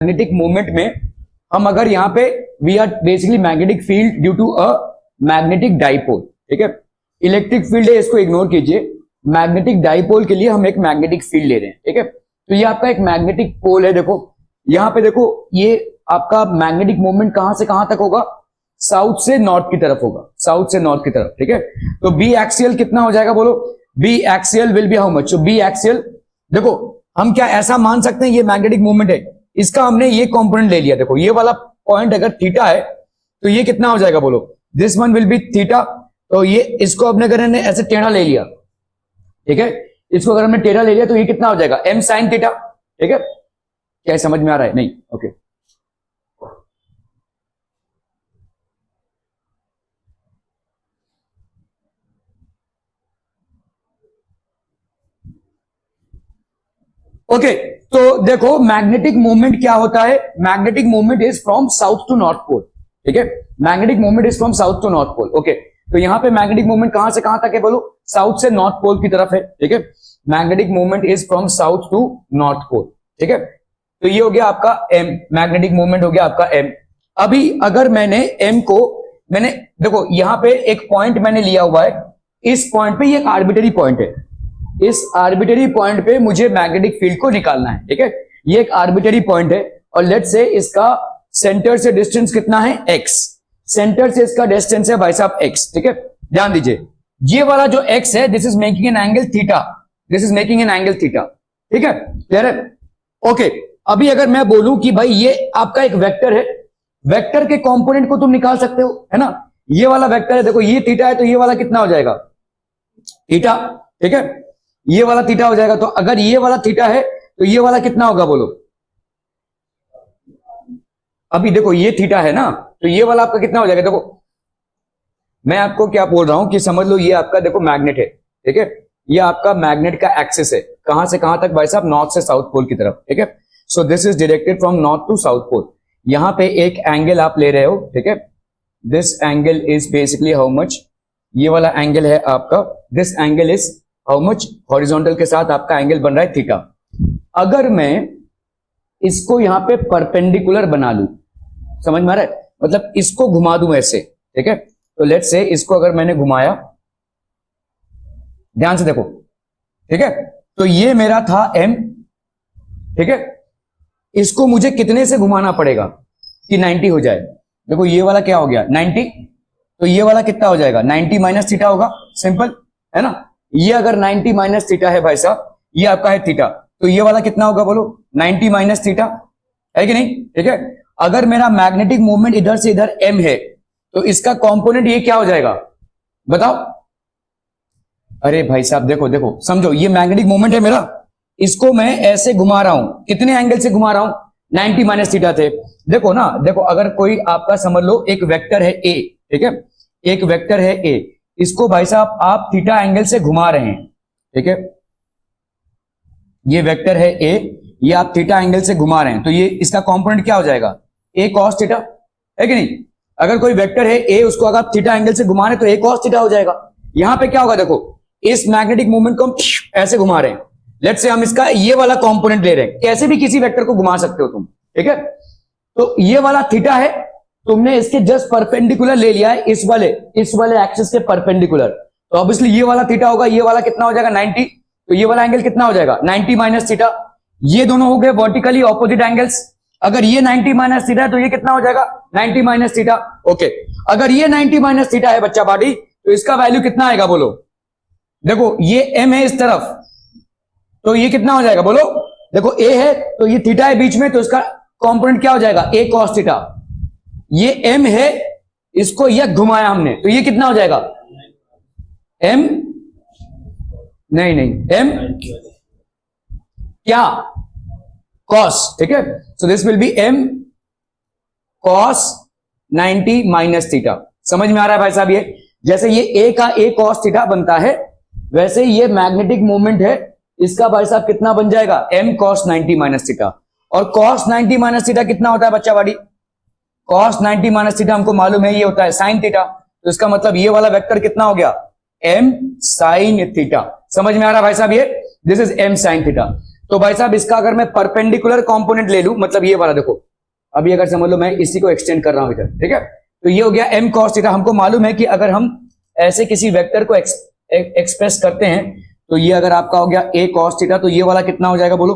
Magnetic movement में हम अगर यहाँ पे we are basically magnetic field due to a magnetic dipole, ठीक है। इलेक्ट्रिक फील्ड है, इसको इग्नोर कीजिए। मैग्नेटिक डाइपोल के लिए हम एक मैग्नेटिक फील्ड ले रहे हैं, ठीक है। तो ये आपका एक मैग्नेटिक पोल है। देखो यहाँ पे, देखो ये आपका मैग्नेटिक मूवमेंट कहां से कहां तक होगा, साउथ से नॉर्थ की तरफ होगा, साउथ से नॉर्थ की तरफ, ठीक है। तो बी एक्सियल कितना हो जाएगा बोलो, B axial will be how much. B axial, देखो हम क्या ऐसा मान सकते हैं ये मैग्नेटिक मूवमेंट है, इसका हमने ये कंपोनेंट ले लिया। देखो ये वाला पॉइंट अगर थीटा है तो ये कितना हो जाएगा बोलो, this one will be theta. तो ये इसको अपने अगर हमने ऐसे टेढ़ा ले लिया, ठीक है, इसको अगर हमने टेढ़ा ले लिया तो ये कितना हो जाएगा, एम साइन थीटा, ठीक है। क्या समझ में आ रहा है? नहीं, ओके। ओके, तो देखो मैग्नेटिक मूवमेंट क्या होता है, magnetic movement is from south to north pole, ठीक है। Magnetic movement is from south to north pole, okay. तो यहां पे मैग्नेटिक मूवमेंट कहां से कहां तक है बोलो, साउथ से नॉर्थ पोल की तरफ है, ठीक है। Magnetic movement is from south to north pole, ठीक है। तो ये हो गया आपका एम, मैग्नेटिक मूवमेंट हो गया आपका एम। अभी अगर मैंने एम को, मैंने देखो यहां पे एक पॉइंट मैंने लिया हुआ है, इस पॉइंट पे ये एक आर्बिटरी पॉइंट है, इस आर्बिटरी पॉइंट पे मुझे मैग्नेटिक फील्ड को निकालना है, ठीक है। ये एक आर्बिटरी पॉइंट है और लेट्स से इसका सेंटर से डिस्टेंस कितना है, x। सेंटर से इसका डिस्टेंस है भाई साहब x, ठीक है। ध्यान दीजिए, ये वाला जो x है, this is making an angle theta, this is making an angle theta, ठीक है। क्लियर है? ओके। अभी अगर मैं बोलूं कि भाई ये आपका एक वेक्टर है, वेक्टर के कंपोनेंट को तुम निकाल सकते हो, है ना। ये वाला वेक्टर है, देखो ये थीटा है, तो ये वाला कितना हो जाएगा, थीटा, ठीक है। ये वाला थीटा हो जाएगा। तो अगर ये वाला थीटा है तो ये वाला कितना होगा बोलो, अभी देखो ये थीटा है ना, तो ये वाला आपका कितना हो जाएगा। देखो मैं आपको क्या बोल रहा हूं कि समझ लो, ये आपका देखो मैग्नेट है, ठीक है। ये आपका मैग्नेट का एक्सिस है, कहां से कहां तक भाई साहब, नॉर्थ से साउथ पोल की तरफ, ठीक है। So this is directed from north to south pole. यहां पे एक एंगल आप ले रहे हो, ठीक है। This angle is basically how much, ये वाला एंगल है आपका, this angle is how much, horizontal के साथ आपका एंगल बन रहा है थीटा। अगर मैं इसको यहां पे परपेंडिकुलर बना लूं, समझ में आ रहा है, मतलब इसको घुमा दूं ऐसे, ठीक है। तो लेट्स से इसको अगर मैंने घुमाया, ध्यान से देखो, ठीक है। तो ये मेरा था m, ठीक है। इसको मुझे कितने से घुमाना पड़ेगा कि 90 हो जाए। देखो ये वाला क्या हो गया 90, तो ये वाला कितना हो जाएगा 90 माइनस थीटा होगा, सिंपल है ना। ये अगर 90 माइनस थीटा है भाई साहब, ये आपका है थीटा, तो ये वाला कितना होगा बोलो, 90 माइनस थीटा, है कि नहीं, ठीक है। अगर मेरा मैग्नेटिक मूवमेंट इधर से इधर m है, तो इसका कंपोनेंट ये क्या हो जाएगा बताओ। अरे भाई साहब देखो देखो समझो, ये मैग्नेटिक मूवमेंट है मेरा, इसको मैं ऐसे घुमा रहा हूं, कितने एंगल से घुमा रहा हूं, 90 माइनस थीटा थे। देखो ना, देखो अगर कोई आपका समझ लो एक वेक्टर है a, ठीक है, एक वेक्टर है a, इसको भाई साहब आप थीटा एंगल से घुमा रहे हैं, ठीक है। ये वेक्टर है a, ये आप थीटा एंगल से घुमा रहे हैं, तो ये इसका कंपोनेंट क्या हो जाएगा, a cos थीटा, है कि नहीं। अगर कोई वेक्टर है a, उसको अगर आप थीटा एंगल से घुमा रहे हैं तो a cos थीटा हो जाएगा। यहां पे क्या होगा, देखो इस मैग्नेटिक मूवमेंट को हम ऐसे घुमा रहे हैं, लेट्स से हम इसका ये वाला कंपोनेंट ले रहे हैं, कैसे भी किसी वेक्टर को घुमा सकते हो तुम, ठीक है। तो ये वाला थीटा है, तुमने इसके जस्ट परपेंडिकुलर ले लिया है, इस वाले एक्सिस के परपेंडिकुलर, तो ऑब्वियसली ये वाला थीटा होगा, ये वाला कितना हो जाएगा 90, तो ये वाला एंगल कितना हो जाएगा 90 माइनस थीटा। ये दोनों हो गए वर्टिकली ऑपोजिट एंगल्स। अगर ये 90 माइनस थीटा है तो ये कितना हो जाएगा 90 माइनस थीटा, ओके। अगर ये 90 माइनस थीटा है बच्चा बॉडी, तो इसका वैल्यू कितना आएगा बोलो। देखो ये m है इस तरफ, तो ये कितना हो जाएगा बोलो, देखो a है तो ये थीटा है बीच में, तो इसका कंपोनेंट क्या हो जाएगा a cos थीटा। ये m है, इसको यह घुमाया हमने, तो ये कितना हो जाएगा m, नहीं m क्या cos, ठीक है। So this will be m cos 90 minus theta. समझ में आ रहा है भाई साहब, ये जैसे ये a का a cos थीटा बनता है, वैसे ये मैग्नेटिक मूवमेंट है, इसका भाई साहब कितना बन जाएगा m cos 90 माइनस थीटा। और cos 90 माइनस थीटा कितना होता है बच्चा बाड़ी, cos 90 माइनस थीटा हमको मालूम है ये होता है sin थीटा, तो इसका मतलब ये वाला वेक्टर कितना हो गया m sin थीटा। समझ में आ रहा है भाई साहब, ये this is m sin theta. तो भाई साहब इसका अगर मैं परपेंडिकुलर कंपोनेंट ले लूं, मतलब ये वाला देखो, अभी अगर समझ लो मैं इसी को एक्सटेंड कर रहा हूं इधर, ठीक है, तो ये हो गया m cos थीटा। हमको मालूम है कि अगर हम ऐसे किसी वेक्टर को एक्सप्रेस करते हैं तो ये अगर आपका हो गया a cos थीटा, तो ये वाला कितना हो जाएगा बोलो,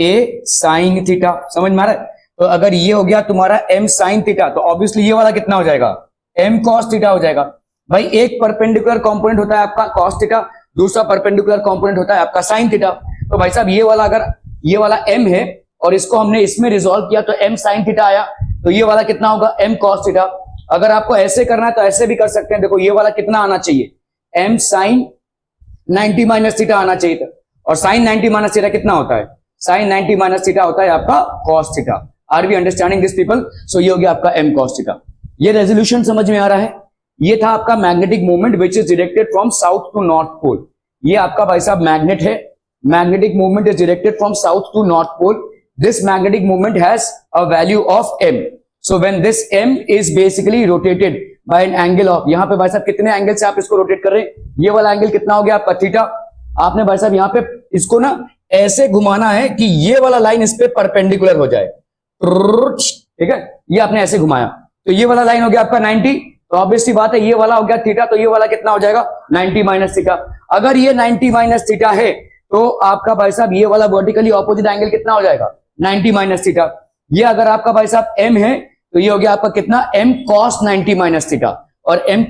a sin थीटा। समझ में आ रहा है? तो अगर ये हो गया तुम्हारा m sin थीटा, तो ऑब्वियसली ये वाला कितना हो जाएगा, m cos थीटा हो जाएगा। भाई एक परपेंडिकुलर कंपोनेंट होता है आपका cos थीटा, दूसरा परपेंडिकुलर कंपोनेंट होता है आपका sin थीटा। तो भाई साहब ये वाला, अगर ये वाला m है और इसको हमने इसमें रिजोल्व किया तो m sin थीटा आया, तो ये वाला कितना होगा, m cos थीटा। अगर आपको ऐसे करना है तो ऐसे भी कर सकते हैं। देखो ये वाला कितना आना चाहिए, m sin 90 माइनस थीटा आना चाहिए था, और sin 90 माइनस थीटा कितना होता है, sin 90 माइनस थीटा होता है आपका cos theta. Are we understanding this people? So ये हो गया आपका m cos थीटा। ये रेजोल्यूशन समझ में आ रहा है? ये था आपका magnetic movement which is directed from south to north pole. ये आपका भाई साहब मैग्नेट है, magnetic movement is directed from south to north pole. This magnetic movement has a value of m. So when this m is basically rotated by an angle of, यहां पे भाई साहब कितने एंगल से आप इसको रोटेट कर रहे हैं, ये वाला एंगल कितना हो गया आपका थीटा। आपने भाई साहब यहाँ पे इसको ना ऐसे घुमाना है कि ये वाला लाइन इस पे परपेंडिकुलर हो जाए, ठीक है, ये आपने ऐसे घुमाया तो ये वाला लाइन हो गया आपका 90। तो ऑब्वियसली बात है ये वाला हो गया थीटा, तो ये वाला कितना हो जाएगा, 90 माइनस थीटा। अगर ये 90 माइनस थीटा है तो आपका भाई साहब ये वाला वर्टिकली ऑपोजिट एंगल कितना हो जाएगा, 90 माइनस थीटा। ये अगर आपका भाई साहब m है तो ये हो गया आपका कितना, m cos 90 माइनस थीटा, और m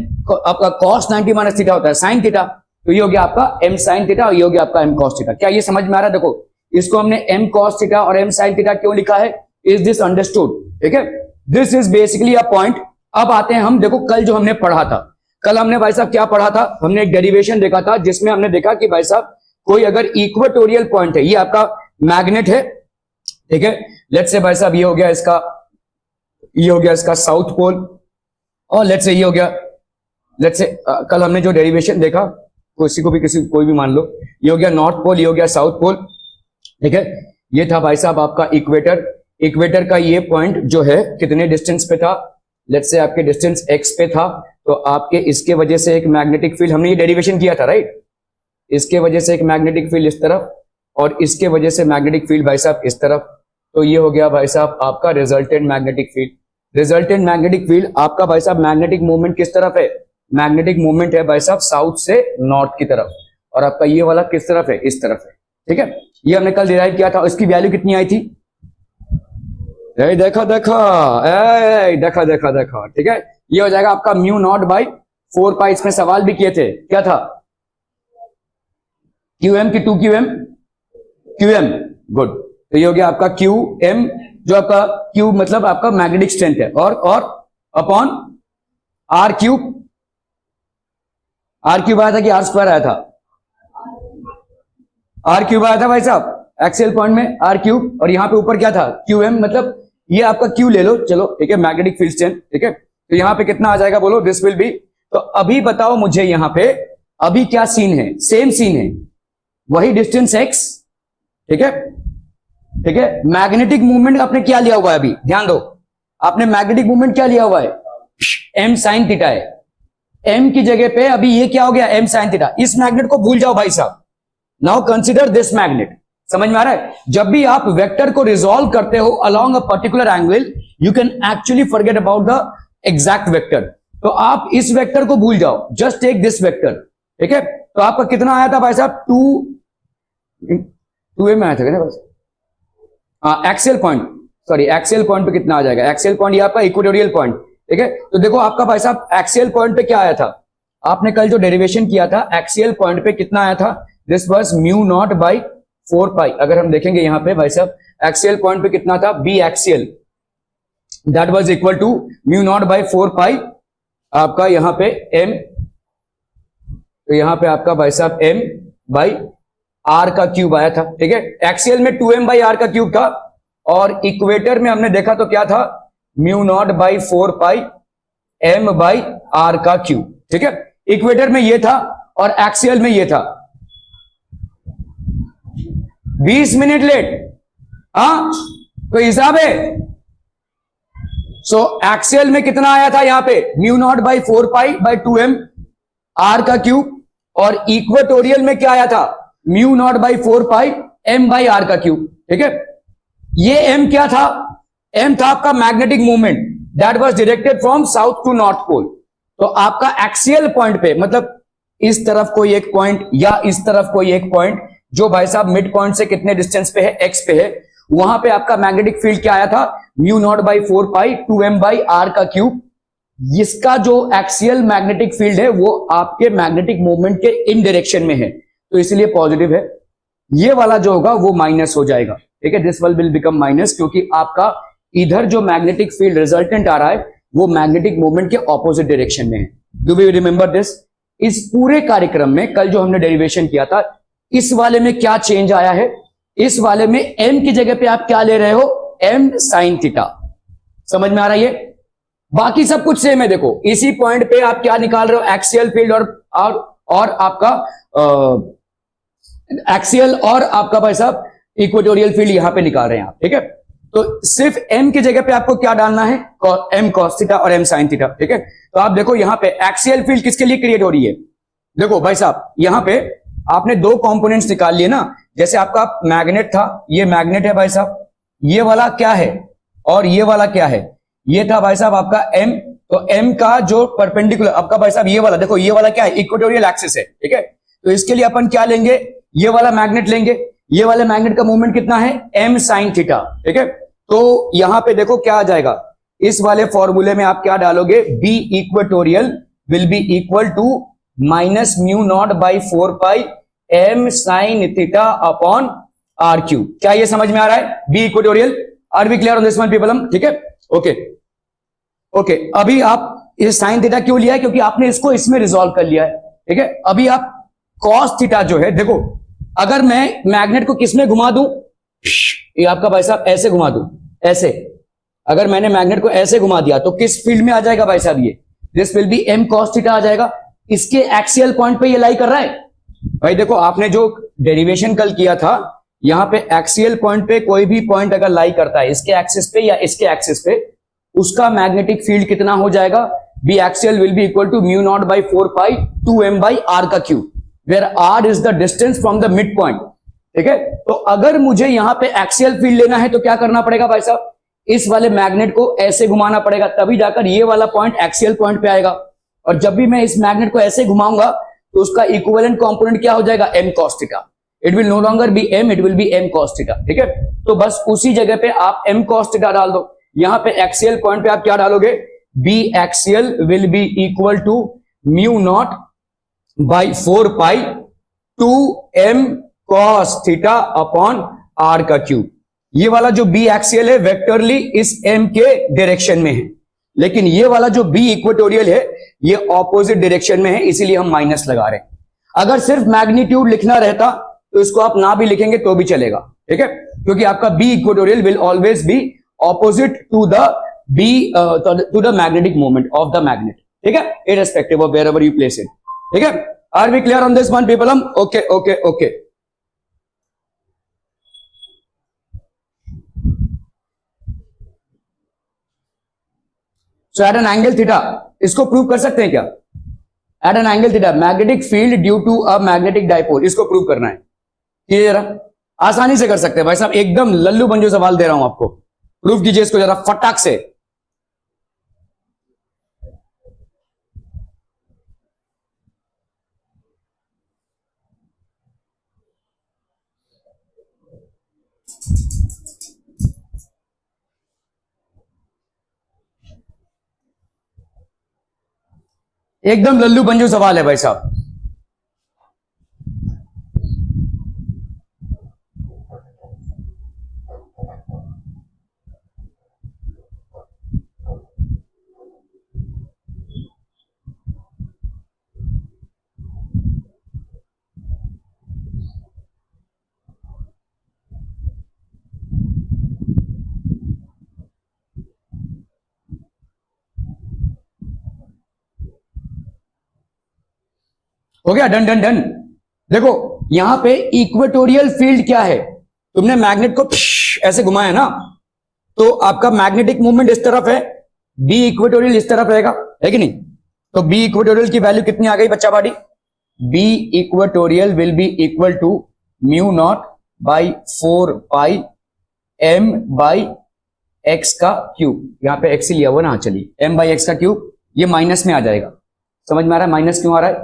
आपका cos 90 माइनस थीटा होता है sin थीटा, तो ये हो गया आपका m sin थीटा और ये हो गया आपका m cos थीटा। क्या ये समझ में आ रहा है? देखो इसको हमने m cos थीटा और m sin थीटा क्यों लिखा है, इज दिस अंडरस्टूड? ठीक है, this is basically a point. अब आते हैं हम, देखो कल जो हमने पढ़ा था, कल हमने भाई साहब क्या पढ़ा था, हमने एक डेरिवेशन देखा था जिसमें हमने देखा कि भाई साहब कोई अगर इक्वेटोरियल पॉइंट है, ये आपका मैग्नेट है, ठीक है, लेट्स से भाई साहब ये हो गया इसका, ये हो गया इसका साउथ पोल, और लेट्स से ये हो गया, लेट्स से कल हमने जो डेरिवेशन देखा किसी को भी कोई भी मान लो, ये हो गया नॉर्थ पोल, ये हो गया साउथ पोल, ठीक है। ये था भाई साहब आपका इक्वेटर। इक्वेटर का ये पॉइंट जो है कितने डिस्टेंस पे था, लेट्स से आपके डिस्टेंस x पे था, तो आपके इसके वजह से एक मैग्नेटिक फील्ड, हमने ये डेरिवेशन किया था राइट, इसके वजह से एक मैग्नेटिक फील्ड इस तरफ और इसके वजह से मैग्नेटिक फील्ड भाई साहब इस तरफ, तो ये हो गया भाई साहब आपका resultant magnetic field. Resultant magnetic field आपका भाई साहब, मैग्नेटिक मूवमेंट किस तरफ है, मैग्नेटिक मूवमेंट है भाई साहब साउथ से नॉर्थ की तरफ, और आपका ये वाला किस तरफ है, इस तरफ है, ठीक है। ये हमने कल डिराइव किया था, इसकी वैल्यू कितनी आई थी, देखो देखो देखो देखो देखो, ठीक है, ये हो जाएगा आपका म्यू नॉट बाई 4 पाई। इसमें सवाल भी किए थे, क्या था, QM की 2QM, QM, गुड। तो ये हो गया आपका QM, जो आपका Q मतलब आपका मैग्नेटिक स्ट्रेंथ है, और upon R cube, R cube आया था कि R स्क्वायर आया था, R क्यूब आया था भाई साहब एक्सियल पॉइंट में, R क्यूब, और यहां पे ऊपर क्या था, QM, मतलब ये आपका Q ले लो, चलो ठीक है, मैग्नेटिक फील्ड स्ट्रेंथ, ठीक है। तो यहां पे कितना आ जाएगा बोलो, दिस विल बी, तो अभी बताओ मुझे यहां पे अभी क्या सीन है, सेम सीन है, वही डिस्टेंस x, ठीक है, ठीक है। मैग्नेटिक मूवमेंट आपने क्या लिया हुआ है, अभी ध्यान दो, आपने मैग्नेटिक मूवमेंट क्या लिया हुआ है, m sin थीटा है, m की जगह पे अभी ये क्या हो गया, m sin थीटा। इस मैग्नेट को भूल जाओ भाई साहब, नाउ कंसिडर दिस मैग्नेट। समझ में आ रहा है? जब भी आप वेक्टर को रिजॉल्व करते हो along a particular angle, you can actually forget about the exact vector. तो आप इस वेक्टर को भूल जाओ, जस्ट टेक दिस वेक्टर, ठीक है। तो आपका कितना आया था भाई साहब, 2a में आया था ना बस, हाँ axial point, sorry axial point पे कितना आ जाएगा, एक्सियल पॉइंट ये आपका इक्वेटोरियल पॉइंट, ठीक है। तो देखो आपका भाई साहब एक्सियल पॉइंट पे क्या आया था, आपने कल जो डेरिवेशन किया था एक्सियल पॉइंट पे कितना आया था, this was mu naught by 4 पाई। अगर हम देखेंगे यहां पे भाई साहब एक्सियल पॉइंट पे कितना था, B axial, that was equal to mu naught by 4 pi आपका यहां पे m, तो यहां पे आपका भाई साहब m बाई r का क्यूब आया था, ठीक है। एक्सियल में 2m बाई r का क्यूब था, और इक्वेटर में हमने देखा तो क्या था, mu naught by 4 pi m by r का क्यूब, ठीक है। इक्वेटर में ये था और एक्सियल में ये था। 20 मिनट लेट, हाँ कोई हिसाब है। सो एक्सियल में कितना आया था यहां पे, mu naught by 4 pi by 2m r का क्यूब, और इक्वेटोरियल में क्या आया था, mu naught by 4 pi m by R का क्यूब। ठीक है, ये m क्या था? m था आपका magnetic movement that was directed from south to north pole. तो आपका एक्सियल पॉइंट पे, मतलब इस तरफ कोई एक पॉइंट या इस तरफ कोई एक पॉइंट, जो भाई साहब मिड पॉइंट से कितने डिस्टेंस पे है? x पे है। वहां पे आपका मैग्नेटिक फील्ड क्या आया था? Mu naught by 4 pi 2m by R का क्यूब। इसका जो एक्सियल मैग्नेटिक फील्ड है वो आपके मैग्नेटिक मूवमेंट के इन डायरेक्शन में है, तो इसलिए पॉजिटिव है। ये वाला जो होगा वो माइनस हो जाएगा। ठीक है, दिस विल बिकम माइनस, क्योंकि आपका इधर जो मैग्नेटिक फील्ड रिजल्टेंट आ रहा है वो मैग्नेटिक मूवमेंट के ऑपोजिट डायरेक्शन में है। Do we remember this? इस पूरे कार्यक्रम में कल जो हमने डेरिवेशन किया था, इस वाले में क्या चेंज आया है? इस वाले में m की जगह पे आप क्या ले रहे हो? m sine theta. समझ में आ रहा है ये? बाकी सब कुछ सेम है। देखो इसी पॉइंट पे आप क्या निकाल रहे हो? एक्सियल फील्ड और आपका एक्सियल और आपका भाई साहब इक्वेटोरियल फील्ड यहां पे निकाल रहे हैं आप। ठीक है, तो सिर्फ m की जगह पे आपको क्या डालना है? m cos थीटा और m sin थीटा। ठीक है, तो आप देखो यहां पे एक्सियल फील्ड किसके लिए क्रिएट हो रही है? देखो भाई साहब यहां पे आपने दो कंपोनेंट्स निकाल लिए ना। जैसे आपका मैग्नेट था, ये मैग्नेट है भाई साहब, ये वाला क्या है और ये वाला क्या है? ये था भाई साहब आपका m। तो m का जो परपेंडिकुलर आपका भाई साहब ये वाला, देखो ये वाला क्या है? इक्वेटोरियल एक्सिस है। ठीक है, तो इसके लिए अपन क्या लेंगे? ये वाला मैग्नेट लेंगे। ये वाले मैग्नेट का मूवमेंट कितना है? m sine theta. ठीक है, तो यहां पे देखो क्या आ जाएगा, इस वाले फॉर्मूले में आप क्या डालोगे? b equatorial will be equal to minus mu naught by 4 pi m sine theta upon R cube. क्या ये समझ में आ रहा है? b equatorial. Are B clear on this one people? ठीक है, ओके ओके। अभी आप इस साइन थीटा क्यों लिया है? क्योंकि आपने इसको इसमें रिजॉल्व कर लिया है। ठीक है, अभी आप कॉस थीटा जो है, देखो अगर मैं मैग्नेट को किसमें घुमा दूं, ये आपका भाई साहब ऐसे घुमा दूं, ऐसे, अगर मैंने मैग्नेट को ऐसे घुमा दिया तो किस फील्ड में आ जाएगा भाई साहब? ये this will be m cos theta आ जाएगा। इसके एक्सियल पॉइंट पे ये लाई कर रहा है। भाई देखो आपने जो डेरिवेशन कल किया था, यहां पे एक्सियल पॉइंट पे कोई भी पॉइंट अगर लाई करता है इसके एक्सिस पे या इसके एक्सिस पे, उसका मैग्नेटिक फील्ड कितना हो जाएगा? B axial will be equal to mu naught by 4 pi 2m by R का cube, where R is the distance from the mid point. ठीक है, तो अगर मुझे यहां पे एक्सियल फील्ड लेना है तो क्या करना पड़ेगा भाई साहब? इस वाले मैग्नेट को ऐसे घुमाना पड़ेगा, तभी जाकर ये वाला पॉइंट एक्सियल पॉइंट पे आएगा। और जब भी मैं इस मैग्नेट को ऐसे घुमाऊंगा तो उसका इक्विवेलेंट कंपोनेंट क्या हो जाएगा? m cos theta. It will no longer be m, it will be m cos theta. ठीक है, तो बस उसी जगह पे आप m cos थीटा डाल दो। यहां पे एक्सियल पॉइंट पे आप क्या डालोगे? b axial will be equal to mu naught by 4 pi 2m cos theta upon r का क्यूब। ये वाला जो b एक्सियल है वेक्टरली इस m के डायरेक्शन में है, लेकिन ये वाला जो b इक्वेटोरियल है ये ऑपोजिट डायरेक्शन में है, इसीलिए हम माइनस लगा रहे हैं। अगर सिर्फ मैग्नीट्यूड लिखना रहता तो इसको आप ना भी लिखेंगे तो भी चलेगा। ठीक है, क्योंकि आपका b equatorial will always be opposite to the magnetic moment of the magnet. ठीक है, irrespective of wherever you place it. ठीक है, are we clear on this one people? Hmm okay okay okay. So at an angle theta, इसको prove कर सकते हैं क्या? At an angle theta, magnetic field due to a magnetic dipole, इसको prove करना है। ये जरा आसानी से कर सकते हैं भाई साहब, एकदम लल्लू बंजू सवाल दे रहा हूं आपको, प्रूव कीजिए इसको जरा फटाक से। एकदम लल्लू पंजू सवाल है भाई साहब। हो गया, डन डन डन। देखो यहां पे इक्वेटोरियल फील्ड क्या है? तुमने मैग्नेट को ऐसे घुमाया ना, तो आपका मैग्नेटिक मूवमेंट इस तरफ है, बी इक्वेटोरियल इस तरफ रहेगा, है कि नहीं? तो बी इक्वेटोरियल की वैल्यू कितनी आ गई बच्चा बाड़ी? B equatorial will be equal to mu naught by 4 pi m by x का क्यूब, यहाँ पे x ही लिया हुआ ना, चलिए m बाई x का क्यूब, ये माइनस में आ जाएगा। समझ में आ रहा है माइनस क्यों आ रहा है?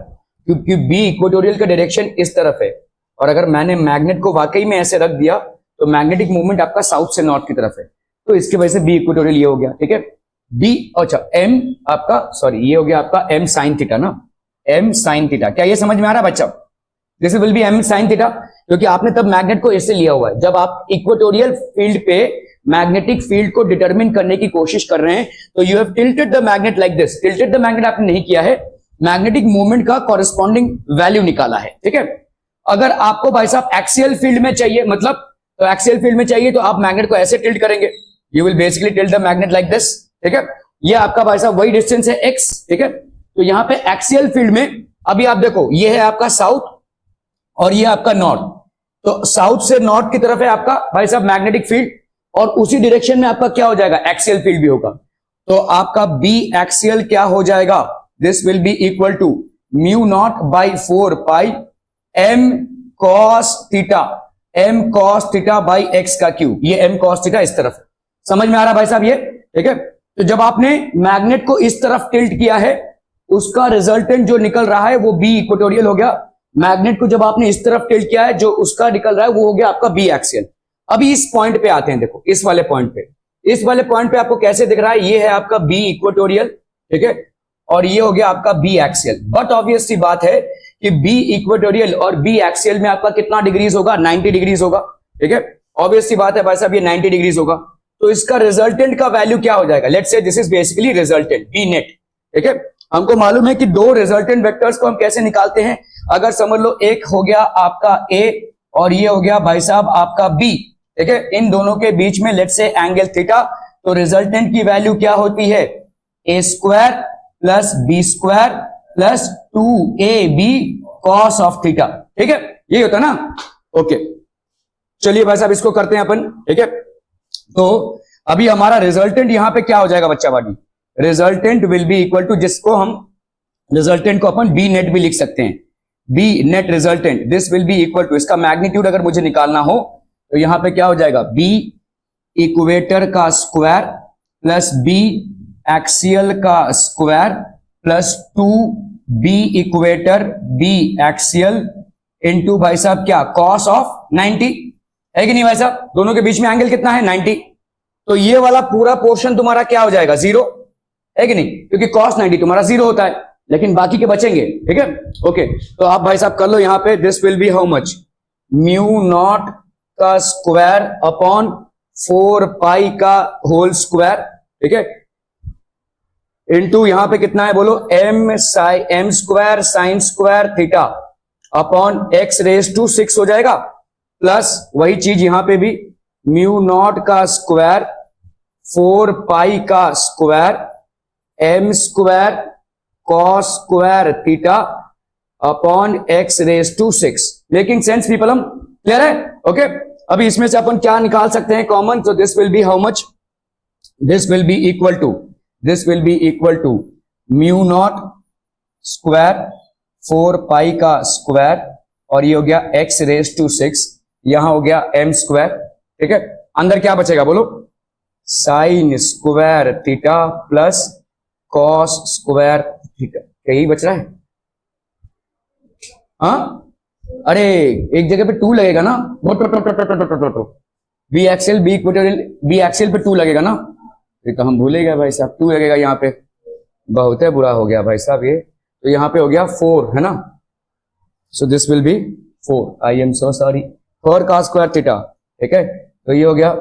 क्योंकि b इक्वेटोरियल का डायरेक्शन इस तरफ है, और अगर मैंने मैग्नेट को वाकई में ऐसे रख दिया तो मैग्नेटिक मूवमेंट आपका साउथ से नॉर्थ की तरफ है, तो इसकी वजह से b इक्वेटोरियल ये हो गया। ठीक है, b, अच्छा m आपका, सॉरी ये हो गया आपका m साइन थीटा ना, m साइन थीटा। क्या ये समझ में आ रहा है बच्चा? This will be m sine theta, क्योंकि आपने तब मैग्नेट को इससे लिया हुआ है। जब आप इक्वेटोरियल फील्ड पे मैग्नेटिक फील्ड को डिटरमिन करने की कोशिश कर रहे हैं तो you have tilted the magnet like this. Tilted the magnet आपने नहीं किया है, मैग्नेटिक मूवमेंट का कॉरेस्पॉन्डिंग वैल्यू निकाला है। ठीक है, अगर आपको भाई साहब एक्सियल फील्ड में चाहिए, मतलब तो एक्सियल फील्ड में चाहिए तो आप मैग्नेट को ऐसे टिल्ट करेंगे, you will basically tilt the magnet like this. ठीक है, ये आपका भाई साहब वही डिस्टेंस है x। ठीक है, तो यहां पे एक्सियल फील्ड में अभी आप देखो, ये है आपका साउथ और ये आपका नॉर्थ, तो साउथ से नॉर्थ की तरफ है आपका भाई साहब मैग्नेटिक फील्ड, और उसी डायरेक्शन में आपका क्या हो जाएगा, एक्सियल फील्ड भी होगा। तो आपका बी एक्सियल क्या हो जाएगा, this will be equal to mu naught by 4 pi m cos theta, m cos theta by x का क्यूब, ये m cos थीटा इस तरफ। समझ में आ रहा भाई साहब ये? ठीक है, तो जब आपने मैग्नेट को इस तरफ टिल्ट किया है, उसका रिजल्टेंट जो निकल रहा है वो बी इक्वेटोरियल हो गया। मैग्नेट को जब आपने इस तरफ टिल्ट किया है, जो उसका निकल रहा है वो हो गया आपका बी एक्सियल। अभी इस पॉइंट पे आते हैं, देखो इस वाले पॉइंट पे, इस वाले पॉइंट पे आपको कैसे दिख रहा है, ये है आपका बी इक्वेटोरियल। ठीक है, और ये हो गया आपका बी एक्सियल। बट ऑब्वियस सी बात है कि बी इक्वेटोरियल और बी एक्सियल में आपका कितना डिग्रीज होगा, 90 डिग्रीज होगा। ठीक है, ऑब्वियस सी बात है भाई साहब, ये 90 डिग्रीज होगा, तो इसका रिजल्टेंट का वैल्यू क्या हो जाएगा, let's say this is basically resultant B net. ठीक है, हमको मालूम है कि दो रिजल्टेंट वेक्टर्स को हम कैसे निकालते हैं। अगर समझ लो एक हो गया आपका a और ये हो गया भाई साहब आपका b। ठीक है, इन दोनों के बीच में लेट्स से एंगल थीटा, तो रिजल्टेंट की वैल्यू क्या होती है, a square plus b square plus 2ab cos of theta. ठीक है, ये होता ना। ओके, चलिए भाई साहब इसको करते हैं अपन। ठीक है, तो अभी हमारा रिजल्टेंट यहां पे क्या हो जाएगा बच्चा बाटी, resultant will be equal to, जिसको हम रिजल्टेंट को अपन बी नेट भी लिख सकते हैं, B net resultant, this will be equal to, इसका मैग्नीट्यूड अगर मुझे निकालना हो तो यहां पे क्या हो जाएगा, बी इक्वेटर का स्क्वायर प्लस बी एक्सियल का square plus 2b equator B axial into भाई साहब क्या, कॉस ऑफ 90 है कि नहीं भाई साहब, दोनों के बीच में एंगल कितना है 90, तो ये वाला पूरा पोर्शन तुम्हारा क्या हो जाएगा, जीरो है कि नहीं, क्योंकि कॉस 90 तुम्हारा जीरो होता है, लेकिन बाकी के बचेंगे। ठीक है, ओके, तो आप भाई साहब कर लो यहां पे, this will be how much, mu naught का स्क्वायर अपॉन 4 पाई का होल स्क्वायर। ठीक है, इनटू यहां पे कितना है बोलो, m square sine square theta upon x raise to 6 हो जाएगा, प्लस वही चीज यहां पे भी म्यू नॉट का स्क्वायर 4 पाई का square m square cos square theta upon x raise to 6। Making sense people, हम क्लियर है? ओके, अभी इसमें से अपन क्या निकाल सकते हैं कॉमन, तो this will be how much, this will be equal to, this will be equal to mu naught square 4 pi का स्क्वायर और ये हो गया x रेज टू 6, यहां हो गया m स्क्वायर। ठीक है, अंदर क्या बचेगा बोलो, sign square theta plus cos square theta, यही बच रहा है। हाँ, अरे एक जगह पे 2 लगेगा ना, B axial B equatorial B axial पे 2 लगेगा ना, ये तो हम भूले गए भाई साहब, 2 लगेगा यहाँ पे, बहुत है बुरा हो गया भाई साहब ये, तो यहाँ पे हो गया 4 है ना, सो this will B 4, I am so sorry, 4 का स्क्वायर थीटा। ठीक है, तो ये हो गया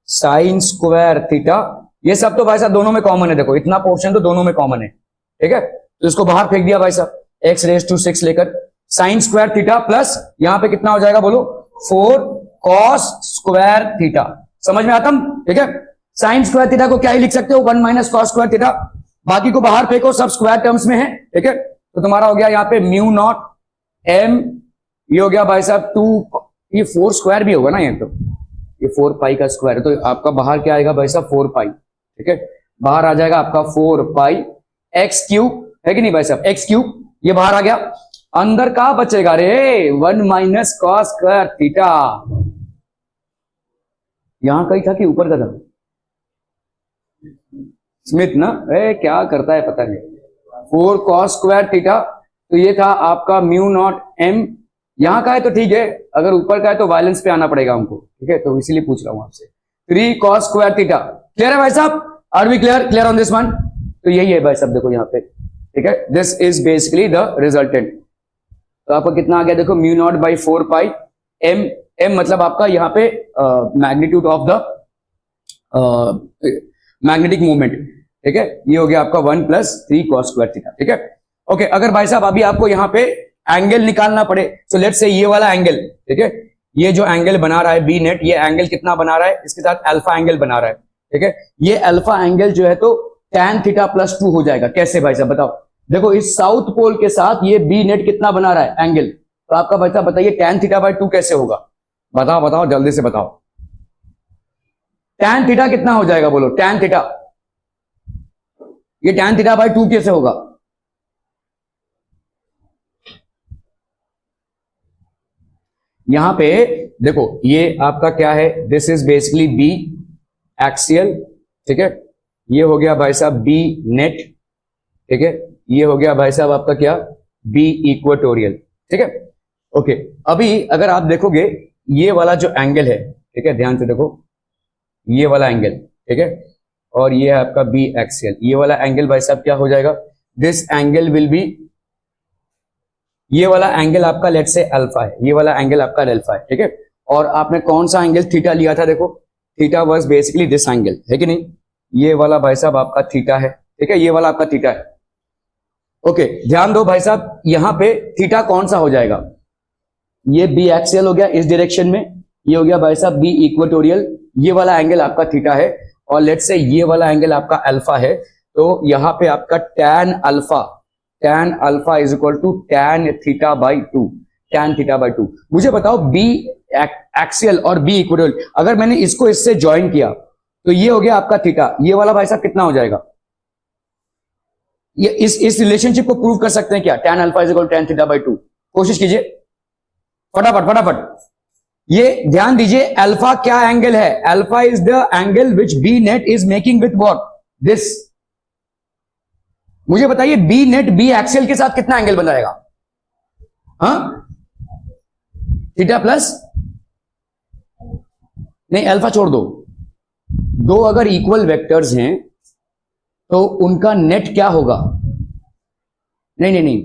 साइन स्क्वायर थीटा, ये सब तो भाई साहब दोनों में कॉमन है, देखो इतना पोर्शन तो दोनों में कॉमन है। ठीक है, तो इसको बाहर फेंक दिया भाई साहब, x रेज टू 6 लेकर साइन स्क्वायर थीटा प्लस यहां पे कितना हो जाएगा बोलो, 4 कॉस स्क्वायर थीटा। समझ में आता? ठीक है, साइन स्क्वायर थीटा को क्या ही लिख सकते हो, 1 माइनस कॉस स्क्वायर थीटा, बाकी को बाहर फेंको, सब स्क्वायर टर्म्स में है। ठीक है, तो तुम्हारा हो गया यहाँ पे म्यू नॉट m, ये हो गया भाई साहब 2, ये 4 स्क्वायर भी होगा ना, ये तो ये 4 पाई का स्क्वायर है, तो आपका बाहर क्या आएगा भाई साहब 4 पाई। ठीक है, बाहर आ जाएगा आपका 4 पाई एक्स क्यूब, है कि नहीं भाई साहब, एक्स क्यूब ये बाहर आ गया, अंदर कहां बचेगा रे, 1 माइनस कॉस स्क्वायर थीटा। यहां कहीं था कि ऊपर का था, स्मिथ ना, क्या करता है पता नहीं। 4 कॉस स्क्वायर थीटा, तो ये था आपका म्यू नॉट एम। यहां का है तो ठीक है, अगर ऊपर का है तो वायलेंस पे आना पड़ेगा हमको, ठीक है, तो इसीलिए पूछ रहा हूं आपसे। 3 कॉस स्क्वायर थीटा। क्लियर है भाई साहब, are we clear on this one? तो यही है भाई साहब, देखो यहाँ पे, ठीक है, this is basically the resultant. तो आपका कितना आ गया देखो, mu naught by 4 pi M. M मतलब आपका यहाँ पे magnitude of the magnetic movement, ठीक है, ये हो गया आपका 1 प्लस 3 कॉस स्क्वायर थीटा, ठीक है। ओके, अगर भाई साहब अभी आपको यहाँ पे एंगल निकालना पड़े, सो लेट्स से ये वाला एंगल, ठीक है, ये जो एंगल बना रहा है बी नेट, ये एंगल कितना बना रहा है, इसके साथ अल्फा एंगल बना रहा है, ठीक है। ये अल्फा एंगल जो है तो tan थीटा प्लस 2 हो जाएगा। कैसे भाई साहब बताओ? देखो इस साउथ पोल के साथ ये बी नेट कितना बना रहा है एंगल, तो आपका भाई साहब बताइए tan थीटा बाई 2 कैसे होगा? बताओ बताओ जल्दी से बताओ, tan थीटा कितना हो जाएगा बोलो? tan थीटा, ये tan थीटा बाई 2 कैसे होगा? यहां पे देखो ये आपका क्या है, this is basically B axial, ठीक है, ये हो गया भाई साहब बी नेट, ठीक है, ये हो गया भाई साहब आपका क्या, बी इक्वेटोरियल, ठीक है। ओके, अभी अगर आप देखोगे ये वाला जो एंगल है, ठीक है, ध्यान से देखो, ये वाला एंगल, ठीक है, और ये है आपका बी एक्सियल, ये वाला एंगल भाई साहब क्या हो जाएगा, दिस एंगल विल बी, ये वाला एंगल आपका लेट से अल्फा है, ये वाला एंगल आपका अल्फा है, ठीक है। और आपने कौन सा एंगल थीटा लिया था? देखो theta was basically this angle, है कि नहीं? ये वाला भाई साहब आपका थीटा है, ठीक है, ये वाला आपका थीटा है। ओके, ध्यान दो भाई साहब, यहां पे थीटा कौन सा हो जाएगा? ये बी एक्सियल हो गया इस डायरेक्शन में, ये हो गया भाई साहब बी इक्वेटोरियल, ये वाला एंगल आपका थीटा है, और लेट से ये वाला एंगल आपका अल्फा है, तो यहां पे आपका tan alpha is equal to tan theta by 2, tan theta by 2। मुझे बताओ बी एक्सियल और बी इक्वेटोरियल, अगर मैंने इसको इससे ज्वाइन किया तो ये हो गया आपका थीटा, ये वाला भाई साहब कितना हो जाएगा? ये इस रिलेशनशिप को प्रूव कर सकते हैं क्या? tan alpha is equal to tan theta by 2। कोशिश कीजिए फटाफट फटाफट। ये ध्यान दीजिए, अल्फा क्या एंगल है? Alpha is the angle which B net is making with what, this. मुझे बताइए बी नेट बी एक्सियल के साथ कितना एंगल बनाएगा? हाँ, थीटा प्लस, नहीं अल्फा छोड़ दो, दो अगर इक्वल वेक्टर्स हैं तो उनका नेट क्या होगा? नहीं नहीं नहीं,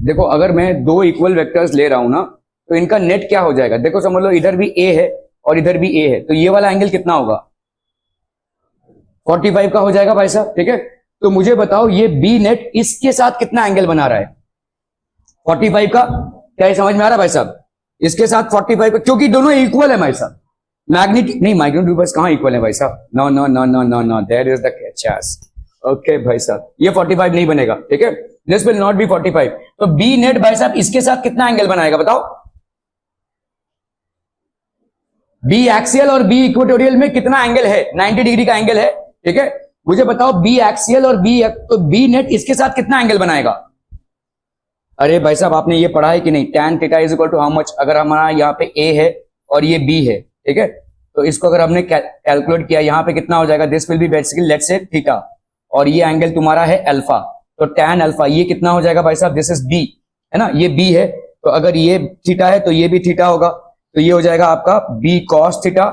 देखो अगर मैं दो इक्वल वेक्टर्स ले रहा हूं ना, तो इनका नेट क्या हो जाएगा? देखो समझ लो इधर भी ए है और इधर भी ए है, तो ये वाला एंगल कितना होगा? 45 का हो जाएगा भाई साहब, ठीक है। तो मुझे बताओ ये बी नेट इसके साथ कितना एंगल बना रहा है? 45 का। क्या ये समझ में आ रहा है भाई साहब? इसके साथ 45 का, क्योंकि दोनों इक्वल है भाई साहब। मैग्नेटिक नहीं, मैग्नेट्यूड बस कहां इक्वल है भाई साहब? No no no no no no, there is the catch. Okay भाई साहब, ये 45 नहीं बनेगा, ठीक है, दिस विल नॉट बी 45। तो बी नेट भाई साहब इसके साथ कितना एंगल बनाएगा बताओ? बी एक्सियल और बी इक्वेटोरियल में कितना एंगल है? 90 डिग्री का एंगल है, ठीक है। मुझे बताओ बी एक्सियल और तो बी नेट इसके साथ कितना एंगल बनाएगा? अरे भाई साहब आपने ये पढ़ा है कि नहीं? tan theta is equal to how much? अगर हमारा यहाँ पे a है और ये b है, ठीक है, तो इसको अगर हमने कैलकुलेट किया, यहाँ पे कितना हो जाएगा? This will be basically let's say theta, और ये एंगल तुम्हारा है अल्फा, तो tan अल्फा ये कितना हो जाएगा भाई साहब? दिस इज b, है ना, ये b है, तो अगर ये थीटा है तो ये भी थीटा होगा, तो ये हो जाएगा आपका b cos थीटा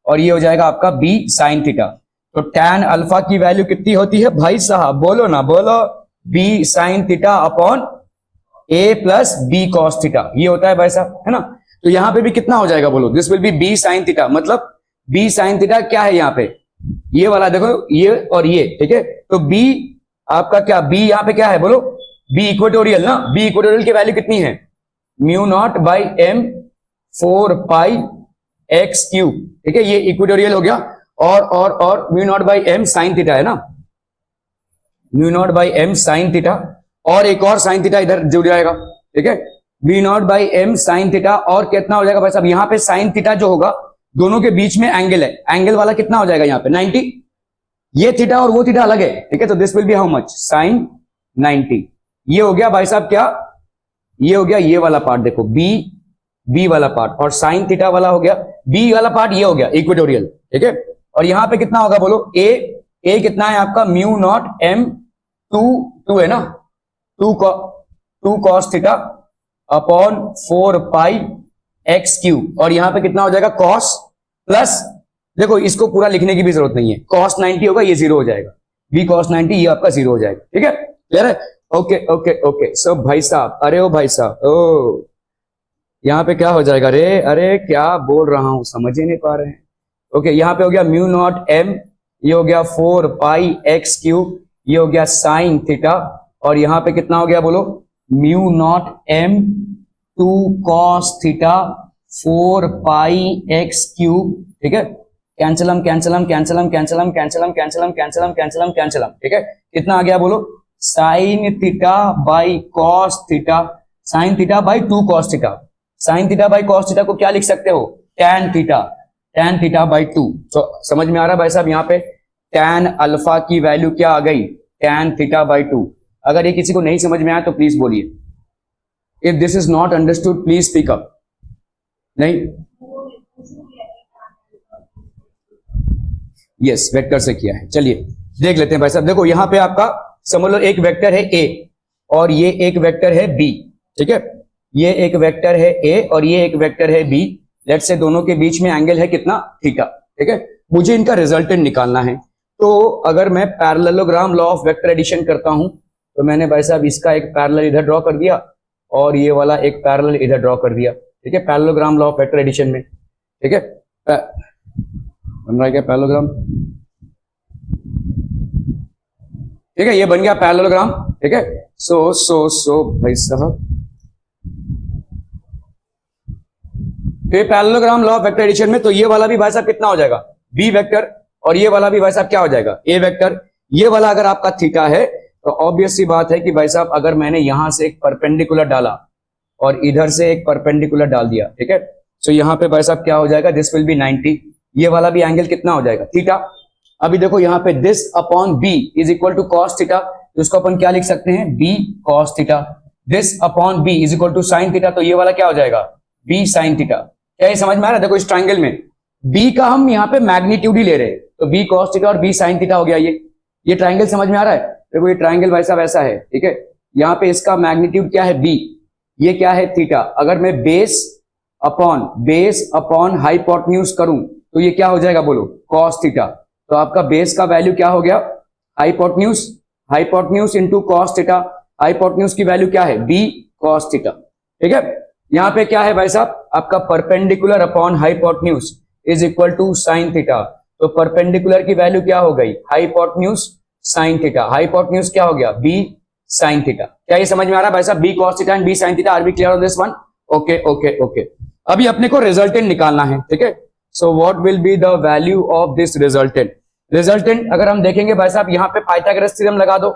और ये हो जाएगा आपका b sin थीटा। तो tan अल्फा की वैल्यू कितनी होती है भाई साहब? बोलो ना बोलो, b sin theta upon a plus b cos theta, ये होता है भाई साहब, है ना। तो यहां पे भी कितना हो जाएगा बोलो? This will B b sin theta, मतलब b sin थीटा क्या है यहाँ पे? ये वाला देखो, ये और ये, ठीक है, तो b आपका क्या, b यहाँ पे क्या है बोलो? b इक्वेटोरियल ना, b इक्वेटोरियल की वैल्यू कितनी है? Mu naught by m 4 pi x cube, ठीक है, ये इक्वेटोरियल हो गया। और mu naught by m sine theta है ना, mu naught by m sine theta, और एक और साइन थीटा इधर जुड़ जाएगा, ठीक है, mu naught by m sine theta, और कितना हो जाएगा भाई साहब? यहाँ पे साइन थीटा जो होगा, दोनों के बीच में एंगल है, एंगल वाला कितना हो जाएगा यहाँ पे? 90। ये थीटा और वो थीटा अलग है, ठीक है, तो this will be how much? Sine 90। ये हो गया भाई साहब क्या? ये हो गया ये वाला पार्ट, देखो बी वाला पार्ट, और साइन थीटा वाला हो गया बी वाला पार्ट, ये हो गया इक्वेटोरियल, ठीक है। और यहां पे कितना होगा बोलो, ए कितना है आपका म्यू नॉट एम टू है ना, two cos theta upon 4 pi X cube, और यहां पे कितना हो जाएगा कॉस प्लस, देखो इसको पूरा लिखने की भी जरूरत नहीं है, कॉस 90 होगा, ये 0 हो जाएगा, बी कॉस 90 ये आपका 0 हो जाएगा, ठीक है, क्लियर है। ओके ओके ओके सब भाई साहब, अरे ओ भाई साहब, ओ यहाँ पे क्या हो जाएगा, अरे क्या बोल रहा हूं समझ ही नहीं पा रहे हैं। ओके यहाँ पे हो गया म्यू नॉट एम, ये हो गया 4 पाई एक्स क्यूब, ये हो गया साइन थीटा, और यहाँ पे कितना हो गया बोलो, mu naught M 2 cos theta 4 pi X cube, ठीक है, कैंसलम कैंसलम कैंसलम कैंसलम कैंसलम कैंसलम कैंसलम कैंसलम कैंसलम, ठीक है, कितना आ गया बोलो, sine theta by cos theta, sine theta by 2 cos theta, sine theta by cos theta को क्या लिख सकते हो, टैन थीटा बाई 2। तो समझ में आ रहा है भाई साहब, यहाँ पे टैन अल्फा की वैल्यू क्या आ गई, टैन थीटा बाई 2। अगर ये किसी को नहीं समझ में आया तो प्लीज बोलिए, if this is not understood please speak up. नहीं, यस वेक्टर से किया है, चलिए देख लेते हैं भाई साहब। देखो यहाँ पे आपका समझ लो एक वेक्टर है ए और ये एक वेक्टर है बी, ठीक है, ये एक वेक्टर है ए और ये एक वेक्टर है बी, लेट्स से दोनों के बीच में एंगल है कितना, थीटा, ठीक है, मुझे इनका रिजल्टेंट निकालना है। तो अगर मैं parallelogram law of vector addition करता हूं तो मैंने भाई साहब इसका एक पैरेलल इधर ड्रॉ कर दिया और ये वाला एक पैरेलल इधर ड्रॉ कर दिया, ठीक है, parallelogram law of vector addition में, ठीक है, बन रहा है क्या पैरेललोग्राम, ठीक है, ये बन गया पैरेललोग्राम, ठीक है। सो भाई साहब तो ये parallelogram law of vector addition में, तो ये वाला भी भाई साहब कितना हो जाएगा, बी वेक्टर, और ये वाला भी भाई साहब क्या हो जाएगा, ए वेक्टर। ये वाला अगर आपका थीटा है तो ऑब्वियस सी बात है कि भाई साहब अगर मैंने यहां से एक परपेंडिकुलर डाला और इधर से एक परपेंडिकुलर डाल दिया, ठीक है, तो यहां पे भाई साहब क्या हो जाएगा, दिस विल बी 90, ये वाला भी एंगल कितना हो जाएगा, थीटा। अभी देखो यहाँ पे this upon B is equal to cos theta, तो इसको अपन क्या लिख सकते हैं, B cos theta, this upon B is equal to sine theta, तो ये वाला क्या हो जाएगा, बी साइन थीटा। क्या ये समझ में आ रहा है, देखो इस ट्राइंगल में बी का हम यहाँ पे मैग्नीट्यूड ही ले रहे हैं, तो बी कॉस थीटा और बी साइन थीटा हो गया, ये ट्राइंगल समझ में आ रहा है। देखो ये ट्राइंगल भाई साहब ऐसा है, ठीक है, यहाँ पे इसका मैग्नीट्यूड क्या है बी, ये क्या है थीटा, अगर मैं बेस अपॉन हाइपोटेन्यूज करूं तो ये क्या हो जाएगा बोलो, कॉस थीटा, तो आपका बेस का वैल्यू क्या हो गया, hypotenuse into cos theta, hypotenuse की वैल्यू क्या है, बी कॉस थीटा, ठीक है। यहाँ पे क्या है भाई साहब आपका perpendicular upon hypotenuse is equal to sine theta, तो परपेंडिकुलर की वैल्यू क्या हो गई, हाइपोटेन्यूज साइन थीटा, हाइपोटेन्यूज क्या हो गया, बी साइन थीटा। क्या ये समझ में आ रहा है भाई साहब, B cos theta and B sine theta, are B clear on this one, okay okay okay. अभी अपने को रिजल्टेंट निकालना है, ठीक है, so what will be the value of this resultant अगर हम देखेंगे भाई साहब यहाँ पे पाइथागोरस थ्योरम लगा दो,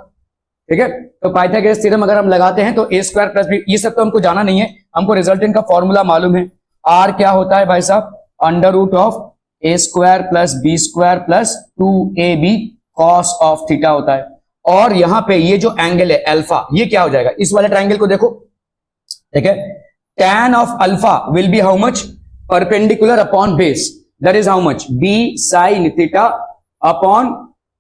ठीक है, तो पाइथागोरस थ्योरम अगर हम लगाते हैं तो ए स्क्वायर प्लस बी, ये सब तो हमको जाना नहीं है, हमको रिजल्टेंट का फॉर्मूला मालूम है, आर क्या होता है भाई साहब, under root of A square plus B square plus 2ab cos of theta होता है। और यहां पे ये जो एंगल है अल्फा, ये क्या हो जाएगा, इस वाले ट्राइंगल को देखो, ठीक है, tan of alpha will be how much, perpendicular upon base, that is how much, B sine theta upon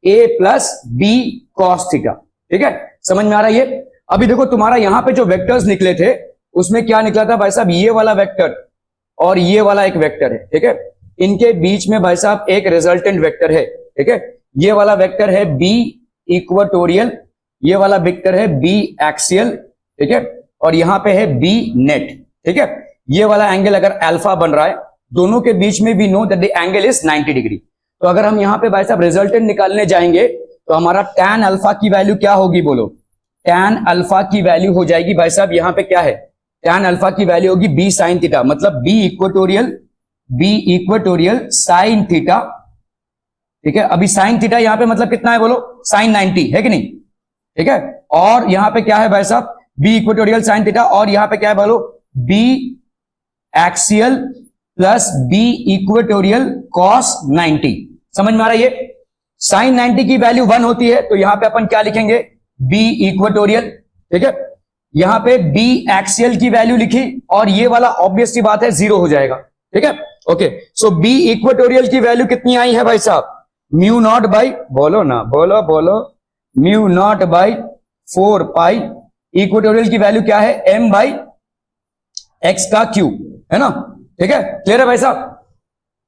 a plus B cos theta, ठीक है, समझ में आ रहा है ये। अभी देखो तुम्हारा यहां पे जो वेक्टर्स निकले थे उसमें क्या निकला था भाई साहब, ये वाला वेक्टर और ये वाला एक वेक्टर है, ठीक है, इनके बीच में भाई साहब एक रिजल्टेंट वेक्टर है, ठीक है, ये वाला वेक्टर है बी इक्वेटोरियल, ये वाला वेक्टर है बी एक्सियल, ठीक है, और यहां पे है बी नेट, ठीक है। ये वाला एंगल अगर अल्फा बन रहा है, दोनों के बीच में we know that the angle is 90 degree. तो अगर हम यहां पे भाई साहब रिजल्टेंट निकालने जाएंगे तो हमारा tan अल्फा की वैल्यू क्या होगी बोलो, tan अल्फा की वैल्यू हो जाएगी भाई साहब, यहां पे क्या है, tan अल्फा की वैल्यू होगी बी साइन थीटा, मतलब बी इक्वेटोरियल साइन थीटा, ठीक है। अभी साइन थीटा यहां पे मतलब कितना है बोलो, साइन 90 है कि नहीं, ठीक है, और यहां पे क्या है भाई साहब, बी इक्वेटोरियल साइन थीटा, और यहां पे क्या है बोलो, B axial plus B equatorial cos 90, समझ में आ रहा है ये। साइन 90 की वैल्यू 1 होती है तो यहां पे अपन क्या लिखेंगे, बी इक्वेटोरियल, ठीक है, यहां पे बी एक्सियल की वैल्यू लिखी और ये वाला ऑब्वियस सी बात है 0 हो जाएगा, ठीक है। ओके, सो बी इक्वेटोरियल की वैल्यू कितनी आई है भाई साहब, म्यू नॉट बाई, बोलो ना, बोलो बोलो, mu naught by 4 pi, equatorial की वैल्यू क्या है, एम बाई एक्स का क्यूब, है ना, ठीक है, क्लियर है भाई साहब।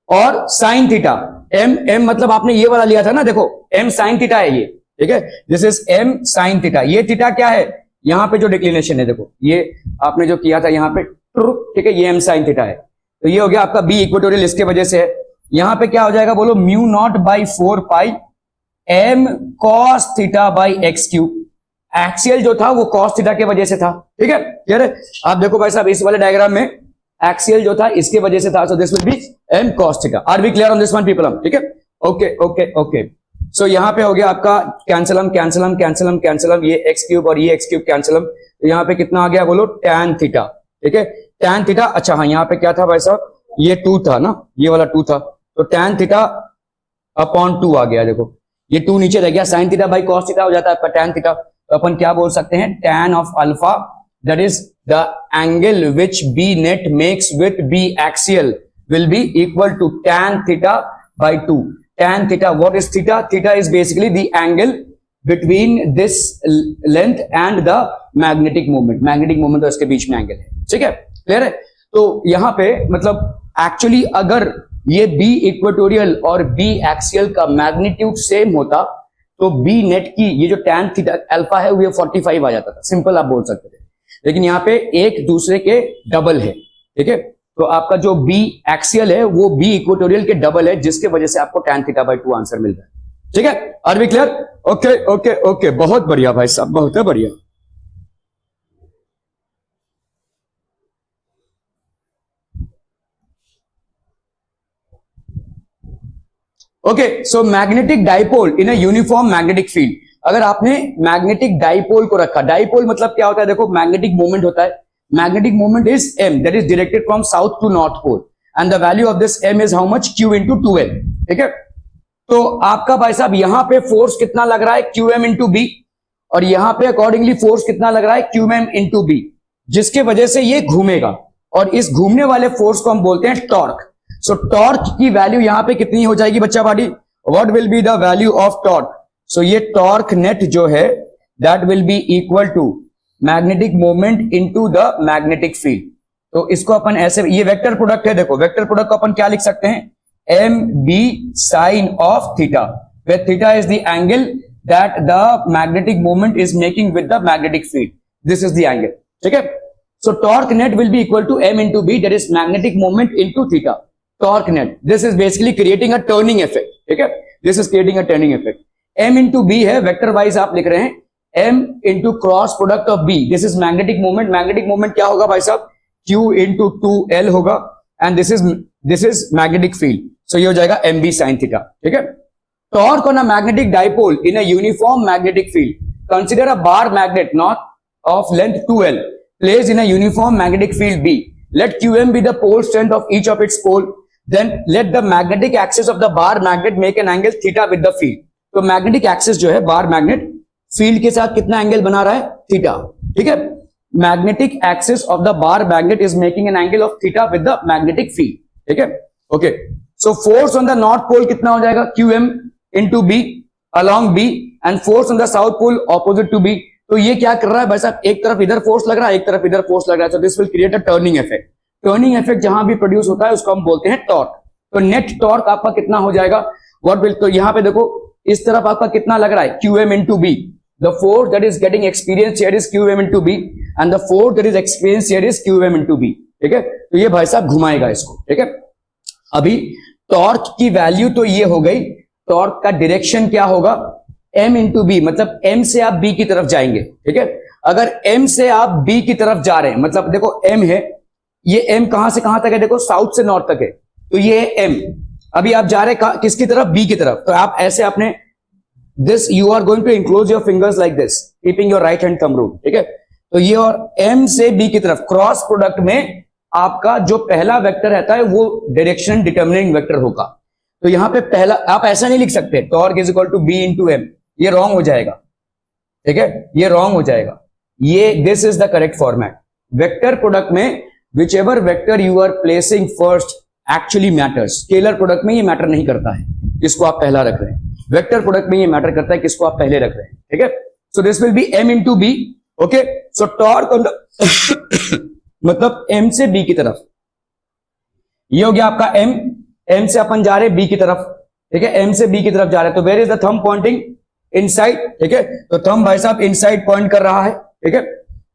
और साइन थीटा, एम एम मतलब आपने ये वाला लिया था ना, देखो एम साइन थीटा है ये, ठीक है, this is M sine theta. ये थीटा क्या है, यहां पे जो डिक्लिनेशन है देखो, ये आपने जो किया था यहां पे, ठीक है, ये एम साइन थीटा है, तो ये हो गया आपका बी इक्वेटोरियल, इसके वजह से है। यहां पे क्या हो जाएगा बोलो, mu naught by 4 pi M cos theta by X cube. Axial जो था वो कॉस थीटा के वजह से था, ठीक है, क्लियर है। आप देखो भाई साहब इस वाले डायग्राम में एक्सियल जो था इसके वजह से था, so this will be M cos theta. Are we clear on this one people, ठीक है, ओके ओके ओके। सो यहां पे हो गया आपका कैंसलम कैंसलम कैंसलम कैंसलम, ये एक्स क्यूब और ये एक्स क्यूब कैंसलम, तो यहां पे कितना आ गया बोलो, tan थीटा, ठीक है, tan थीटा। अच्छा हाँ, यहां पे क्या था भाई साहब, ये 2 था ना, ये वाला 2 था, तो tan थीटा अपॉन 2 आ गया, देखो ये 2 नीचे रह गया, sin theta by cos theta हो जाता है आपका tan थीटा। तो अपन क्या बोल सकते हैं, tan of alpha that is the angle which B net makes with B axial will be equal to tan theta by 2. Tan theta, what is theta? Theta is basically the angle between this length and the magnetic moment. Magnetic moment तो इसके बीच में angle है, ठीक है, clear है। तो यहां पे मतलब एक्चुअली अगर ये बी इक्वेटोरियल और बी एक्सियल का मैग्नीट्यूड सेम होता तो बी नेट की ये जो tan थीटा अल्फा है वो 45 आ जाता था, सिंपल आप बोल सकते थे, लेकिन यहाँ पे एक दूसरे के डबल है, ठीक है। तो आपका जो बी एक्सियल है वो बी इक्वेटोरियल के डबल है, जिसके वजह से आपको tan थीटा बाई 2 आंसर मिल रहा है, ठीक है, are we clear, okay okay okay, बहुत बढ़िया भाई साहब, बहुत है बढ़िया। Okay, so magnetic dipole in a uniform magnetic field. अगर आपने मैग्नेटिक डाइपोल को रखा, डाइपोल मतलब क्या होता है, देखो मैग्नेटिक मोमेंट होता है, magnetic moment is m, that is directed from south to north pole, and the value of this m is how much, q into 2l, ठीक है। तो आपका भाई साहब यहां पे फोर्स कितना लग रहा है, qm into b, और यहां पे अकॉर्डिंगली फोर्स कितना लग रहा है, qm into b, जिसके वजह से ये घूमेगा, और इस घूमने वाले फोर्स को हम बोलते हैं टॉर्क। सो टॉर्क की वैल्यू यहां पे कितनी हो जाएगी बच्चा बाड़ी, what will be the value of torque, so ये टॉर्क नेट जो है that will be equal to magnetic moment into the magnetic field. तो इसको अपन ऐसे, ये वेक्टर प्रोडक्ट है, देखो वेक्टर प्रोडक्ट को अपन क्या लिख सकते हैं, M B sine of theta, where theta is the angle that the magnetic moment is making with the magnetic field, this is the angle, ठीक है। So torque net will be equal to M into B, that is magnetic moment into theta, torque net, this is basically creating a turning effect, ठीक है, this is creating a turning effect. M into B है, vector wise आप लिख रहे हैं m into cross product of b, this is magnetic moment, magnetic moment क्या होगा भाई साहब, q into 2l होगा, and this is magnetic field, so ये हो जाएगा mb sin theta, ठीक है। torque on a magnetic dipole in a uniform magnetic field, consider a bar magnet not of length 2l placed in a uniform magnetic field b, let qm be the pole strength of each of its pole, then let the magnetic axis of the bar magnet make an angle theta with the field। तो magnetic axis जो है bar magnet field के साथ कितना angle बना रहा है, theta, ठीक है। Magnetic axis of the bar magnet is making an angle of theta with the magnetic field, ठीक है, okay. So force on the north pole कितना हो जाएगा, qm into b along b, and force on the south pole opposite to b। तो ये क्या कर रहा है भाई साहब, एक तरफ इधर फोर्स लग रहा है, एक तरफ इधर फोर्स लग रहा है, so this will create a turning effect. Turning effect जहां भी प्रोड्यूस होता है उसको हम बोलते हैं टॉर्क। तो नेट टॉर्क आपका कितना हो जाएगा, व्हाट विल, तो यहां पे देखो इस तरफ आपका कितना लग रहा है, qm into b, the force that is getting experienced here is qm into b, and the force that is experienced here is qm into b, ठीक है। तो ये भाई साहब घुमाएगा इसको, ठीक है। अभी टॉर्क की वैल्यू तो ये हो गई, टॉर्क का डायरेक्शन क्या होगा, m into b, मतलब m से आप b की तरफ जाएंगे, ठीक है। अगर m से आप b की तरफ जा रहे हैं, मतलब देखो m है, ये m कहां से कहां तक है, देखो साउथ से नॉर्थ तक है, तो ये है m। अभी आप जा रहे हैं किसकी तरफ, b की तरफ, तो आप ऐसे अपने this you are going to enclose your fingers like this, keeping your right hand thumb rule, ठीक है। तो ये और m से b की तरफ क्रॉस प्रोडक्ट में आपका जो पहला वेक्टर रहता है वो डायरेक्शन डिटर्मिनिंग वेक्टर होगा। तो यहां पे पहला आप ऐसा नहीं लिख सकते, torque is equal to b into M, ये रॉन्ग हो जाएगा, ठीक है, ये रॉन्ग हो जाएगा। ये this is the correct format. Vector product में whichever vector you are placing first actually matters. Scalar product में ये मैटर नहीं करता है किसको आप पहला रख रहे हैं. वेक्टर प्रोडक्ट में ये मैटर करता है किसको आप पहले रख रहे हैं. ठीक है. So this will be m into B. Okay. So torque on the मतलब m से b की तरफ. ये हो गया आपका m से अपन जा रहे हैं b की तरफ. ठीक है. m से b की तरफ जा रहे हैं. तो where is the thumb pointing? Inside. ठीक है. तो थंब भाई साहब इनसाइड पॉइंट कर रहा है. ठीक है.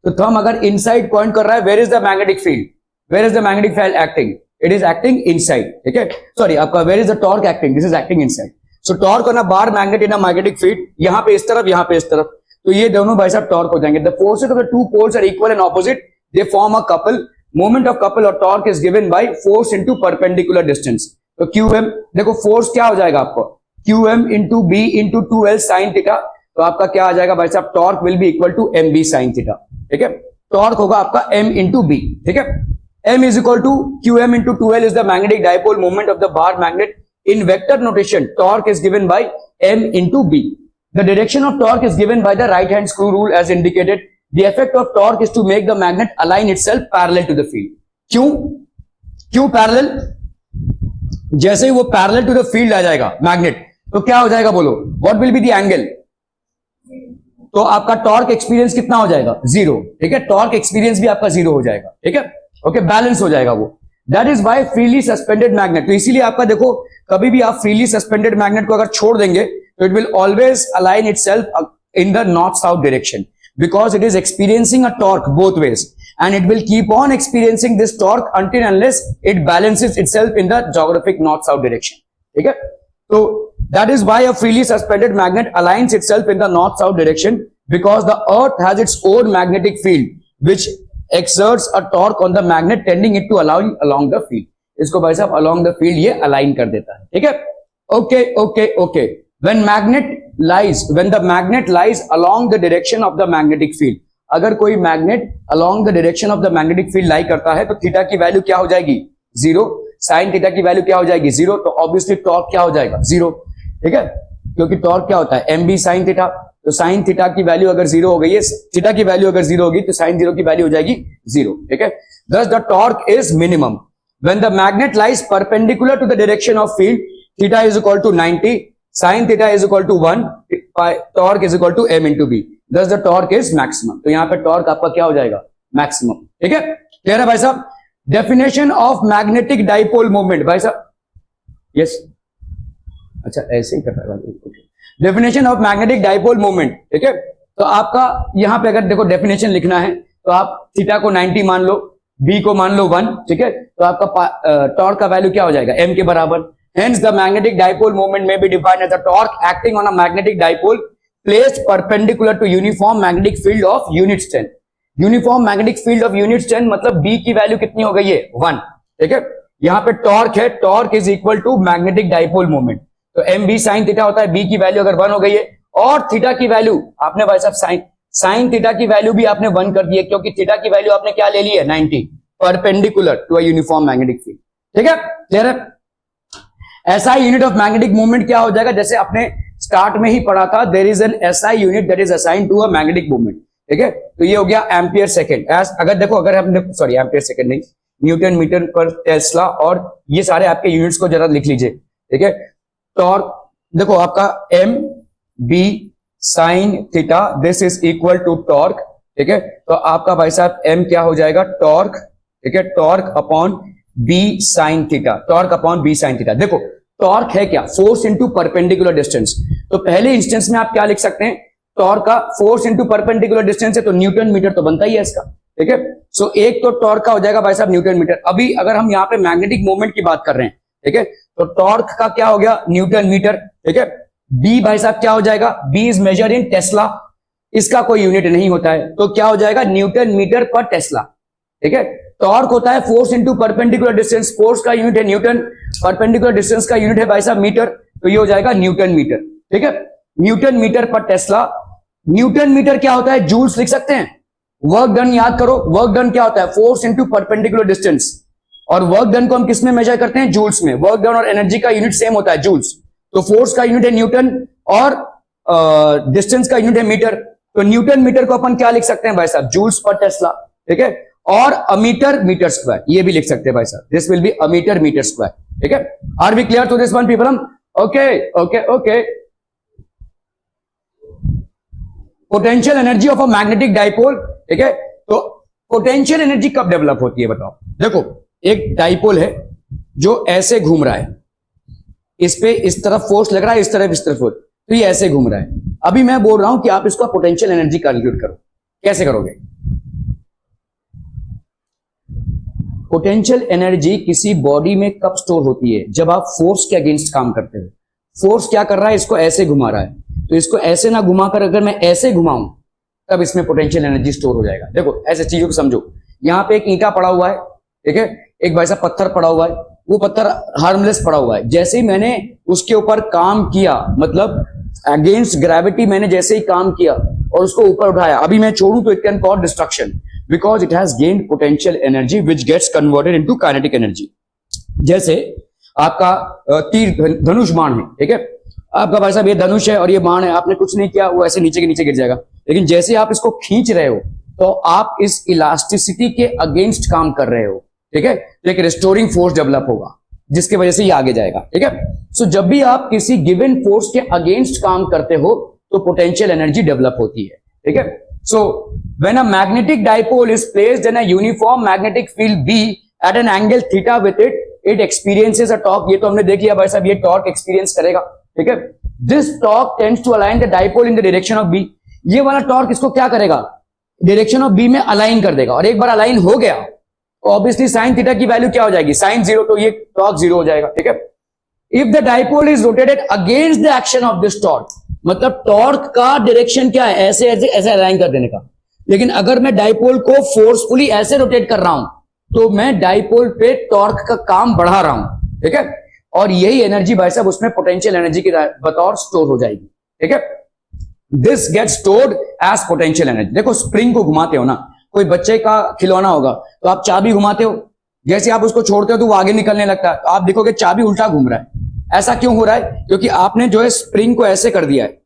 तो थंब अगर इनसाइड पॉइंट कर रहा है, where is the magnetic field? Where is the magnetic field acting? It is acting inside. ठीक है. सॉरी, आपका where is the torque acting? This is acting inside. So torque on a bar magnet in a magnetic field, यहां पे इस तरफ, यहां पे इस तरफ. तो ये दोनों भाई साहब टॉर्क हो जाएंगे. The forces of the two poles are equal and opposite. They form a couple. Moment of couple और torque is given by force into perpendicular distance. तो QM, देखो फोर्स क्या हो जाएगा आपको? QM into B into 2L sine theta. तो आपका क्या आ जाएगा भाई साहब? Torque will be equal to MB sine theta. ठीक है. टॉर्क होगा आपका M इंटू बी. ठीक है. M is equal to QM into 2L is the magnetic dipole moment of the bar magnet. In vector notation, torque is given by M into B. The direction of torque is given by the right hand screw rule as indicated. The effect of torque is to make the magnet align itself parallel to the field. क्यों parallel? जैसे ही वो parallel to the field आ जाएगा magnet, तो क्या हो जाएगा बोलो? What will be the angle? तो आपका टॉर्क एक्सपीरियंस कितना हो जाएगा? 0. ठीक है. टॉर्क एक्सपीरियंस भी आपका 0 हो जाएगा. ठीक है. ओके. बैलेंस हो जाएगा वो. That is by freely suspended magnet. तो इसीलिए आपका देखो, कभी भी आप फ्रीली सस्पेंडेड मैग्नेट को अगर छोड़ देंगे तो it will always align itself in the north south direction, because it is experiencing a torque both ways, and it will keep on experiencing this torque until unless it balances itself in the geographic north south direction. ठीक है. तो that is why a freely suspended magnet aligns itself in the north south direction, because the earth has its own magnetic field which exerts a torque on the magnet tending it to along the field. इसको भाई साहब along the field ये align कर देता है. ठीक है. Okay. When the magnet lies along the direction of the magnetic field, अगर कोई magnet along the direction of the magnetic field लाई करता है तो थीटा की वैल्यू क्या हो जाएगी? 0. साइन थीटा की वैल्यू क्या हो जाएगी? 0. तो ऑब्वियसली टॉर्क क्या हो जाएगा? 0. ठीक है. क्योंकि टॉर्क क्या होता है? MB sine theta. तो साइन थीटा की वैल्यू अगर 0 हो गई है, थीटा की वैल्यू अगर 0 होगी तो साइन 0 की वैल्यू हो जाएगी 0. ठीक है. Thus the torque is minimum when the magnet lies perpendicular to the direction of field. Theta is equal to 90, sin theta is equal to 1, torque is equal to M into B. Thus the torque is maximum. तो यहां पे torque आपका क्या हो जाएगा? Maximum. ठीक है. Clear है भाई साहब? Definition of magnetic dipole movement. भाई साहब यस. अच्छा ऐसे ही कर रहा है. Definition of magnetic dipole movement. ठीक है. तो आपका यहां पे अगर देखो डेफिनेशन लिखना है तो आप थीटा को 90 मान लो, बी को मान लो 1. ठीक है. तो आपका टॉर्क का वैल्यू क्या हो जाएगा? M के बराबर. Hence the magnetic dipole moment may be defined as a torque acting on a magnetic dipole placed perpendicular to uniform magnetic field of unit strength. Uniform magnetic field of unit strength मतलब B की value कितनी हो गई है? 1. ठीक है. यहां पे टॉर्क है, torque is equal to magnetic dipole moment. तो MB साइन थीटा होता है. B की वैल्यू अगर 1 हो गई है और थीटा की वैल्यू आपने भाई साहब साइन थीटा की वैल्यू भी आपने 1 कर दी है, क्योंकि थीटा की वैल्यू आपने क्या ले ली है? 90, perpendicular to a uniform magnetic field. ठीक है. क्लियर है. SI unit of magnetic movement क्या हो जाएगा? जैसे आपने स्टार्ट में ही पढ़ा था, there is an SI unit that is assigned to a magnetic movement. ठीक है. तो ये हो गया एम्पियर सेकंड. अगर देखो, अगर हमने सॉरी एम्पियर सेकंड नहीं, न्यूटन मीटर पर टेस्ला, और ये सारे आपके यूनिट्स को जरा लिख लीजिए. ठीक है. टॉर्क देखो आपका MB sine theta, this is equal to torque. ठीक है. तो आपका भाई साहब M क्या हो जाएगा? टॉर्क. ठीक है. Torque upon B sine theta. Torque upon B sine theta. देखो टॉर्क है क्या? Force into perpendicular distance. तो पहले इंस्टेंस में आप क्या लिख सकते हैं? टॉर्क का फोर्स इंटू परपेंडिकुलर डिस्टेंस है तो न्यूटन मीटर तो बनता ही है इसका. ठीक है. सो एक तो टॉर्क का हो जाएगा भाई साहब न्यूटन मीटर. अभी अगर हम यहाँ पे मैग्नेटिक मूवमेंट की बात कर रहे हैं, ठीक है, तो टॉर्क का क्या हो गया? Newton metre. ठीक है. B भाई साहब क्या हो जाएगा? B is measure in tesla. इसका कोई यूनिट नहीं होता है, तो क्या हो जाएगा? Newton metre per Tesla. ठीक है. टॉर्क होता है force into perpendicular distance. Force का यूनिट है न्यूटन, परपेंडिकुलर डिस्टेंस का यूनिट है भाई साहब मीटर, तो ये हो जाएगा न्यूटन मीटर. ठीक है. Newton metre per tesla. Newton metre क्या होता है? जूल्स लिख सकते हैं. वर्क डन याद करो. वर्क डन क्या होता है? Force into perpendicular distance. और वर्क डन को हम किस में मेजर करते हैं? जूल्स में. वर्क डन और एनर्जी का यूनिट सेम होता है, जूल्स. तो फोर्स का यूनिट है न्यूटन और डिस्टेंस का यूनिट है मीटर. तो न्यूटन मीटर को अपन क्या लिख सकते हैं भाई साहब, जूल्स पर टेस्ला, ठीक है। और अमीटर मीटर स्क्वायर ये भी लिख सकते हैं भाई साहब, this will be ammeter meter square, ठीक है। Are we clear to this one people? Hmm okay okay okay. Potential energy of a magnetic dipole, ठीक है। तो पोटेंशियल एनर्जी कब डेवलप होती है बताओ? देखो एक डाइपोल है जो ऐसे घूम रहा है, इस पे इस तरफ फोर्स लग रहा है, इस तरफ फोर्स, तो ये ऐसे घूम रहा है। अभी मैं बोल रहा हूं कि आप इसका पोटेंशियल एनर्जी कैलकुलेट करो, कैसे करोगे? पोटेंशियल एनर्जी किसी बॉडी में कब स्टोर होती है? जब आप फोर्स के अगेंस्ट काम करते हो। फोर्स क्या कर रहा है, इसको ऐसे घुमा रहा है, तो इसको ऐसे ना घुमाकर अगर मैं ऐसे घुमाऊं तब इसमें पोटेंशियल एनर्जी स्टोर हो जाएगा। देखो ऐसे चीजों को समझो, यहां पे एक ईंटा पड़ा हुआ है, ठीक है, एक भाई साहब पत्थर पड़ा हुआ है, वो पत्थर हार्मलेस पड़ा हुआ है। जैसे ही मैंने उसके ऊपर काम किया, मतलब अगेंस्ट ग्रेविटी मैंने जैसे ही काम किया और उसको ऊपर उठाया, अभी मैं छोड़ूं तो it can cause destruction because it has gained potential energy which gets converted into kinetic energy. जैसे आपका तीर धनुष बाण है, ठीक है, आपका भाई साहब ये धनुष है और ये बाण है, आपने कुछ नहीं किया, वो ऐसे नीचे के नीचे गिर जाएगा। लेकिन जैसे आप इसको खींच रहे हो तो आप इस इलास्टिसिटी के अगेंस्ट काम कर रहे हो, ठीक है, तो एक रिस्टोरिंग फोर्स डेवलप होगा जिसकी वजह से ये आगे जाएगा, ठीक है। सो जब भी आप किसी गिवन फोर्स के अगेंस्ट काम करते हो तो पोटेंशियल एनर्जी डेवलप होती है, ठीक है। So when a magnetic dipole is placed in a uniform magnetic field B at an angle theta with it experiences a torque. ये तो हमने देख लिया भाई साहब, ये टॉर्क एक्सपीरियंस करेगा, ठीक है। This torque tends to align the dipole in the direction of B. ये वाला टॉर्क इसको क्या करेगा, डायरेक्शन ऑफ बी में अलाइन कर देगा, और एक बार अलाइन हो गया तो ऑब्वियसली साइन थीटा की वैल्यू क्या हो जाएगी, साइन जीरो, तो ये टॉर्क जीरो हो जाएगा, ठीक है। If the dipole is rotated against the action of this torque, मतलब टॉर्क का डायरेक्शन क्या है, ऐसे ऐसे ऐसे अलाइन कर देने का। लेकिन अगर मैं डाइपोल को फोर्सफुली ऐसे रोटेट कर रहा हूं तो मैं डाइपोल पे टॉर्क का काम बढ़ा रहा हूं, ठीक है। और यही एनर्जी भाई साहब उसमें पोटेंशियल एनर्जी की बतौर स्टोर हो जाएगी, ठीक है। This gets stored as potential energy. देखो स्प्रिंग को घुमाते हो ना, कोई बच्चे का खिलौना होगा तो आप चाबी घुमाते हो, जैसे आप उसको छोड़ते हो तो वो आगे निकलने लगता है, तो आप देखोगे चाबी उल्टा घूम रहा है। ऐसा क्यों हो रहा है? क्योंकि आपने जो है स्प्रिंग को ऐसे कर दिया है,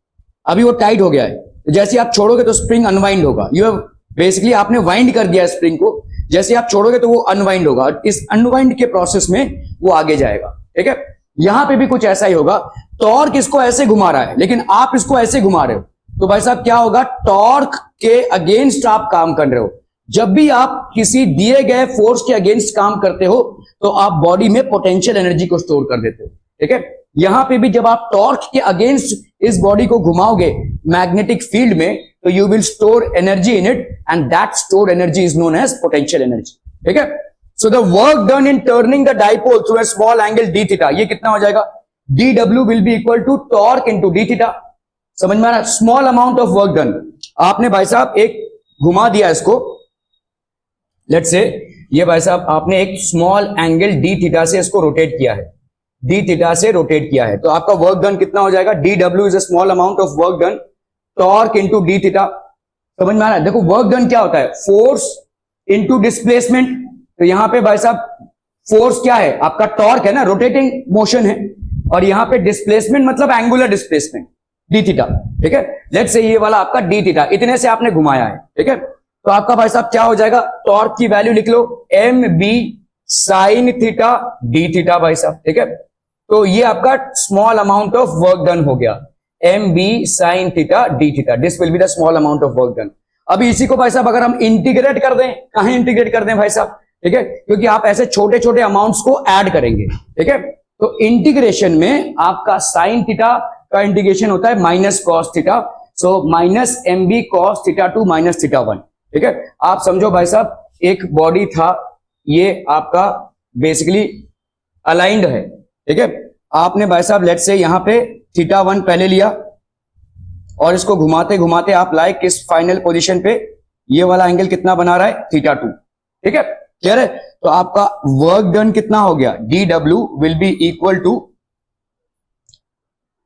अभी वो टाइट हो गया है, तो जैसे आप छोड़ोगे तो स्प्रिंग अनवाइंड होगा। यू हैव बेसिकली आपने वाइंड कर दिया है स्प्रिंग को, जैसे आप छोड़ोगे तो वो अनवाइंड होगा, और इस अनवाइंड के प्रोसेस में वो आगे जाएगा, ठीक है। यहां पे भी कुछ ऐसा ही होगा, टॉर्क इसको ऐसे घुमा रहा है लेकिन आप इसको ऐसे घुमा रहे हो, तो भाई साहब क्या होगा, टॉर्क के अगेंस्ट आप काम कर रहे हो। जब भी आप किसी दिए गए फोर्स के अगेंस्ट काम करते हो तो आप बॉडी में पोटेंशियल एनर्जी को स्टोर कर देते हो, ठीक है। यहां पे भी जब आप टॉर्क के अगेंस्ट इस बॉडी को घुमाओगे मैग्नेटिक फील्ड में, तो you will store energy in it and that stored energy is known as potential energy, ठीक है। So the work done in turning the dipole through a small angle D theta, ये कितना हो जाएगा, D W will be equal to torque into D theta. समझ में आ रहा है? Small amount of work done, आपने भाई साहब एक घुमा दिया इसको, लेट्स से ये भाई साहब आपने एक स्मॉल एंगल डी थीटा से इसको रोटेट किया है, डी थीटा से रोटेट किया है, तो आपका वर्क डन कितना हो जाएगा, D W is a small amount of work done, torque into D theta. समझ में आ रहा है? देखो वर्क डन क्या होता है, फोर्स इंटू डिस्प्लेसमेंट। तो यहां पे भाई साहब फोर्स क्या है, आपका टॉर्क है ना, रोटेटिंग मोशन है, और यहां पे डिस्प्लेसमेंट मतलब एंगुलर डिस्प्लेसमेंट डी थीटा, ठीक है। लेट्स से ये वाला आपका डी थीटा, इतने से आपने घुमाया है, ठीक है। तो आपका भाई साहब क्या हो जाएगा, टॉर्क की वैल्यू लिख लो M B sine theta D theta भाई साहब, ठीक है। तो ये आपका small amount of work done हो गया, M B sine theta D theta, this will be the small amount of work done. अभी इसी को भाई साहब अगर हम इंटीग्रेट कर दें, कहां इंटीग्रेट कर दें भाई साहब, ठीक है, क्योंकि आप ऐसे छोटे छोटे अमाउंट्स को ऐड करेंगे, ठीक है। तो इंटीग्रेशन में आपका साइन थीटा का इंटीग्रेशन होता है minus cos theta, so minus M B cos theta two minus theta one, ठीक है। आप समझो भाई साहब एक बॉडी था, ये आपका बेसिकली अलाइंड है, ठीक है। आपने भाई साहब लेट्स से यहां पे थीटा वन पहले लिया और इसको घुमाते घुमाते आप लाए किस फाइनल पोजीशन पे, ये वाला एंगल कितना बना रहा है, थीटा टू, ठीक है, क्लियर है। तो आपका वर्क डन कितना हो गया, D W will be equal to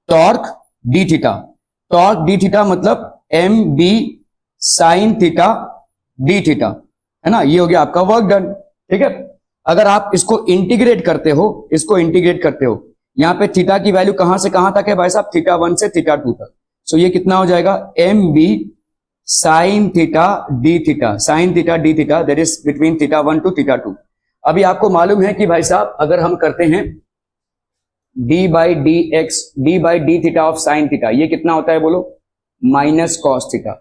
torque D theta, torque D theta मतलब M B sine theta D theta, है ना, ये हो गया आपका वर्क डन, ठीक है। अगर आप इसको इंटीग्रेट करते हो, इसको इंटीग्रेट करते हो, यहां पे थीटा की वैल्यू कहां से कहां तक है भाई साहब, थीटा वन से थीटा टू तक, सो ये कितना हो जाएगा, M B sine theta D theta, sine theta D theta, that is between theta 1 to theta 2। अभी आपको मालूम है कि भाई साहब अगर हम करते हैं D by D x, D by D theta of sine theta, ये कितना होता है बोलो, माइनस कॉस थीटा।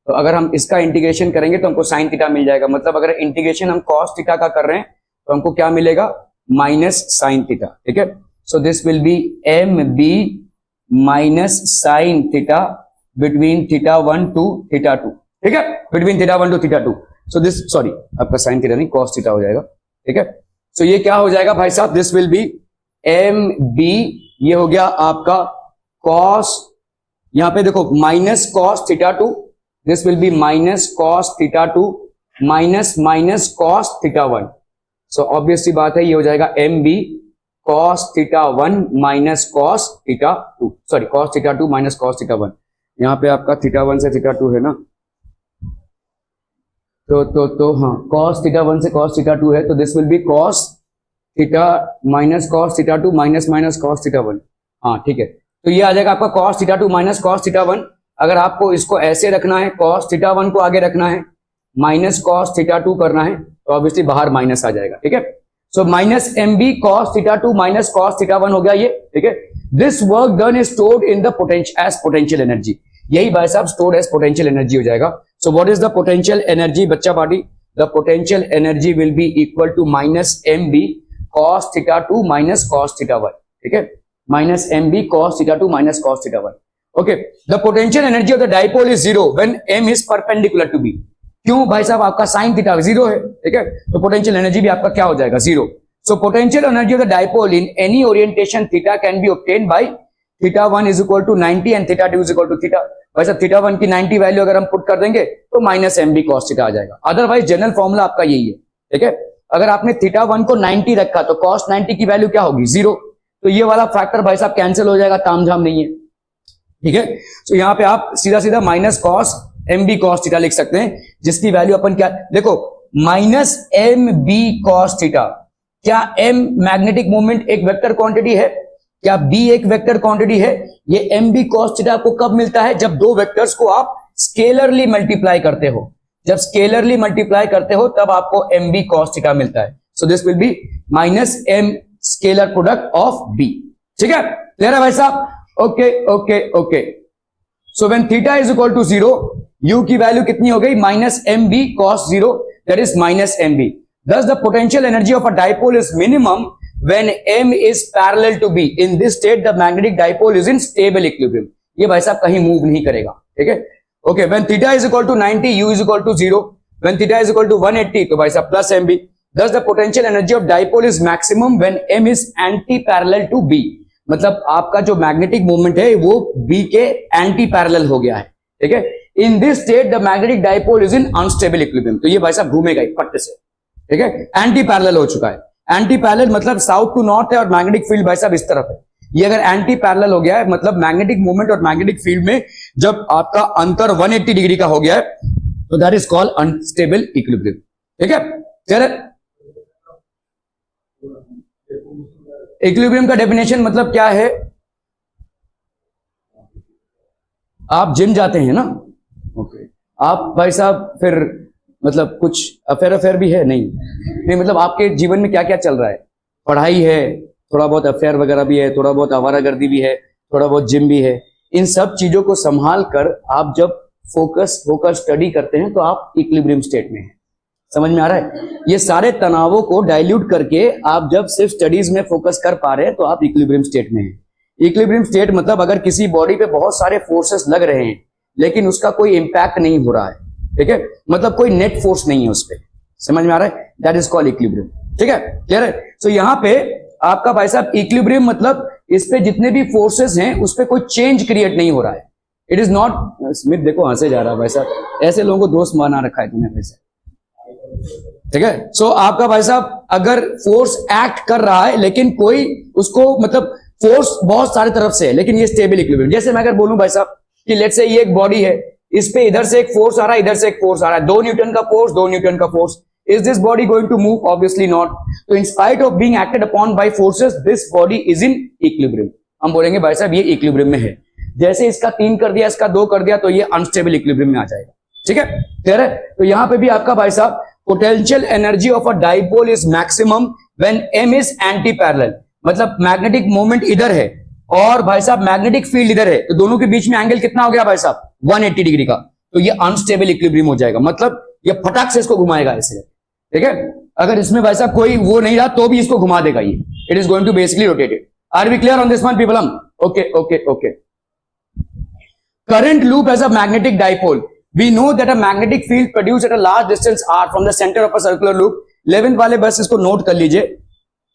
तो अगर हम इसका इंटीग्रेशन करेंगे तो हमको साइन थीटा मिल जाएगा, मतलब अगर इंटीग्रेशन हम कॉस थीटा का कर रहे हैं तो हमको क्या मिलेगा, माइनस साइन थीटा। ठीक है, so this will be M B minus sine theta between theta 1 to theta 2। ठीक है, between theta 1 to theta 2। So this, sorry आपका साइन थीटा नहीं, कॉस थीटा हो जाएगा। ठीक है, सो ये क्या हो जाएगा भाई साहब, this will be M B, ये हो गया आपका कॉस, यहां पे देखो minus cos theta 2, this will be minus cos theta 2 minus minus cos theta 1। So obviously बात है, ये हो जाएगा M B cos theta 1 minus cos theta 2, sorry cos theta 2 minus cos theta 1। यहां पे आपका थीटा 1 से थीटा 2 है ना, तो हाँ, कॉस थीटा 1 से कॉस थीटा 2 है, तो this will B cos theta minus cos theta 2 minus minus cos theta 1। हाँ ठीक है, तो ये आ जाएगा आपका cos theta 2 minus cos theta 1। अगर आपको इसको ऐसे रखना है, कॉस थीटा 1 को आगे रखना है, माइनस कॉस थीटा 2 करना है, तो ऑब्वियसली बाहर माइनस आ जाएगा। ठीक है, so minus M B cos theta 2 minus cos theta 1 हो गया ये। ठीक है, this work done is stored in the potential as potential energy, यही भाई साहब स्टोर्ड एज पोटेंशियल एनर्जी हो जाएगा। So what is the potential energy बच्चा party, the potential energy will be equal to minus M B cos theta 2 minus cos theta 1। ठीक है, minus M B cos theta 2 minus cos theta 1। Okay, the potential energy of the dipole is zero when m is perpendicular to b। क्यों भाई साहब, आपका sine theta zero है। ठीक है, तो पोटेंशियल एनर्जी भी आपका क्या हो जाएगा, zero. So potential energy of the dipole in any orientation theta can be obtained by theta 1 is equal to 90 and theta 2 is equal to theta. भाई साहब थीटा 1 की 90 वैल्यू अगर हम पुट कर देंगे तो minus M B cos theta आ जाएगा। अदरवाइज जनरल फॉर्मूला आपका यही है। ठीक है, अगर आपने थीटा 1 को 90 रखा तो cos 90 की वैल्यू क्या होगी, जीरो। तो ये वाला फैक्टर भाई साहब कैंसिल हो जाएगा, तामझाम नहीं है। ठीक है, तो यहां पे आप सीधा सीधा minus cos M B cos theta लिख सकते हैं, जिसकी वैल्यू अपन क्या, देखो minus M B cos theta, क्या m मैग्नेटिक मोमेंट एक वेक्टर क्वांटिटी है, क्या b एक वेक्टर क्वांटिटी है। ये एम बी cos थीटा आपको कब मिलता है, जब दो वेक्टर्स को आप स्केलरली मल्टीप्लाई करते हो, जब स्केलरली मल्टीप्लाई करते हो तब आपको एम बी cos थीटा मिलता है। So this will be minus M scalar product of b। ठीक है, क्लियर है भाई साहब, okay okay okay. So when theta is equal to zero, u की वैल्यू कितनी हो गई, minus M B cos zero, that is minus M B. Thus the potential energy of a dipole is minimum when m is parallel to b. In this state the magnetic dipole is in stable equilibrium. ये भाई साहब कहीं move नहीं करेगा। ठीक है, okay, when theta is equal to 90, u is equal to 0, when theta is equal to 180, तो भाई साहब plus mb। Thus the potential energy of dipole is maximum when m is anti parallel to b. मतलब आपका जो magnetic moment है वो b के anti parallel हो गया है। ठीक है, in this state the magnetic dipole is in unstable equilibrium। तो ये भाई साहब घूमेगा ही पट्टे से। ठीक है, एंटी पैरेलल हो चुका है। एंटी पैरेलल मतलब साउथ टू नॉर्थ है और मैग्नेटिक फील्ड भाई साहब इस तरफ है। ये अगर एंटी पैरेलल हो गया है मतलब मैग्नेटिक मोमेंट और मैग्नेटिक फील्ड में जब आपका अंतर 180 डिग्री का हो गया है तो that is called unstable equilibrium. ठीक है, चलो इक्विलिब्रियम का डेफिनेशन मतलब क्या है, आप जिम जाते हैं ना, ओके, आप भाई साहब फिर मतलब कुछ अफेयर भी है नहीं मतलब आपके जीवन में क्या क्या चल रहा है, पढ़ाई है, थोड़ा बहुत अफेयर वगैरह भी है, थोड़ा बहुत आवारागर्दी भी है, थोड़ा बहुत जिम भी है। इन सब चीजों को संभाल कर आप जब फोकस होकर स्टडी करते हैं तो आप इक्विलिब्रियम स्टेट में हैं। समझ में आ रहा है, ये सारे तनावों को डाइल्यूट करके आप जब सिर्फ स्टडीज में फोकस कर पा रहे हैं तो आप इक्विलिब्रियम स्टेट में हैं। इक्विलिब्रियम स्टेट मतलब अगर किसी बॉडी पे बहुत सारे फोर्सेस लग रहे हैं लेकिन उसका कोई इंपैक्ट नहीं हो रहा है। ठीक है, मतलब कोई नेट फोर्स नहीं है उस पर। समझ में आ रहा है, दैट इज कॉल्ड इक्विलिब्रियम। ठीक है, क्लियर है। सो यहां पे आपका भाई साहब इक्विलिब्रियम मतलब इस पे जितने भी फोर्सेस हैं उस पे कोई चेंज क्रिएट नहीं हो रहा है। इट इज नॉट, स्मिथ देखो हंसे जा रहा है भाई साहब, ऐसे लोगों को दोस्त बना रखा है तुमने वैसे। ठीक है, सो आपका भाई साहब अगर फोर्स एक्ट कर रहा है लेकिन कोई उसको मतलब फोर्स बहुत सारे तरफ से है लेकिन ये स्टेबल इक्विलिब्रियम। जैसे मैं अगर बोलूं भाई साहब कि लेट्स से ये एक बॉडी है, इस पे इधर से एक फोर्स आ रहा है, इधर से एक फोर्स आ रहा है, 2 न्यूटन का फोर्स, 2 न्यूटन का force. Is this body going to move? Obviously not. तो in spite of being acted upon by forces this body is in equilibrium. हम बोलेंगे भाई साहब ये इक्विलिब्रियम में है। जैसे इसका 3 कर दिया, इसका 2 कर दिया तो ये अनस्टेबल इक्विलिब्रियम में आ जाएगा। ठीक है, क्लियर है। तो यहां पे भी आपका भाई साहब potential energy of a dipole is maximum when m is anti parallel, मतलब मैग्नेटिक मोमेंट इधर है और भाई साहब मैग्नेटिक फील्ड इधर है, तो दोनों के बीच में एंगल कितना हो गया भाई साहब 180 डिग्री का, तो ये अनस्टेबल इक्विलिब्रियम हो जाएगा, मतलब ये फटाक से इसको घुमाएगा ऐसे, ठीक है। अगर इसमें भाई साहब कोई वो नहीं रहा तो भी इसको घुमा देगा ये, it is going to basically rotate it. Are we clear on this one people? Hmm okay okay okay. Current loop as a magnetic dipole, we know that a magnetic field produced at a large distance r from the center of a circular loop। 11th वाले बस इसको note कर लीजिए,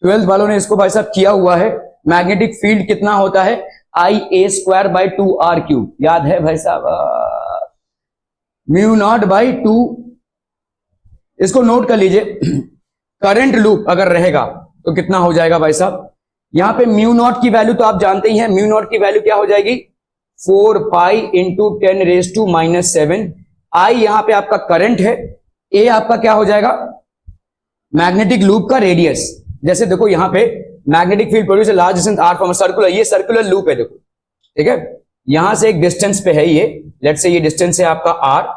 12th वालों ने इसको भाई साहब किया हुआ है। मैग्नेटिक फील्ड कितना होता है IA² / 2r³, याद है भाई साहब, μ0/2, इसको नोट कर लीजिए। करंट लूप अगर रहेगा तो कितना हो जाएगा भाई साहब, यहां पे μ0 की वैल्यू तो आप जानते ही हैं, μ0 की वैल्यू क्या हो जाएगी 4 पाई इंटू 10⁻⁻⁷। आई यहां पे आपका करंट है, ए आपका क्या हो जाएगा मैग्नेटिक लूप का रेडियस। जैसे देखो यहां पे magnetic field produce large distance R from circular, ये सर्कुलर लूप है देखो, ठीक है, यहां से एक डिस्टेंस पे है ये, लेट्स से ये डिस्टेंस है आपका आर,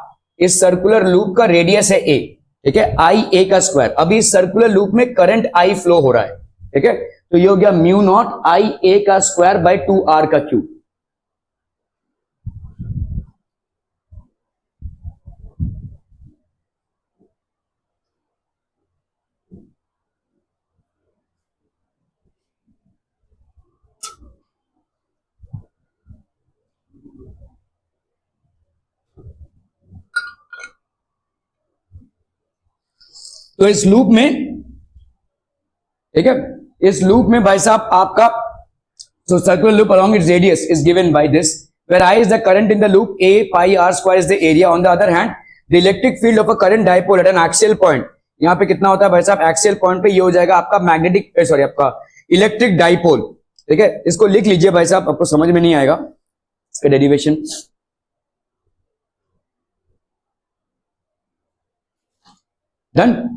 इस सर्कुलर लूप का रेडियस है ए, ठीक है, आई ए का स्क्वायर। अभी इस सर्कुलर लूप में करंट आई फ्लो हो रहा है, ठीक है, तो ये हो गया μ0 IA²/2r³। तो इस लूप में, ठीक है, इस लूप में भाई साहब आपका so circular loop along its radius is given by this, where I is the current in the loop, a pi r² is the area। on the other hand the electric field of a current dipole at an axial point, यहां पे कितना होता है भाई साहब axial point पे, ये हो जाएगा आपका मैग्नेटिक सॉरी आपका इलेक्ट्रिक डाइपोल, ठीक है। इसको लिख लीजिए भाई साहब, आपको समझ में नहीं आएगा इसका derivation. Done.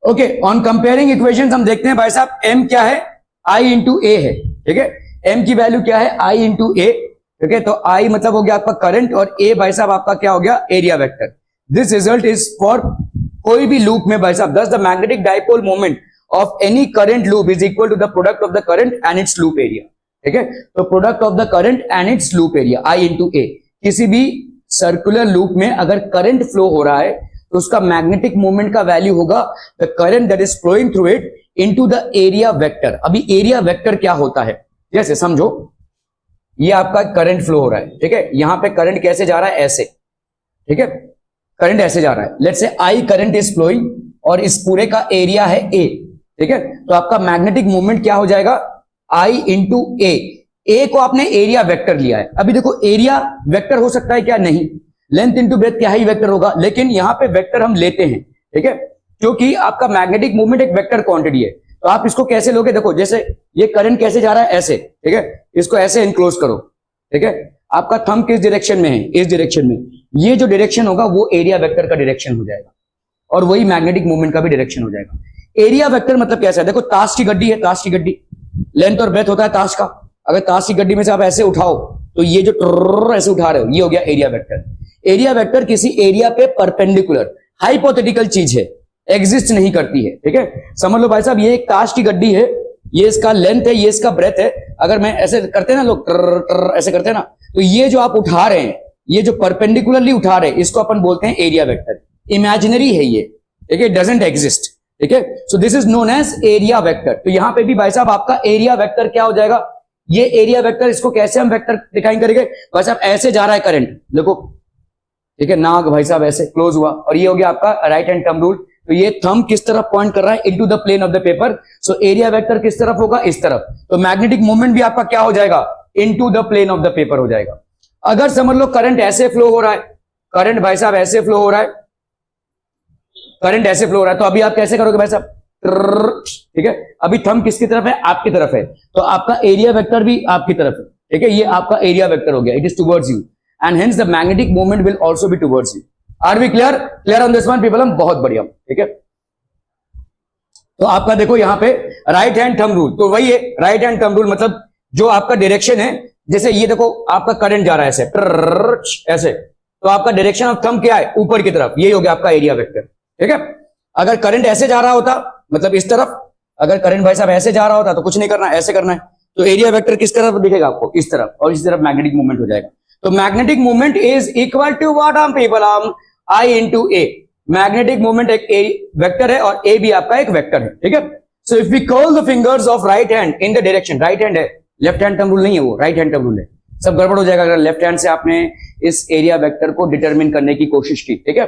Okay, on comparing equations हम देखते हैं भाई साहब m क्या है I इंटू ए है, ठीक है, m की वैल्यू क्या है I इंटू ए, ठीक है, तो I मतलब हो गया आपका करंट और a भाई साहब आपका क्या हो गया area vector. This result is for कोई भी लूप में भाई साहब, this the magnetic dipole moment of any current loop is equal to the product of the current and its loop area, ठीक है, तो product of the current and its loop area I into A. किसी भी circular loop में अगर current flow हो रहा है तो उसका मैग्नेटिक मोमेंट का वैल्यू होगा the current that is flowing through it into the area vector. अभी एरिया वेक्टर क्या होता है, जैसे समझो ये आपका करंट फ्लो हो रहा है, ठीक है, यहां पे करंट कैसे जा रहा है ऐसे, ठीक है, करंट ऐसे जा रहा है, let's say I current is flowing और इस पूरे का एरिया है ए, ठीक है, तो आपका मैग्नेटिक मोमेंट क्या हो जाएगा आई इंटू ए को आपने एरिया वेक्टर लिया है। अभी देखो एरिया वेक्टर हो सकता है क्या, नहीं, लेंथ इंटू ब्रेथ क्या ही वेक्टर होगा, लेकिन यहां पे वेक्टर हम लेते हैं, ठीक है, क्योंकि आपका मैग्नेटिक मूवमेंट एक वेक्टर क्वांटिटी है। तो आप इसको कैसे लोगे, देखो जैसे ये करंट कैसे जा रहा है ऐसे, ठीक है, इसको ऐसे इनक्लोज करो, ठीक है, आपका थंब किस डायरेक्शन में है, इस डायरेक्शन में, ये जो डायरेक्शन होगा वो एरिया वेक्टर का डायरेक्शन हो जाएगा और वही मैग्नेटिक मूवमेंट का भी डायरेक्शन हो जाएगा। एरिया वेक्टर मतलब कैसा है, देखो ताश की गड्डी है, ताश की गड्डी लेंथ और ब्रेथ होता है ताश का, अगर ताश की गड्डी में से आप ऐसे उठाओ तो ये जो ऐसे उठा रहे हो ये हो गया एरिया वेक्टर। एरिया वेक्टर किसी एरिया पे परपेंडिकुलर हाइपोथेटिकल चीज है, एग्जिस्ट नहीं करती है, ठीक है, समझ लो भाई साहब ये एक ताश की गड्डी है, ये इसका लेंथ है, ये इसका ब्रेथ है, अगर मैं ऐसे करते हैं ना लोग ऐसे करते हैं ना, तो ये जो आप उठा रहे हैं, ये जो परपेंडिकुलरली उठा रहे हैं, इसको अपन बोलते हैं एरिया वेक्टर। इमेजिनरी है ये, ठीक है, डजंट एग्जिस्ट, ठीक है, so this is known as area vector. तो यहां पे भी भाई साहब आपका एरिया वेक्टर क्या हो जाएगा, ये एरिया वेक्टर, इसको कैसे हम वेक्टर डिफाइन करेंगे, भाई साहब ऐसे जा रहा है करंट, देखो, ठीक है, नाक भाई साहब ऐसे क्लोज हुआ और ये हो गया आपका राइट हैंड थंब रूल, तो ये थंब किस तरफ पॉइंट कर रहा है, into the plane of the paper, so area vector किस तरफ होगा, इस तरफ, तो मैग्नेटिक मूवमेंट भी आपका क्या हो जाएगा, into the plane of the paper हो जाएगा। अगर समझ लो करंट ऐसे फ्लो हो रहा है, करंट भाई साहब ऐसे फ्लो हो रहा है, करंट ऐसे फ्लो हो रहा है, तो अभी आप कैसे करोगे भाई साहब, ठीक है, अभी थंब किसकी तरफ है, आपकी तरफ है, तो आपका एरिया वेक्टर भी आपकी तरफ है, ठीक है, ये आपका एरिया वेक्टर हो गया, it is towards you and hence the magnetic moment will also be towards you। Are we clear on this one people? हम बहुत बढ़िया, ठीक है, तो आपका देखो यहां पे राइट हैंड थंब रूल, तो वही है राइट हैंड थंब रूल, मतलब जो आपका डायरेक्शन है, जैसे ये देखो आपका करंट जा रहा है ऐसे, तो आपका डायरेक्शन ऑफ थंब क्या है, ऊपर की तरफ, ये हो गया आपका एरिया वेक्टर। ठीक है, अगर करंट ऐसे जा रहा होता, मतलब इस तरफ, अगर करंट भाई साहब ऐसे जा रहा होता तो कुछ नहीं करना, ऐसे करना है, तो एरिया वेक्टर किस तरफ दिखेगा आपको, इस तरफ, और इस तरफ मैग्नेटिक मूवमेंट हो जाएगा। तो magnetic movement is equal to what हम पीपल, हम I into A. Magnetic movement एक वेक्टर है और ए भी आपका एक वेक्टर है। ठीक है, so if we call the fingers of right hand in the direction, right hand है, लेफ्ट हैंड थंब रूल नहीं है, वो राइट हैंड थंब रूल है, सब गड़बड़ हो जाएगा अगर लेफ्ट हैंड से आपने इस एरिया वेक्टर को डिटरमिन करने की कोशिश की। ठीक है,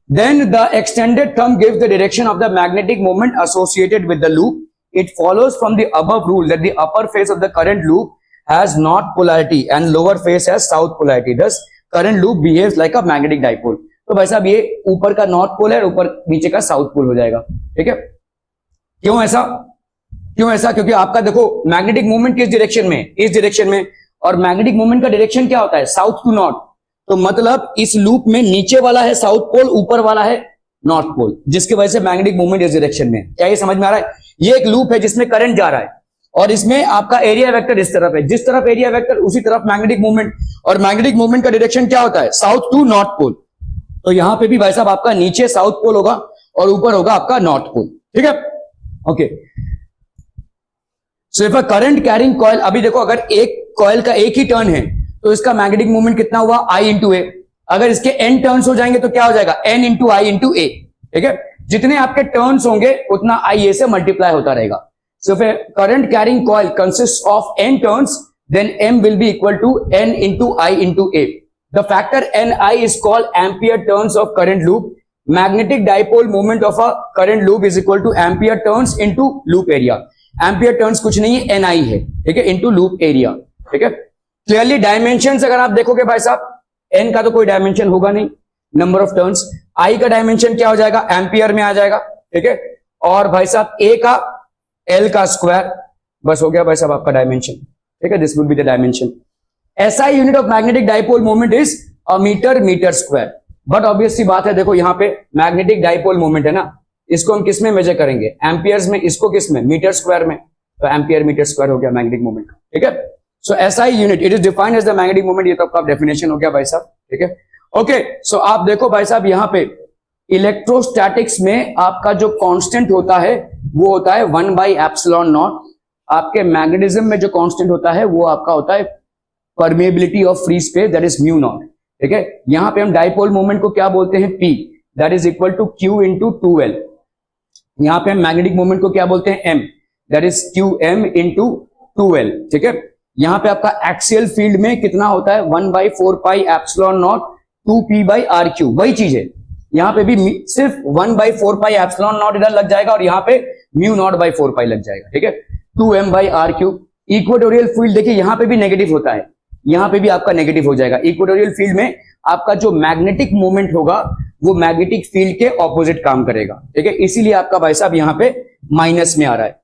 then the extended thumb gives the direction of the magnetic moment associated with the loop. It follows from the above rule that the upper face of the current loop has north polarity and lower face has south polarity. Thus current loop behaves like a magnetic dipole. तो भाई साहब ये ऊपर का north pole है, ऊपर नीचे का साउथ पोल हो जाएगा। ठीक है, क्यों ऐसा, क्यों ऐसा, क्योंकि आपका देखो मैग्नेटिक मूवमेंट किस डायरेक्शन में, इस डायरेक्शन में, और मैग्नेटिक मूवमेंट का डायरेक्शन क्या होता है, साउथ टू नॉर्थ। तो मतलब इस लूप में नीचे वाला है साउथ पोल, ऊपर वाला है नॉर्थ पोल, जिसकी वजह से मैग्नेटिक मूवमेंट इस डायरेक्शन में। क्या ये समझ में आ रहा है? ये एक लूप है जिसमें करंट जा रहा है और इसमें आपका एरिया वेक्टर इस तरफ है, जिस तरफ एरिया वेक्टर उसी तरफ मैग्नेटिक मूवमेंट, और मैग्नेटिक मूवमेंट का डायरेक्शन क्या होता है, साउथ टू नॉर्थ पोल। तो यहां पे भी भाई साहब आपका नीचे साउथ पोल होगा और ऊपर होगा आपका नॉर्थ पोल। ठीक है, okay. So if a current carrying coil, अभी देखो अगर एक कॉइल का एक ही टर्न है तो इसका मैग्नेटिक मूवमेंट कितना हुआ, आई इंटू ए। अगर इसके एन टर्न्स हो जाएंगे तो क्या हो जाएगा, एन इंटू आई इंटू ए। ठीक है, जितने आपके टर्न्स होंगे उतना आई ए से मल्टीप्लाई होता रहेगा। सो फिर current carrying coil consist of N turns, then M will be equal to N into I into A. The factor N I is called ampere turns of current loop. Magnetic dipole moment of a current loop is equal to ampere turns into loop area. Ampere turns कुछ नहीं है, N आई है। ठीक है, into loop area. ठीक है, clearly dimensions अगर आप देखोगे भाई साहब, एन का तो कोई डायमेंशन होगा नहीं, नंबर ऑफ टर्न्स। आई का डायमेंशन क्या हो जाएगा, एम्पियर में आ जाएगा। ठीक है, और भाई साहब ए का एल का स्क्वायर, बस हो गया भाई साहब आपका डायमेंशन। ठीक है, this would be the dimension. SI unit of magnetic dipole moment is a metre metre square. But obviously बात है, देखो यहां पे मैग्नेटिक डाइपोल मोमेंट है ना, इसको हम किस में मेजर करेंगे, एम्पियर्स में, इसको किस में, मीटर स्क्वायर में। तो एम्पियर मीटर स्क्वायर हो गया मैग्नेटिक मोमेंट। ठीक है, so SI unit it is defined as the magnetic moment. ये तो आपका डेफिनेशन हो गया भाई साहब। ठीक है, ओके। सो आप देखो भाई साहब यहां पे इलेक्ट्रोस्टैटिक्स में आपका जो कांस्टेंट होता है वो होता है 1/ε0। आपके मैग्नेटिज्म में जो कांस्टेंट होता है वो आपका होता है permeability of free space, that is μ0। ठीक है, यहां पे हम डाइपोल मोमेंट को क्या बोलते हैं, P, that is equal to Q into 2L। यहां पे हम मैग्नेटिक मोमेंट को क्या बोलते हैं, M, that is QM into 2L। ठीक है, यहां पे आपका एक्सियल फील्ड में कितना होता है, 1/4πε0 2p/r3। वही चीज है, यहां पे भी सिर्फ 1/4πε0 इधर लग जाएगा और यहां पे μ0/4π लग जाएगा। ठीक है, 2m/r3। इक्वेटोरियल फील्ड देखिए यहां पे भी नेगेटिव होता है, यहां पे भी आपका नेगेटिव हो जाएगा। इक्वेटोरियल फील्ड में आपका जो मैग्नेटिक मोमेंट होगा वो मैग्नेटिक फील्ड के ऑपोजिट काम करेगा। ठीक है, इसीलिए आपका भाई साहब यहां पे माइनस में आ रहा है।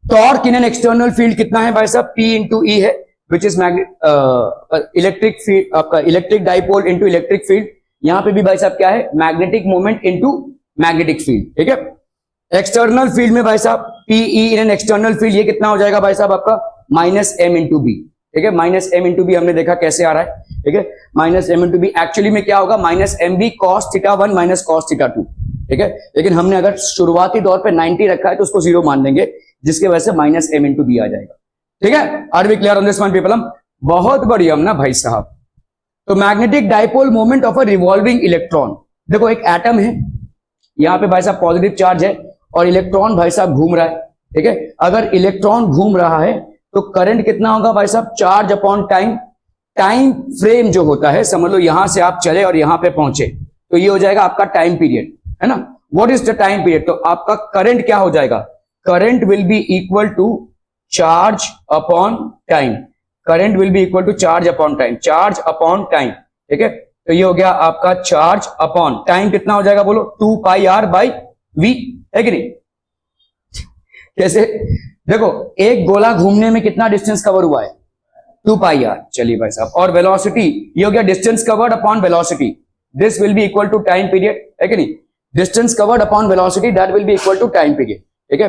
Torque in an external field कितना है भाई साहब, P इंटू ई है, विच इज इलेक्ट्रिक फील्ड, आपका electric dipole into electric field. यहां पे भी भाई साहब क्या है, magnetic moment into magnetic field. ठीक है, एक्सटर्नल फील्ड में भाई साहब PE in an external field, ये कितना हो जाएगा भाई साहब आपका -m इंटू बी। ठीक है, -m इंटू बी हमने देखा कैसे आ रहा है। ठीक है, -m इंटू बी एक्चुअली में क्या होगा, -mb cos θ1 माइनस cos θ2। ठीक है, लेकिन हमने अगर शुरुआती तौर पे 90 रखा है तो उसको 0 मान देंगे, जिसके वजह से -m इंटू बी आ जाएगा। ठीक है, are we clear on this one people? बहुत बढ़िया ना भाई साहब। तो magnetic dipole moment of a revolving electron, देखो एक एटम है, यहां पे भाई साहब पॉजिटिव चार्ज है और इलेक्ट्रॉन भाई साहब घूम रहा है। ठीक है, अगर इलेक्ट्रॉन घूम रहा है तो करंट कितना होगा भाई साहब, charge upon time. Time frame जो होता है, समझ लो यहां से आप चले और यहां पे पहुंचे, तो ये हो जाएगा आपका टाइम पीरियड, है ना। What is the time period? तो आपका करंट क्या हो जाएगा, current will be equal to charge upon time. Current will be equal to charge upon time, charge upon time. ठीक है, तो ये हो गया आपका चार्ज अपॉन टाइम, कितना हो जाएगा बोलो, 2πr/v, है कि नहीं। कैसे, देखो एक गोला घूमने में कितना डिस्टेंस कवर हुआ है, 2πr। चलिए भाई साहब, और वेलोसिटी ये हो गया distance covered upon velocity, this will be equal to time period, है कि नहीं। Distance covered upon velocity that will be equal to time period. ठीक है,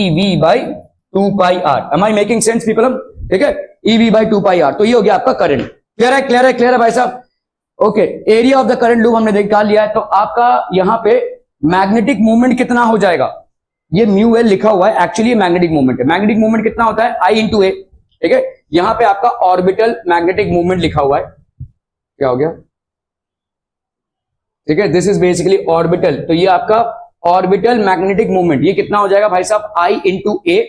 V by 2 pi R. Am I making sense people? ठीक है, E we by 2 pi R. तो ये हो गया आपका करंट। क्लियर है, क्लियर है, क्लियर है भाई साहब? Okay, area of the current loop हमने निकाल लिया है। तो आपका यहां पे मैग्नेटिक मूवमेंट कितना हो जाएगा? ये म्यू एल लिखा हुआ है, एक्चुअली मैग्नेटिक मूवमेंट है। मैग्नेटिक मूवमेंट कितना होता है? आई इंटू ए। ठीक है, यहां पे आपका ऑर्बिटल मैग्नेटिक मूवमेंट लिखा हुआ है। क्या हो गया? ठीक है, दिस इज बेसिकली ऑर्बिटल। तो ये आपका ऑर्बिटल मैग्नेटिक मूवमेंट, ये कितना हो जाएगा भाई साहब? I into A.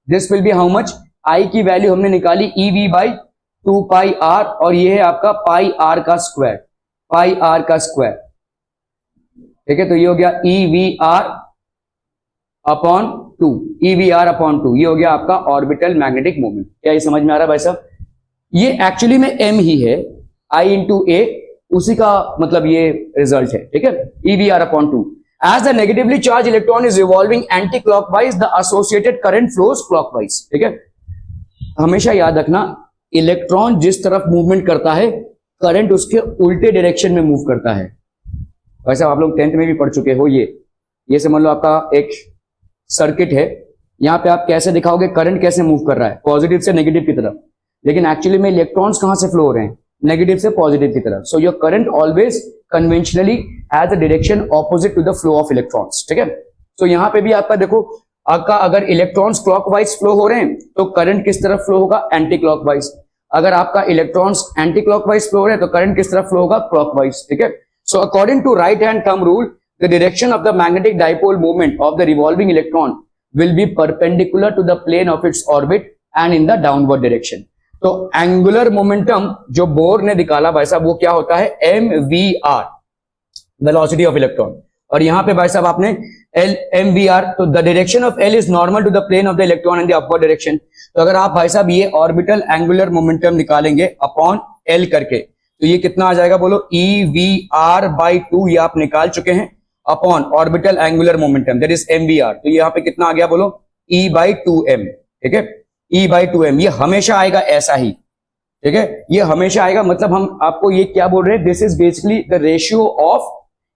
This will be how much? I की वैल्यू हमने निकाली e we by 2 pi R, और ये है आपका पाई आर का स्क्वायर, पाई आर का स्क्वायर। ठीक है, तो ये हो गया e we R upon 2, e we R upon 2। ये हो गया आपका ऑर्बिटल मैग्नेटिक मूवमेंट। क्या ये समझ में आ रहा है भाई साहब? ये एक्चुअली में एम ही है, आई इंटू ए, उसी का मतलब ये रिजल्ट है। ठीक है, E we R upon 2। As the negatively charge electron is revolving anti clockwise, the associated current flows clockwise. ठीक है, हमेशा याद रखना, इलेक्ट्रॉन जिस तरफ मूवमेंट करता है, करंट उसके उल्टे डायरेक्शन में मूव करता है। वैसे आप लोग 10th में भी पढ़ चुके हो ये समझ लो आपका एक सर्किट है। यहां पे आप कैसे दिखाओगे करंट कैसे मूव कर रहा है, पॉजिटिव से नेगेटिव की तरफ। लेकिन एक्चुअली में इलेक्ट्रॉन्स कहां से फ्लो हो रहे हैं? नेगेटिव से पॉजिटिव की तरफ. So your current always conventionally has a direction opposite to the flow of electrons. ठीक है. तो यहां पे भी आपका देखो, आपका अगर इलेक्ट्रॉन्स क्लॉकवाइज फ्लो हो रहे हैं तो करंट किस तरफ फ्लो होगा? Anti clockwise. अगर आपका इलेक्ट्रॉन्स एंटी क्लॉकवाइज फ्लो हो रहे हैं तो करंट किस तरफ फ्लो होगा? क्लॉकवाइज. ठीक है. So according to right hand thumb rule, the direction of the magnetic dipole movement of the revolving electron will be perpendicular to the plane of its orbit and in the downward direction. तो angular momentum जो Bohr ने निकाला भाई साहब वो क्या होता है? mvr, velocity of electron. और यहां पे भाई साहब आपने l mvr, तो the direction of l is normal to the plane of the electron in the upward direction. तो अगर आप भाई साहब ये ऑर्बिटल एंगुलर मोमेंटम निकालेंगे अपॉन l करके, तो ये कितना आ जाएगा बोलो? evr/2 ये आप निकाल चुके हैं upon orbital angular momentum that is mvr. तो यहाँ पे कितना आ गया बोलो? e/2m. ठीक है. e/2m ये हमेशा आएगा ऐसा ही. ठीक है. ये हमेशा आएगा, मतलब हम आपको ये क्या बोल रहे हैं? This is basically the ratio of,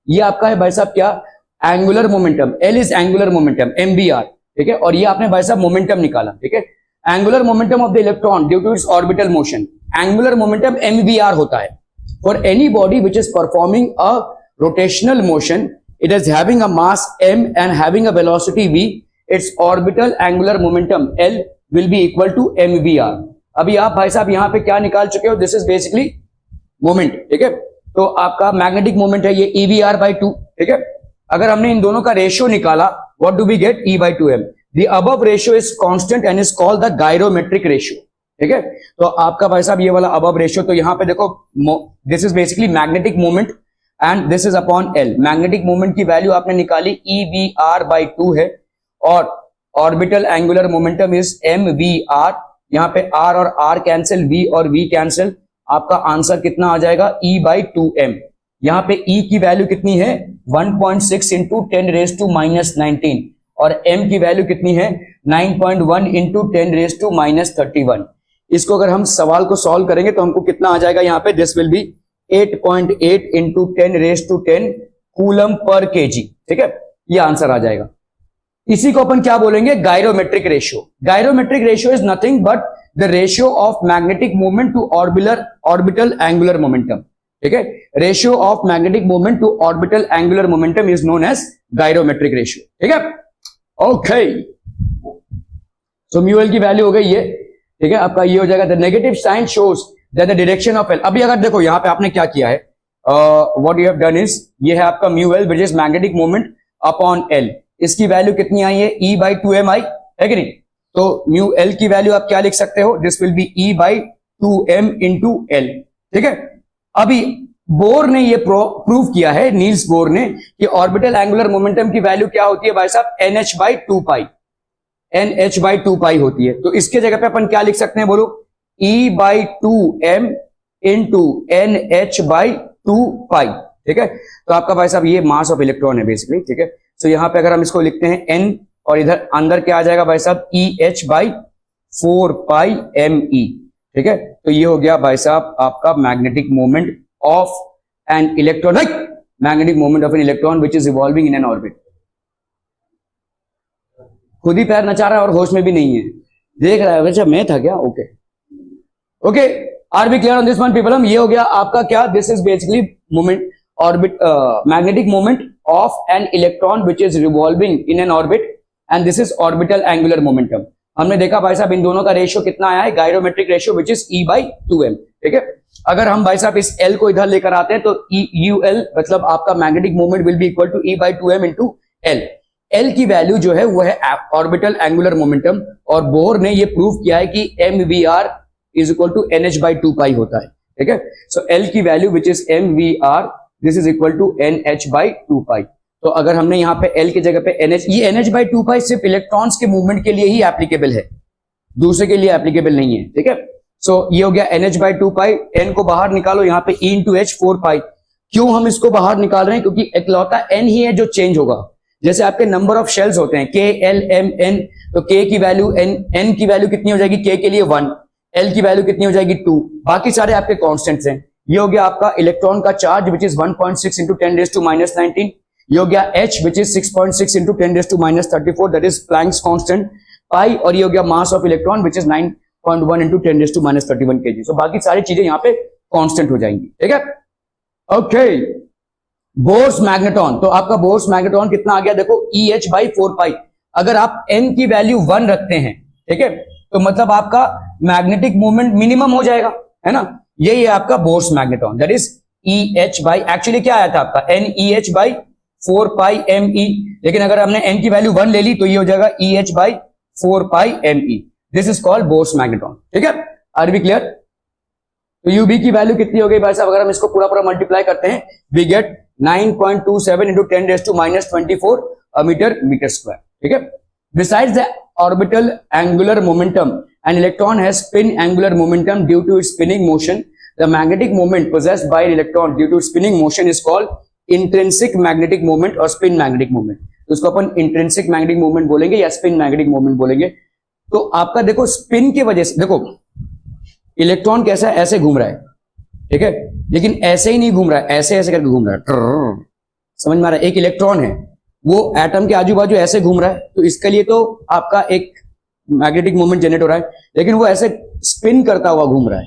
ये आपका है भाई साहब क्या? Angular momentum. l is angular momentum mvr. ठीक है. और ये आपने भाई साहब मोमेंटम निकाला. ठीक है. Angular momentum of the electron due to its orbital motion, angular momentum mvr होता है. For any body which is performing a rotational motion, it is having a mass m and having a velocity v, its orbital angular momentum l will be equal to mvr. अभी आप भाई साहब यहाँ पे क्या निकाल चुके हो? This is basically moment. ठीक है. तो आपका मैग्नेटिक मोमेंट है ये evr/2. ठीक है. अगर हमने इन दोनों का रेशियो निकाला, what do we get? e/2m. The above ratio is constant and is called the gyrometric ratio. ठीक है. तो आपका भाई साहब ये वाला above ratio, तो यहाँ पे देखो, this is basically magnetic moment and this is upon L. Magnetic moment की वैल्यू आपने निकाली evr/2 है, और orbital angular momentum is mvr. यहां पे r और r कैंसिल, v और v कैंसिल, आपका आंसर कितना आ जाएगा? e/2m. यहां पे e की वैल्यू कितनी है? 1.6 इंटू 10⁻⁻19, और m की वैल्यू कितनी है? 9.1 इंटू 10⁻⁻31. इसको अगर हम सवाल को सॉल्व करेंगे तो हमको कितना आ जाएगा? यहाँ पे this will B 8.8 into 10⁻10 coulomb per KG. ठीक है. ये आंसर आ जाएगा. इसी को अपन क्या बोलेंगे? Gyrometric ratio. Gyrometric ratio is nothing but the ratio of magnetic movement to orbital angular momentum. ठीक है. Ratio of magnetic movement to orbital angular momentum is known as gyrometric ratio. ठीक है. ओके. सो म्यूएल की वैल्यू हो गई ये. ठीक है. आपका ये हो जाएगा the negative sign shows that the direction of L. अभी अगर देखो यहाँ पे आपने क्या किया है, what you have done is, ये है आपका mu L which is magnetic moment upon L. इसकी वैल्यू कितनी आई है? e/2m आई है कि नहीं? तो म्यू एल की वैल्यू आप क्या लिख सकते हो? This will B e/2m into L. ठीक है. अभी बोर ने ये प्रूव किया है, नील्स बोर ने, कि ऑर्बिटल एंगुलर मोमेंटम की वैल्यू क्या होती है भाई साहब? nh/2 होती है. तो इसके जगह पे अपन क्या लिख सकते हैं बोलो? e/2m into nh/2. ठीक है. तो आपका भाई साहब ये मास ऑफ इलेक्ट्रॉन है बेसिकली. ठीक है. तो यहां पे अगर हम इसको लिखते हैं n, और इधर अंदर क्या आ जाएगा भाई साहब? eh/4πme. ठीक है. तो ये हो गया भाई साहब आपका magnetic moment of an electron, magnetic moment of an electron which is revolving in an orbit. खुद ही पैर नचा रहा है और होश में भी नहीं है, देख रहा है. वैसे मैं था क्या? Okay okay. Are B clear on this one people? ये हो गया आपका क्या? This is basically moment orbit, magnetic moment of an electron which is revolving in an orbit, and this is orbital angular momentum. हमने देखा भाई साहब इन दोनों का रेशियो कितना आया है? गायरोमेट्रिक रेशियो विच इज e/2m. ठीक है. अगर हम भाई साहब इस l को इधर लेकर आते हैं तो ul मतलब आपका magnetic moment will be equal to e/2m into l. l की वैल्यू जो है वो है ऑर्बिटल एंगुलर मोमेंटम, और बोर ने ये प्रूव किया है कि mvr is equal to nh/2 होता है. ठीक है. सो l की value which is mvr, this is equal to nh/2. तो अगर हमने यहाँ पे l की जगह पे nh, ये nh/2 सिर्फ इलेक्ट्रॉन्स के मूवमेंट के लिए ही एप्लीकेबल है, दूसरे के लिए एप्लीकेबल नहीं है. ठीक है. सो ये हो गया nh/2. n को बाहर निकालो, यहाँ पे e इंटू h 4π. क्यों हम इसको बाहर निकाल रहे हैं? क्योंकि इकलौता n ही है जो चेंज होगा. जैसे आपके नंबर ऑफ शेल्स होते हैं k, l, m, n, तो k की वैल्यू n की वैल्यू कितनी हो जाएगी? k के लिए 1, l की वैल्यू कितनी हो जाएगी? 2. बाकी सारे आपके कांस्टेंट्स हैं. ये हो गया आपका इलेक्ट्रॉन का चार्ज विच इज 1.6 इंटू 10⁻⁻19. ये हो गया h which is 6.6 into 10⁻34, that is Planck's constant pi. और ये हो गया mass of electron which is 9.1 into 10⁻31 kg. So बाकी सारी चीजें यहाँ पे कांस्टेंट हो जाएंगी, ठीक है। ओके, बोर्स मैग्नेटॉन, तो आपका बोर्स मैग्नेटॉन कितना आ गया, देखो EH बाई 4 पाई। अगर आप n की वैल्यू 1 रखते हैं, ठीक है, तो मतलब आपका मैग्नेटिक मूवमेंट मिनिमम हो जाएगा, है ना। यही है आपका bourse magneton, that is EH by, actually क्या आया था आपका NEH बाई 4 पाई ME, लेकिन अगर हमने n की वैल्यू 1 ले ली तो ये हो जाएगा EH by 4 pi ME। This is called Bohr's magneton, ठीक है। Are we clear? तो यूबी की वैल्यू कितनी हो गई भाई साहब, अगर हम इसको पूरा पूरा मल्टीप्लाई करते हैं, we get 9.27 into 10⁻⁻24 metre square, ठीक है। Besides the orbital angular momentum, an electron has spin angular momentum due to its spinning motion. The magnetic moment possessed by an electron due to spinning motion is called intrinsic magnetic moment और spin magnetic moment। तो इसको अपन intrinsic magnetic moment बोलेंगे या spin magnetic moment बोलेंगे। तो आपका देखो spin की वजह से, देखो इलेक्ट्रॉन कैसा है, ऐसे घूम रहा है, ठीक है, लेकिन ऐसे ही नहीं घूम रहा है, ऐसे ऐसे करके घूम रहा है, समझ में आ रहा है। एक इलेक्ट्रॉन है वो एटम के आजू बाजू ऐसे घूम रहा है, तो इसके लिए तो आपका एक मैग्नेटिक मूवमेंट जनरेट हो रहा है, लेकिन वो ऐसे स्पिन करता हुआ घूम रहा है,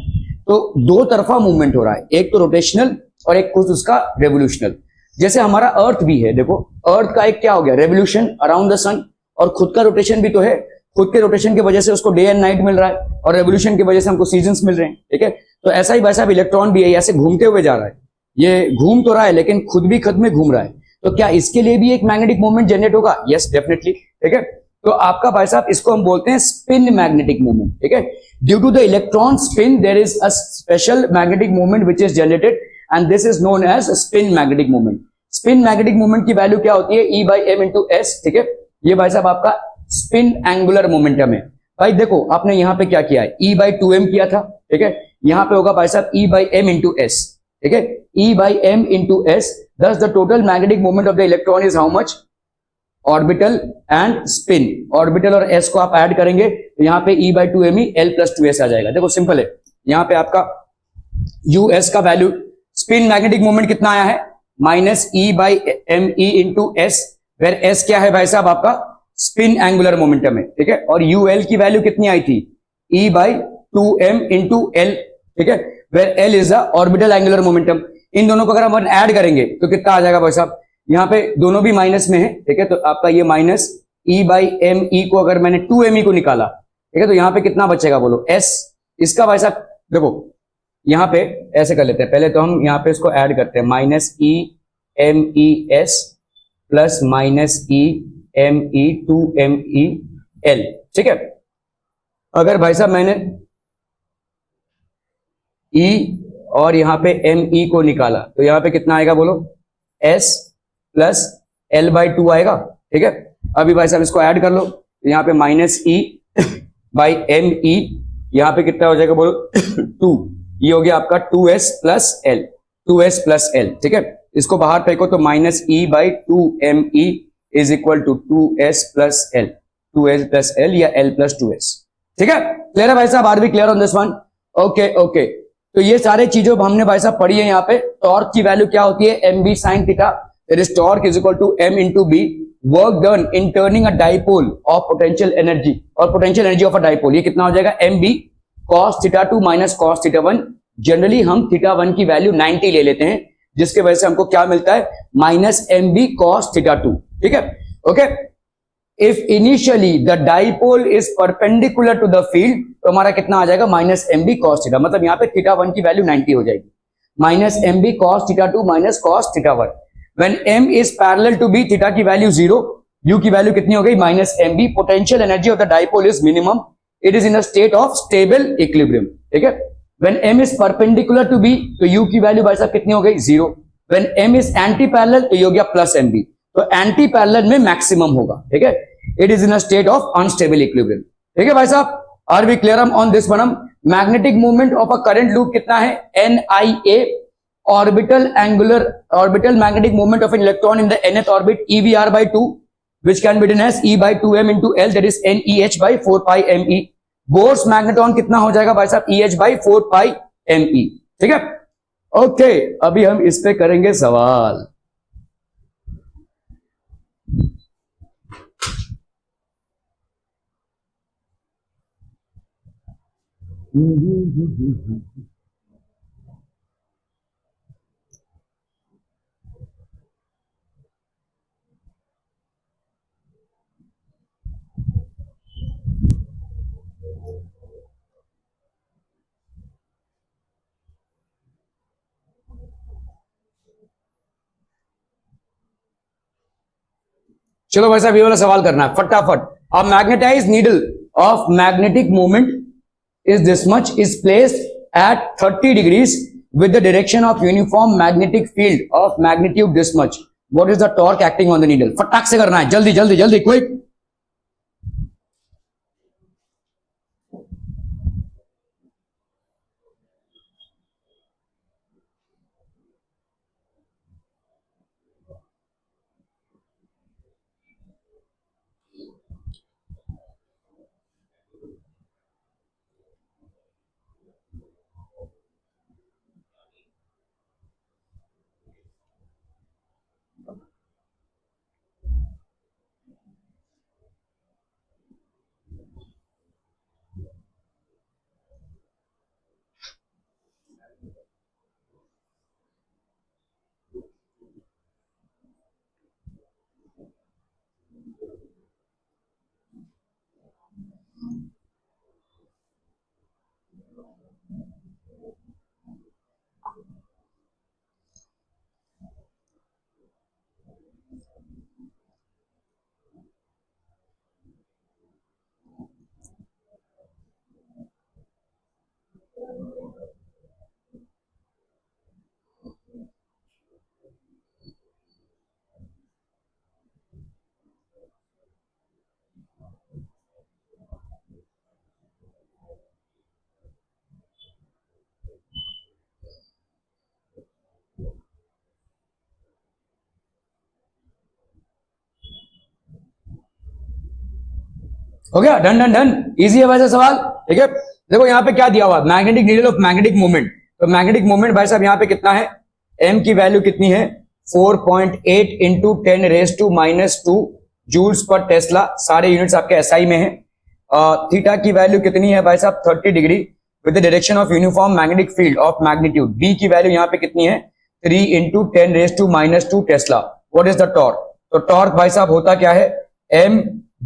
तो दो तरफा मूवमेंट हो रहा है, एक तो रोटेशनल और एक कुछ उसका रेवोल्यूशनल। जैसे हमारा अर्थ भी है, देखो अर्थ का एक क्या हो गया, रेवोल्यूशन अराउंड द सन, और खुद का रोटेशन भी तो है, खुद के रोटेशन की वजह से उसको डे एंड नाइट मिल रहा है, और रेवोल्यूशन की वजह से हमको सीजन्स मिल रहे हैं, ठीक है। तो ऐसा ही वैसा इलेक्ट्रॉन भी है, ऐसे घूमते हुए जा रहा है, ये घूम तो रहा है लेकिन खुद भी खुद में घूम रहा है, तो क्या इसके लिए भी एक मैग्नेटिक मूवमेंट जनरेट होगा? यस डेफिनेटली, ठीक है। तो आपका भाई साहब इसको हम बोलते हैं स्पिन मैग्नेटिक मूवमेंट, ठीक है। Due to the electron spin there is a special magnetic movement which is generated and this is known as spin magnetic movement. Spin magnetic movement की वैल्यू क्या होती है, E by M into S, ठीक है। ये भाई साहब आपका स्पिन एंगुलर मोमेंटम है। भाई देखो आपने यहाँ पे क्या किया है, E बाई 2M किया था, ठीक है, यहाँ पे होगा भाई साहब E by M into S, ठीक है, E by M into S। Thus the total magnetic moment of the electron is how much? Orbital and spin, orbital और S को आप ऐड करेंगे तो यहाँ पे E by 2ME L plus 2S आ जाएगा। देखो सिंपल है, यहाँ पे आपका US का वैल्यू, स्पिन मैग्नेटिक मूवमेंट कितना आया है, minus E by ME into S, where S क्या है भाई साहब आपका स्पिन एंगुलर मोमेंटम है, ठीक है, और UL की वैल्यू कितनी आई थी, E by 2M into L, ठीक है, where L is the orbital angular momentum. इन दोनों को अगर हम ऐड करेंगे तो कितना आ जाएगा भाई साहब, यहाँ पे दोनों भी माइनस में है, ठीक है, तो आपका ये माइनस E बाई ME को अगर मैंने 2ME को निकाला, ठीक है, तो यहाँ पे कितना बचेगा बोलो, S। इसका भाई साहब देखो यहाँ पे ऐसे कर लेते हैं, पहले तो हम यहाँ पे इसको ऐड करते हैं, minus EMES plus minus EME2MEL, ठीक है। अगर भाई साहब मैंने E और यहाँ पे ME को निकाला तो यहाँ पे कितना आएगा बोलो, S प्लस L बाई 2 आएगा, ठीक है। अभी भाई साहब इसको ऐड कर लो, तो यहाँ पे माइनस E बाई ME, यहाँ पे कितना हो जाएगा बोलो 2, ये हो गया आपका 2S plus L, 2S plus L, ठीक है। इसको बाहर फेंको तो minus E by 2ME is equal to 2S plus L, 2S plus L या L प्लस 2S, ठीक है। क्लियर है भाई साहब, are we clear on this one? Okay okay, तो ये सारे चीजों हमने भाई साहब पढ़ी है। यहाँ पे टॉर्क की वैल्यू क्या होती है, mb sin थीटा, that is torque is equal to m into b, work done in turning a dipole of potential energy, और potential energy of a dipole ये कितना हो जाएगा, mb cos theta 2 minus cos theta 1। Generally हम theta 1 की value 90 ले लेते हैं, जिसके वजह से हमको क्या मिलता है, माइनस mb cos थीटा 2, ठीक है। Okay, if initially the dipole is perpendicular to the field, तो हमारा कितना आ जाएगा, माइनस mb cos थीटा, मतलब यहाँ पे थीटा 1 की वैल्यू 90 हो जाएगी, minus mb cos theta 2 minus cos theta 1। When m is parallel to b, theta की वैल्यू 0, u की वैल्यू कितनी हो गई, minus mb। Potential energy of the dipole is minimum, it is in a state of stable equilibrium, ठीक है। When m is perpendicular to b, तो u की value भाई साहब कितनी हो गई, 0। When m is anti parallel, तो ये हो गया प्लस mb, तो एंटी पैरेलल में मैक्सिमम होगा, ठीक है। It is in a state of unstable equilibrium, ठीक है भाई साहब, are we clear on this one? Magnetic movement of a current loop कितना है, NIA, orbital magnetic movement of an electron in the nth orbit EVR by 2, which can be written as E by 2M into L, that is NEH by 4 pi ME। Bourse magneton कितना हो जाएगा भाई साहब, EH by 4 pi ME, ठीक है। Okay, अभी हम इस पे करेंगे सवाल। चलो भाई साहब ये वाला सवाल करना है फटाफट। A magnetize needle of magnetic moment is this much is placed at 30 degrees with the direction of uniform magnetic field of magnitude this much. What is the torque acting on the needle? फटाक से करना है, जल्दी जल्दी जल्दी, quick. हो गया, done done done, easy है वैसे सवाल। ठीक है, देखो यहाँ पे क्या दिया हुआ, magnetic needle of magnetic moment. तो मैग्नेटिक मोमेंट भाई साहब यहाँ पे कितना है, m की वैल्यू कितनी है 4.8 इंटू 10⁻⁻² जूल्स पर टेस्ला, सारे यूनिट्स आपके एसआई में है। थीटा की वैल्यू कितनी है भाई साहब 30 degree with the direction of uniform magnetic field of magnitude. b की वैल्यू यहाँ पे कितनी है 3 into 10⁻² Tesla. What is the torque? तो टॉर्क भाई साहब होता क्या है m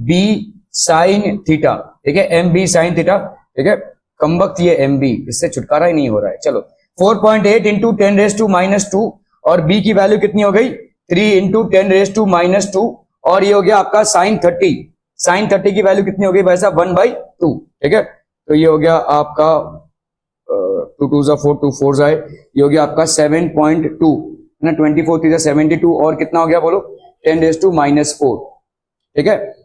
b साइन थीटा। ठीक है, एम बी साइन थीटा। ठीक है, कम वक्त ये एम बी, इससे छुटकारा ही नहीं हो रहा है। चलो 4.8 इंटू 10⁻² और बी की वैल्यू कितनी हो गई 3 इंटू 10⁻², और ये हो गया आपका साइन 30। साइन 30 की वैल्यू कितनी हो गई भाई साहब 1/2। ठीक है, तो ये हो गया आपका 2 2 4 2 4 जाए, ये हो गया आपका 7.2 ना, 24 3 72, और कितना हो गया बोलो 10⁻⁻4। ठीक है,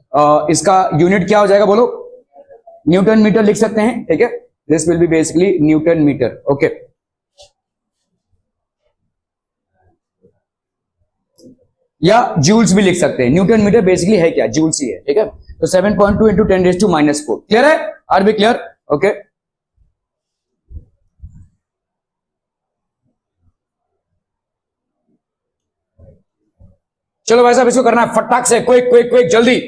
इसका यूनिट क्या हो जाएगा बोलो, न्यूटन मीटर लिख सकते हैं। ठीक है, this will be basically newton metre. Okay, या जूल्स भी लिख सकते हैं। न्यूटन मीटर बेसिकली है क्या, जूल्स ही है। ठीक है, तो 7.2 इंटू 10⁻⁻4। क्लियर है, आर बी क्लियर? ओके, चलो भाई साहब इसको करना है फटाक से, क्विक क्विक क्विक जल्दी।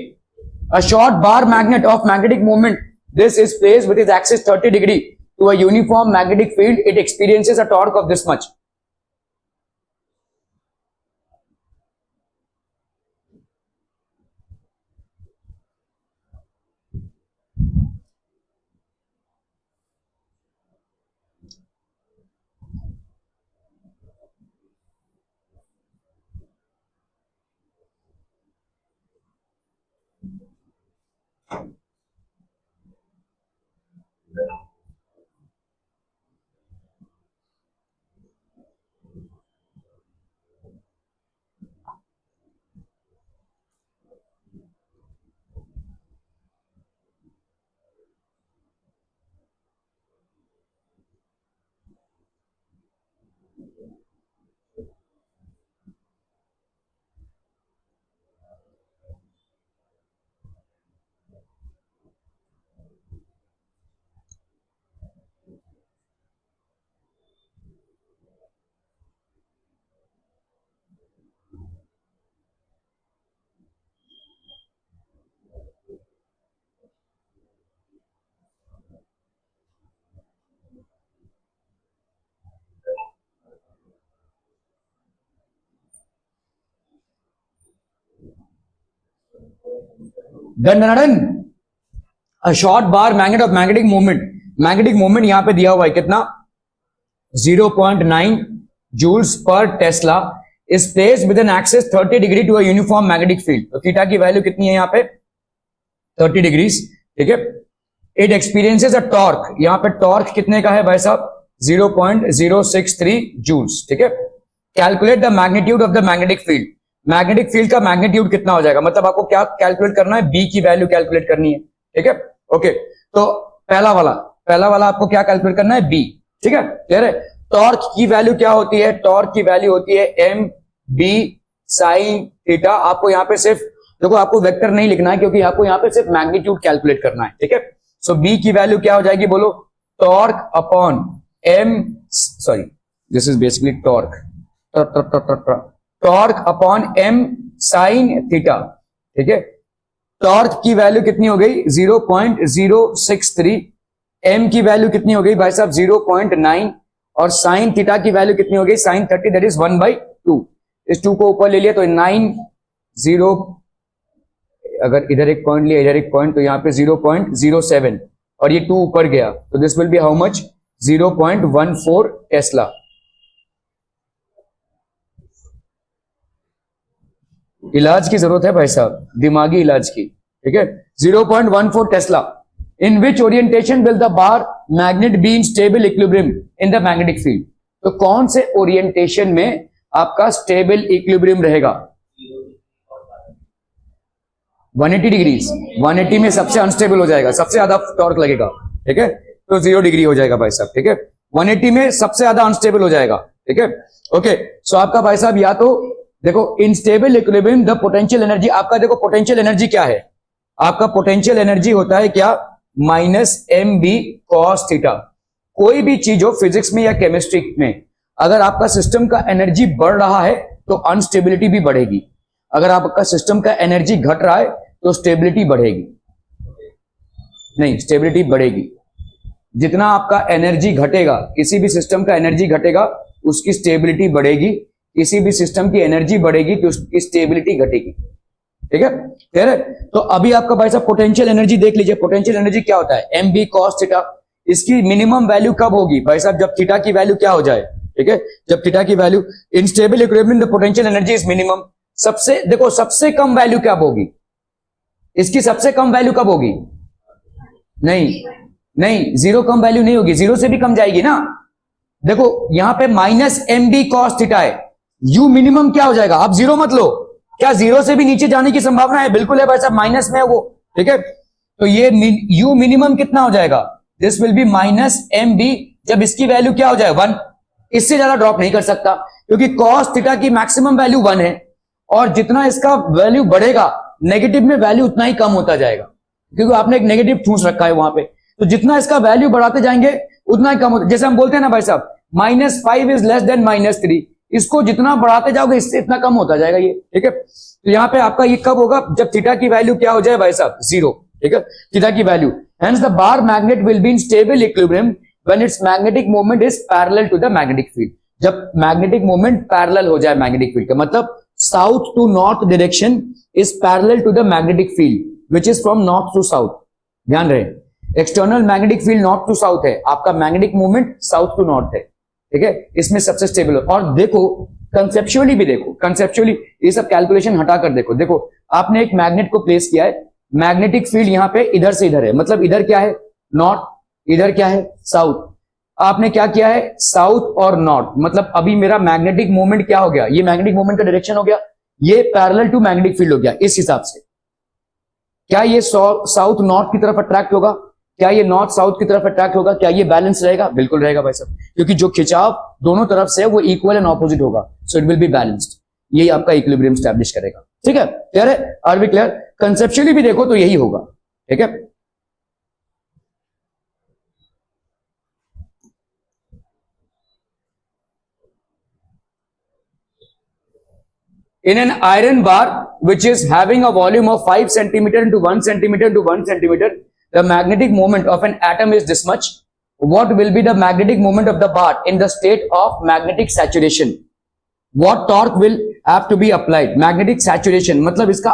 A short bar magnet of magnetic moment. This is placed with its axis 30 degree to a uniform magnetic field. It experiences a torque of this much. Done done done. A short bar magnet of magnetic moment, magnetic moment यहां पे दिया हुआ है कितना 0.9 joules पर tesla is placed with an axis 30 degree to a uniform magnetic field, तो theta की value कितनी है यहाँ पे 30 डिग्रीज, ठीक है। इट एक्सपीरियंसेस अ टॉर्क, यहाँ पे टॉर्क कितने का है भाई साहब 0.063 जूल्स, ठीक है। Calculate the magnitude of the magnetic field, magnetic field का मैग्नीट्यूड कितना हो जाएगा, मतलब आपको क्या कैलकुलेट करना है, बी की वैल्यू कैलकुलेट करनी है, ठीक है। ओके, तो पहला वाला आपको क्या कैलकुलेट करना है, बी, ठीक है, क्लियर है। टॉर्क की वैल्यू क्या होती है, टॉर्क की वैल्यू होती है एम बी साइन थीटा। आपको यहाँ पे सिर्फ देखो, आपको वेक्टर नहीं लिखना है क्योंकि आपको यहाँ पे सिर्फ मैग्नीट्यूड कैलकुलेट करना है, ठीक है। सो बी की वैल्यू क्या हो जाएगी, बोलो, torque upon M, sorry this is basically torque, torque upon M sine theta, ठीक है। टॉर्क की वैल्यू कितनी हो गई 0.063, एम की वैल्यू कितनी हो गई भाई साहब 0.9, और साइन थीटा की वैल्यू कितनी हो गई साइन 30, दैट इज 1/2। इस 2 को ऊपर ले लिया तो 90, अगर इधर एक पॉइंट लिया इधर एक पॉइंट, तो यहाँ पे 0.07 और ये 2 ऊपर गया तो this will be how much 0.14 Tesla. इलाज की जरूरत है भाई साहब, दिमागी इलाज की, ठीक है। 0.14 Tesla. In which orientation will the bar magnet B in stable equilibrium in the magnetic field, तो कौन से ओरिएंटेशन में आपका स्टेबल इक्विलिब्रियम रहेगा 180 डिग्रीज, 180 में सबसे अनस्टेबल हो जाएगा, सबसे ज्यादा टॉर्क लगेगा, ठीक है, तो 0 डिग्री हो जाएगा भाई साहब, ठीक है। 180 में सबसे ज्यादा अनस्टेबल हो जाएगा, ठीक है। ओके, सो आपका भाई साहब या तो देखो instable equilibrium the potential energy, आपका देखो पोटेंशियल एनर्जी क्या है, आपका पोटेंशियल एनर्जी होता है क्या -mb cos थीटा। कोई भी चीज हो फिजिक्स में या केमिस्ट्री में, अगर आपका सिस्टम का एनर्जी बढ़ रहा है तो अनस्टेबिलिटी भी बढ़ेगी, अगर आपका सिस्टम का एनर्जी घट रहा है तो स्टेबिलिटी बढ़ेगी, नहीं स्टेबिलिटी बढ़ेगी। जितना आपका एनर्जी घटेगा, किसी भी सिस्टम का एनर्जी घटेगा उसकी स्टेबिलिटी बढ़ेगी, किसी भी सिस्टम की एनर्जी बढ़ेगी तो उसकी स्टेबिलिटी घटेगी, ठीक है, क्लियर है। तो अभी आपका भाई साहब पोटेंशियल एनर्जी देख लीजिए, पोटेंशियल एनर्जी क्या होता है mb cos थीटा। इसकी मिनिमम वैल्यू कब होगी भाई साहब, जब थीटा की वैल्यू क्या हो जाए, ठीक है, जब थीटा की value in stable equilibrium the potential energy is minimum. सबसे देखो सबसे कम वैल्यू कब होगी, इसकी सबसे कम वैल्यू कब होगी, नहीं 0 कम वैल्यू नहीं होगी, 0 से भी कम जाएगी ना। देखो यहां पे -mb cos थीटा है, u मिनिमम क्या हो जाएगा, आप 0 मत लो, क्या 0 से भी नीचे जाने की संभावना है, बिल्कुल है भाई साहब, माइनस में है वो, ठीक है। तो ये u मिनिमम कितना हो जाएगा, दिस विल बी -mb, जब इसकी वैल्यू क्या हो जाए 1, इससे ज्यादा ड्रॉप नहीं कर सकता क्योंकि cos थीटा की मैक्सिमम वैल्यू 1 है, और जितना इसका वैल्यू बढ़ेगा नेगेटिव में वैल्यू उतना ही कम होता जाएगा, क्योंकि आपने एक नेगेटिव ठूंस रखा है वहां पे, तो जितना इसका वैल्यू बढ़ाते जाएंगे उतना ही कम होता, जैसे हम बोलते हैं ना भाई साहब -5 इज लेस देन -3, इसको जितना बढ़ाते जाओगे इससे इतना कम होता जाएगा ये, ठीक है। तो यहाँ पे आपका ये कब होगा, जब थीटा की वैल्यू क्या हो जाए भाई साहब 0, ठीक है, थीटा की value. Hence the bar magnet will be in stable equilibrium when its magnetic moment is parallel to the magnetic field, जब मैग्नेटिक मोमेंट पैरेलल हो जाए मैग्नेटिक फील्ड का, मतलब south to north direction is parallel to the magnetic field which is from north to south. ध्यान रहे, external magnetic field north to south है, आपका magnetic movement south to north है, ठीक है, इसमें सबसे स्टेबल हो। और देखो कंसेप्चुअली भी देखो, कंसेप्चुअली ये सब कैलकुलेशन हटा कर देखो, देखो आपने एक मैग्नेट को प्लेस किया है, मैग्नेटिक फील्ड यहां पे इधर से इधर है, मतलब इधर क्या है नॉर्थ, इधर क्या है साउथ, आपने क्या किया है साउथ और नॉर्थ, मतलब अभी मेरा मैग्नेटिक मूवमेंट क्या हो गया, ये मैग्नेटिक मूवमेंट का डायरेक्शन हो गया, ये पैरेलल टू मैग्नेटिक फील्ड हो गया। इस हिसाब से क्या ये साउथ नॉर्थ की तरफ अट्रैक्ट होगा, क्या ये नॉर्थ साउथ की तरफ अट्रैक्ट होगा, क्या ये बैलेंस रहेगा, बिल्कुल रहेगा भाई साहब, क्योंकि जो खिंचाव दोनों तरफ से है वो इक्वल एंड ऑपोजिट होगा, so it will be balanced, यही आपका इक्विलिब्रियम स्टैब्लिश करेगा, ठीक है, क्लियर है, आर बी क्लियर। कंसेप्चुअली भी देखो तो यही होगा, ठीक है। In an iron bar which is having a volume of 5 centimeter into 1 centimeter into 1 centimeter, the magnetic moment of an atom is this much. What will be the magnetic moment of the bar in the state of magnetic saturation? What torque will have to be applied? Magnetic saturation मतलब इसका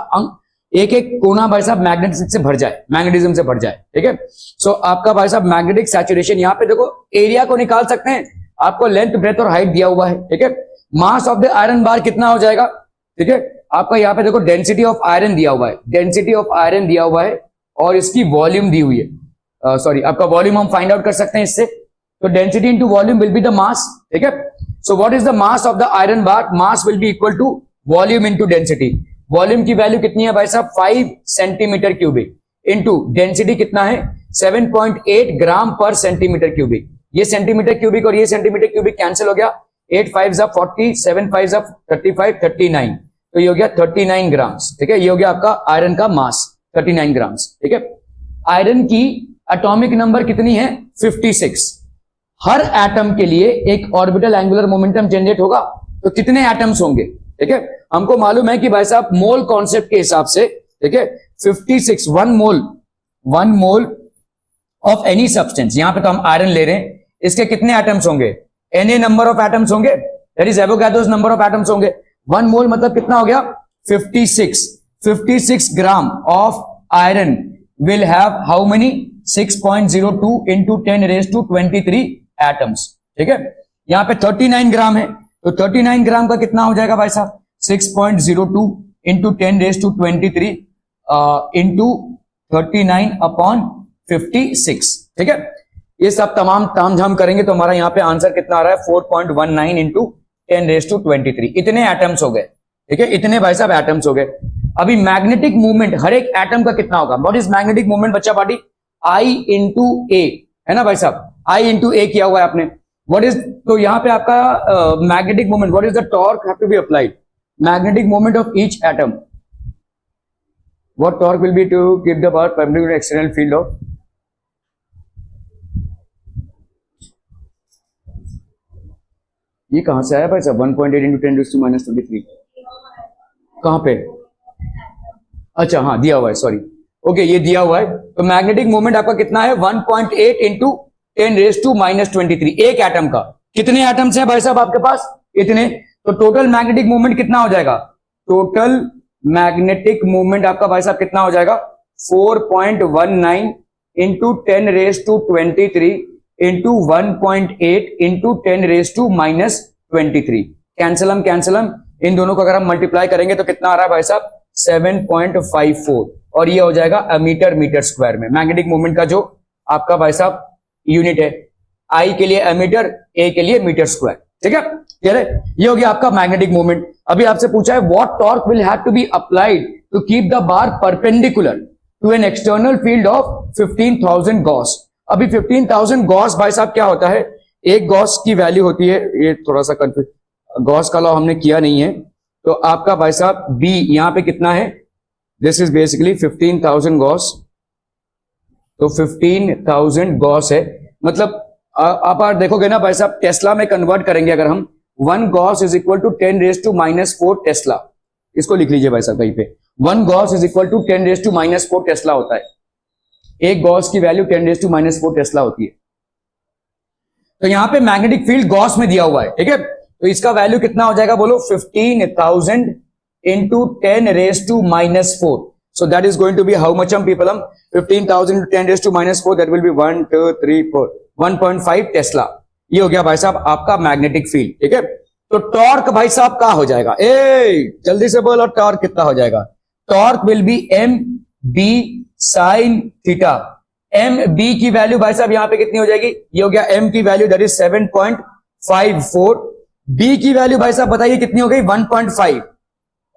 एक एक कोना भाई साहब magnetism से भर जाए, मैग्नेटिज्म से भर जाए, ठीक है। सो आपका भाई साहब मैग्नेटिक सैचुरेशन, यहाँ पे देखो एरिया को निकाल सकते हैं, आपको लेंथ, ब्रेथ और हाइट दिया हुआ है, ठीक है। मास ऑफ द आयरन बार कितना हो जाएगा, ठीक है। आपका यहाँ पे देखो डेंसिटी ऑफ आयरन दिया हुआ है, डेंसिटी ऑफ आयरन दिया हुआ है और इसकी वॉल्यूम दी हुई है, सॉरी आपका वॉल्यूम हम फाइंड आउट कर सकते हैं इससे। तो density into volume will be the mass, ठीक है। So what is the mass of the iron bar, mass will be equal to volume into density. Volume की वैल्यू कितनी है भाई साहब, 5 सेंटीमीटर क्यूबिक, इंटू डेंसिटी कितना है 7.8 ग्राम पर सेंटीमीटर क्यूबिक। ये सेंटीमीटर क्यूबिक और ये सेंटीमीटर क्यूबिक कैंसिल हो गया, 8 5 40, 7 5 35, 39, तो ये हो गया 39 ग्राम्स, ठीक है। ये हो गया आपका आयरन का मास 39 ग्राम्स, ठीक है। आयरन की एटॉमिक नंबर कितनी है 56। हर एटम के लिए एक ऑर्बिटल एंगुलर मोमेंटम जनरेट होगा, तो कितने एटम्स होंगे, ठीक है। हमको मालूम है कि भाई साहब मोल कॉन्सेप्ट के हिसाब से, ठीक है, 56 1 मोल ऑफ एनी सब्सटेंस, यहां पे तो हम आयरन ले रहे हैं, इसके कितने एटम्स होंगे, Na नंबर ऑफ एटम्स होंगे, that is Avogadro's number of atoms होंगे। 1 मोल मतलब कितना हो गया 56 gram of iron will have how many 6.02 into 10⁻23 atoms, ठीक है। यहां पे 39 ग्राम है, तो 39 ग्राम का कितना हो जाएगा भाई साहब 6.02 इंटू 10⁻23 इंटू 39/56, ठीक है। ये सब तमाम तामझाम करेंगे तो हमारा यहां पे आंसर कितना आ रहा है 4.19 इंटू 10⁻23। इतने एटम्स हो गए, ठीक है, इतने भाई साहब एटम्स हो गए। अभी मैग्नेटिक मूवमेंट हर एक एटम का कितना होगा, व्हाट इज मैग्नेटिक मूवमेंट बच्चा पार्टी, I इंटू ए, है ना भाई साहब, I इंटू ए किया हुआ है आपने। व्हाट इज, तो यहां पे आपका magnetic movement, what is the torque have to be applied, magnetic movement of each atom, what torque will be to keep the power perpendicular external field of, ये कहां से आया भाई साहब 1.8 इंटू 10⁻23, कहां पे, अच्छा हाँ दिया हुआ है, सॉरी ओके, ये दिया हुआ है। तो मैग्नेटिक मोमेंट आपका कितना है 1.8 इंटू 10⁻23, एक एटम का। कितने एटम्स हैं भाई साहब आपके पास, इतने, तो टोटल मैग्नेटिक मोमेंट कितना हो जाएगा, टोटल मैग्नेटिक मोमेंट आपका भाई साहब कितना हो जाएगा 4.19 इंटू 10⁻23 इंटू 1.8 इंटू 10⁻23। कैंसलम इन दोनों को अगर हम मल्टीप्लाई करेंगे तो कितना आ रहा है भाई साहब 7.54, और ये हो जाएगा मीटर स्क्वायर में। मैग्नेटिक मूवमेंट का जो आपका भाई साहब यूनिट है, आई के लिए मीटर, ए के लिए मीटर स्क्वायर, ठीक है, क्लियर है। ये हो गया आपका मैग्नेटिक मूवमेंट। अभी आपसे पूछा है what torque will have to be applied to keep the bar perpendicular to an external field of 15,000 gauss. अभी 15,000 गॉस भाई साहब क्या होता है, एक गॉस की वैल्यू होती है, ये थोड़ा सा कंफ्यूज, गॉस का लॉ हमने किया नहीं है, तो आपका भाई साहब बी यहां पे कितना है, दिस इज बेसिकली 15,000 गॉस, तो 15,000 गॉस है, मतलब आप देखोगे ना भाई साहब टेस्ला में कन्वर्ट करेंगे अगर हम, 1 gauss is equal to 10⁻⁻4 tesla, इसको लिख लीजिए भाई साहब कहीं पे, 1 gauss is equal to 10⁻⁻4 tesla होता है, एक गॉस की वैल्यू 10⁻⁻4 टेस्ला होती है। तो यहां पे मैग्नेटिक फील्ड गॉस में दिया हुआ है, ठीक है, तो इसका वैल्यू कितना हो जाएगा बोलो 15,000 into 10⁻⁻4, so that is going to be how much हम पीपल, हम 15,000 into 10⁻⁻4 that will be 1 2 3 4 1.5 tesla. ये हो गया भाई साहब आपका मैग्नेटिक फील्ड, ठीक है। तो टॉर्क भाई साहब क्या हो जाएगा, जल्दी से बोलो टॉर्क कितना हो जाएगा, torque will be M B sine theta. M B की वैल्यू भाई साहब यहां पे कितनी हो जाएगी, ये हो गया एम की वैल्यू दैट इज 7.54, बी की वैल्यू भाई साहब बताइए कितनी हो गई 1.5,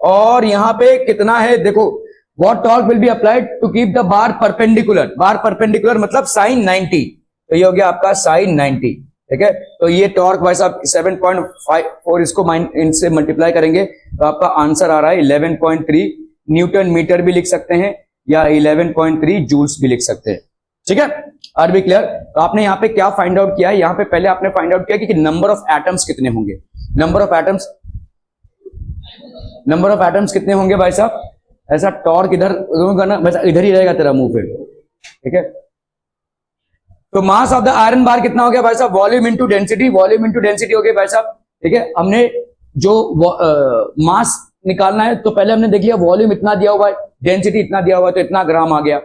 और यहां पे कितना है देखो, what torque will be applied to keep the bar perpendicular, bar perpendicular मतलब sin 90, तो ये हो गया आपका sin 90, ठीक है। तो ये टॉर्क भाई साहब 7.54, इसको इनसे मल्टीप्लाई करेंगे तो आपका आंसर आ रहा है 11.3 न्यूटन मीटर भी लिख सकते हैं, या 11.3 जूल्स भी लिख सकते हैं, ठीक है। Are B clear. तो आपने यहाँ पे क्या फाइंड आउट किया है, यहाँ पे पहले आपने फाइंड आउट किया कि नंबर ऑफ एटम्स कितने होंगे, नंबर ऑफ एटम्स कितने होंगे भाई साहब, ऐसा टॉर्क इधर करना, वैसा इधर ही रहेगा तेरा मुंह फिर, ठीक है। तो मास ऑफ द आयरन बार कितना हो गया भाई साहब, volume into density, volume into density हो गया भाई साहब, ठीक है। हमने जो मास निकालना है तो पहले हमने देख लिया वॉल्यूम इतना दिया हुआ है, डेंसिटी इतना दिया हुआ है, तो इतना ग्राम आ गया।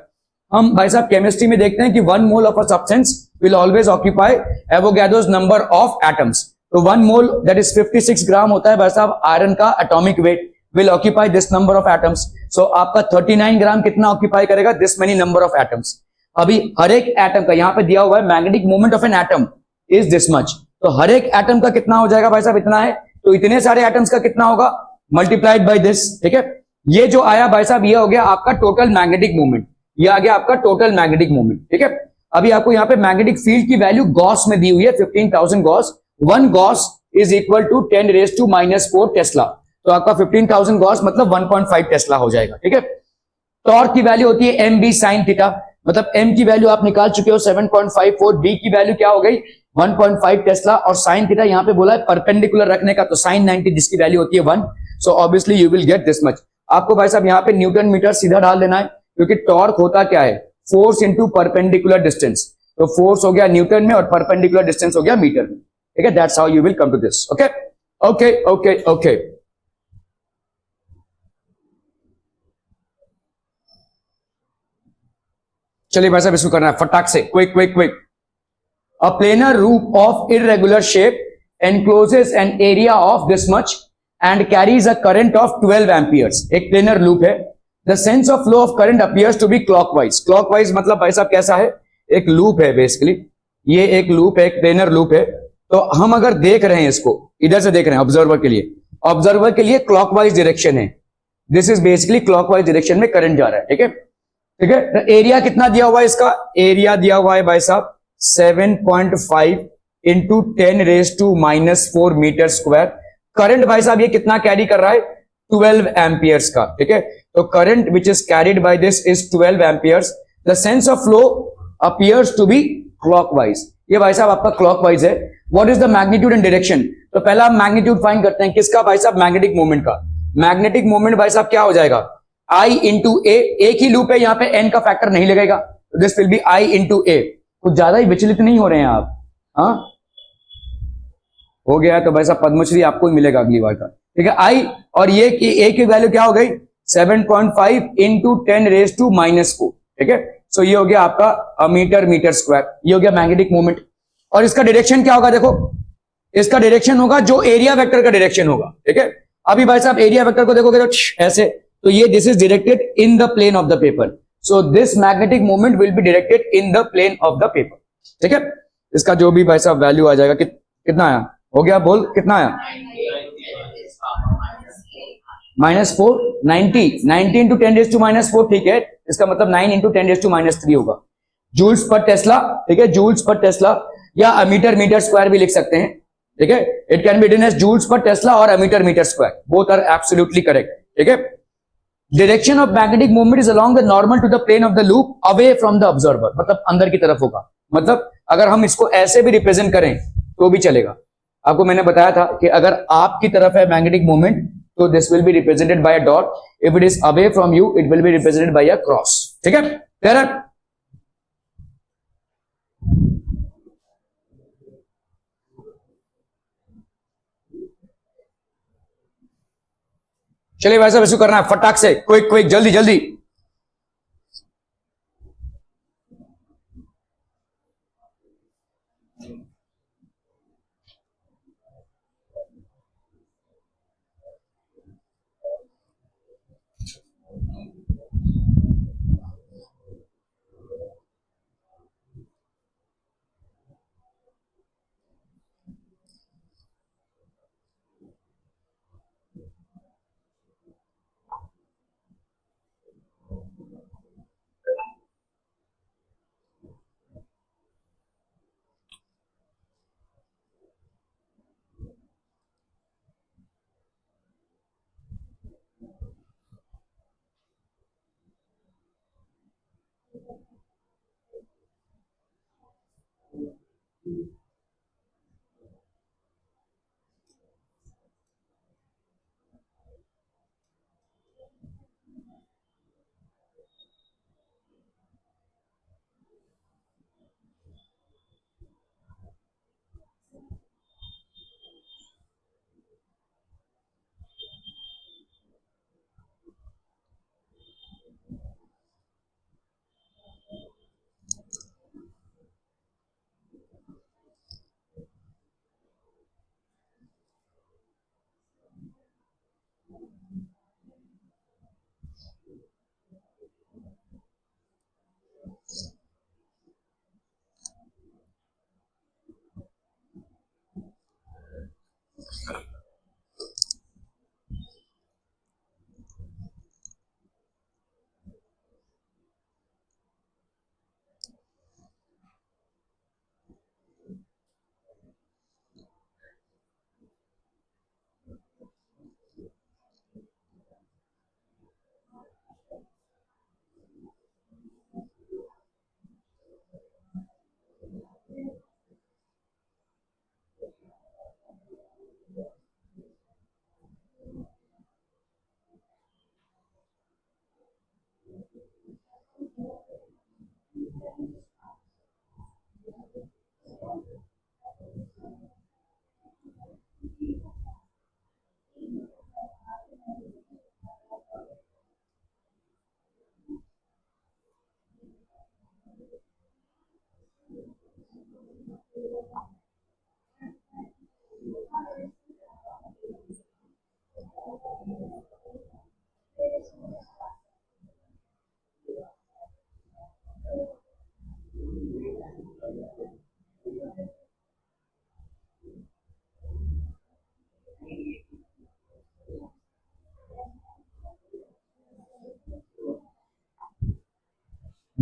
हम भाई साहब केमिस्ट्री में देखते हैं कि 1 mole of a substance will always occupy Avogadro's number of atoms. तो 1 mole that is 56 ग्राम होता है भाई साहब आयरन का atomic weight, will occupy this number of atoms. So आपका 39 ग्राम कितना ऑक्यूपाई करेगा? this many number of atoms. अभी हर एक एटम का यहां पे दिया हुआ है magnetic moment of an atom is this much, तो हर एक एटम का कितना हो जाएगा भाई साहब? इतना है, तो इतने सारे एटम्स का कितना होगा? मल्टीप्लाइड बाय दिस, ठीक है। ये जो आया भाई साहब ये हो गया आपका टोटल मैग्नेटिक मोमेंट, ये आ गया आपका टोटल मैग्नेटिक मोमेंट, ठीक है। अभी आपको यहाँ पे मैग्नेटिक फील्ड की वैल्यू गॉस में दी हुई है 15,000 gauss, 1 gauss is equal to 10⁻⁻⁴ tesla, तो आपका 15,000 गॉस मतलब 1.5 टेस्ला हो जाएगा, ठीक है। टॉर्क की वैल्यू होती है एम बी साइन थीटा, मतलब एम की वैल्यू आप निकाल चुके हो 7.54, बी की वैल्यू क्या हो गई 1.5 टेस्ला, और साइन थीटा यहाँ पे बोला है परपेंडिकुलर रखने का, तो साइन 90 जिसकी वैल्यू होती है 1, so obviously you will get this much. आपको भाई साहब यहाँ पे न्यूटन मीटर सीधा डाल देना है, क्योंकि टॉर्क होता क्या है? फोर्स इंटू परपेंडिकुलर डिस्टेंस, तो फोर्स हो गया न्यूटन में और परपेंडिकुलर डिस्टेंस हो गया मीटर में, ठीक है। That's how you will come to this, okay okay okay okay. चलिए भाई साहब इसको करना है फटाक से, quick quick quick. A planar loop of irregular shape encloses an area of this much and carries a current of 12 amperes. एक planar loop है, the sense of flow of current appears to be clockwise. Clockwise मतलब भाई साहब कैसा है? एक loop है basically, ये एक लूप है, एक प्लेनर लूप है, तो हम अगर देख रहे हैं इसको इधर से देख रहे हैं ऑब्जर्वर के लिए, ऑब्जर्वर के लिए क्लॉकवाइज डायरेक्शन है, this is basically clockwise direction में करंट जा रहा है, ठीक है ठीक है। एरिया कितना दिया हुआ है इसका? एरिया दिया हुआ है भाई साहब 7.5 इंटू 10⁻⁻⁴ मीटर स्क्वायर। करंट भाई साहब ये कितना कैरी कर रहा है? 12 एम्पियर्स का, ठीक है। तो current which is carried by this is 12 amperes. The sense of flow appears to be clockwise, ये भाई साहब आपका क्लॉकवाइज है। What is the magnitude and direction? तो पहला हम मैग्नीट्यूड फाइंड करते हैं, किसका भाई साहब? मैग्नेटिक मोमेंट का। मैग्नेटिक मोमेंट भाई साहब क्या हो जाएगा? आई इंटू ए, एक ही लूप है यहाँ पे, एन का फैक्टर नहीं लगेगा, this will be I into A. कुछ ज्यादा ही विचलित नहीं हो रहे हैं आप? हाँ हो गया है तो भाई साहब पद्मश्री आपको ही मिलेगा अगली बार का, ठीक है। आई और ये की ए की वैल्यू क्या हो गई? 7.5 इंटू 10⁻⁻⁴, ठीक है। सो ये हो गया आपका मीटर मीटर स्क्वायर, ये हो गया मैग्नेटिक मोमेंट। और इसका डायरेक्शन क्या होगा? देखो इसका डायरेक्शन होगा जो एरिया वेक्टर का डायरेक्शन होगा, ठीक है। अभी भाई साहब एरिया वेक्टर को देखोगे तो ऐसे, तो ये this is directed in the plane of the paper, so this magnetic moment will be directed in the plane of the paper, ठीक है। इसका जो भी भाई साहब वैल्यू आ जाएगा, कितना आया? हो गया, बोल कितना आया? -4 90 इंटू 10⁻⁴, ठीक है। इसका मतलब 9 इंटू 10⁻³ होगा जूल्स पर टेस्ला, ठीक है। जूल्स पर टेस्ला या मीटर मीटर स्क्वायर भी लिख सकते हैं, ठीक है। It can be written as joules पर टेस्ला और meter metre square, both are absolutely correct, ठीक है। Direction of magnetic movement is along the normal to the plane of the loop away from the observer, मतलब अंदर की तरफ होगा। मतलब अगर हम इसको ऐसे भी रिप्रेजेंट करें तो भी चलेगा। आपको मैंने बताया था कि अगर आपकी तरफ है मैग्नेटिक मूवमेंट तो this will be represented by a dot, if it is away from you it will be represented by a cross, ठीक है। क्लियर है? चलिए भाई साहब इसको करना है फटाक से, क्विक क्विक, जल्दी जल्दी।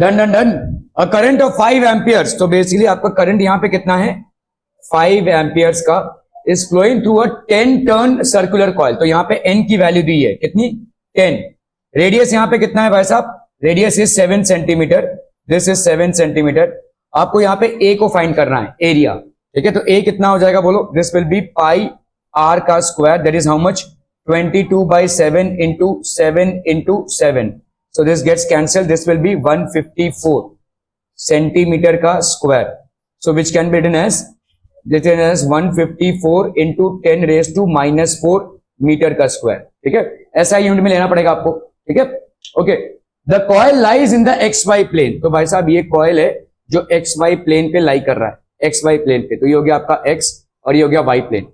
Done done done. A current of 5 amperes, तो बेसिकली आपका करंट यहां पे कितना है 5 एम्पियर्स का, is flowing through a 10 turn circular coil. तो यहां पे n की वैल्यू दी है कितनी 10। रेडियस यहां पे कितना है भाई साहब, radius is 7 centimetre, this is 7 centimetre. आपको यहां पे a को फाइंड करना है, एरिया, ठीक है। तो a कितना हो जाएगा बोलो, this will B pi r का square, that is how much 22/7 into 7 into 7। So this gets cancelled. This will be 154 centimeter का square. So which can be written as 154 into 10 raised to -4 metre का square. ठीक है, ऐसा unit में लेना पड़ेगा आपको, ठीक है। Okay, the coil lies in the XY plane. तो भाई साहब ये कॉइल है जो XY प्लेन पे लाई कर रहा है, XY प्लेन पे। तो ये हो गया आपका X और ये हो गया Y plane.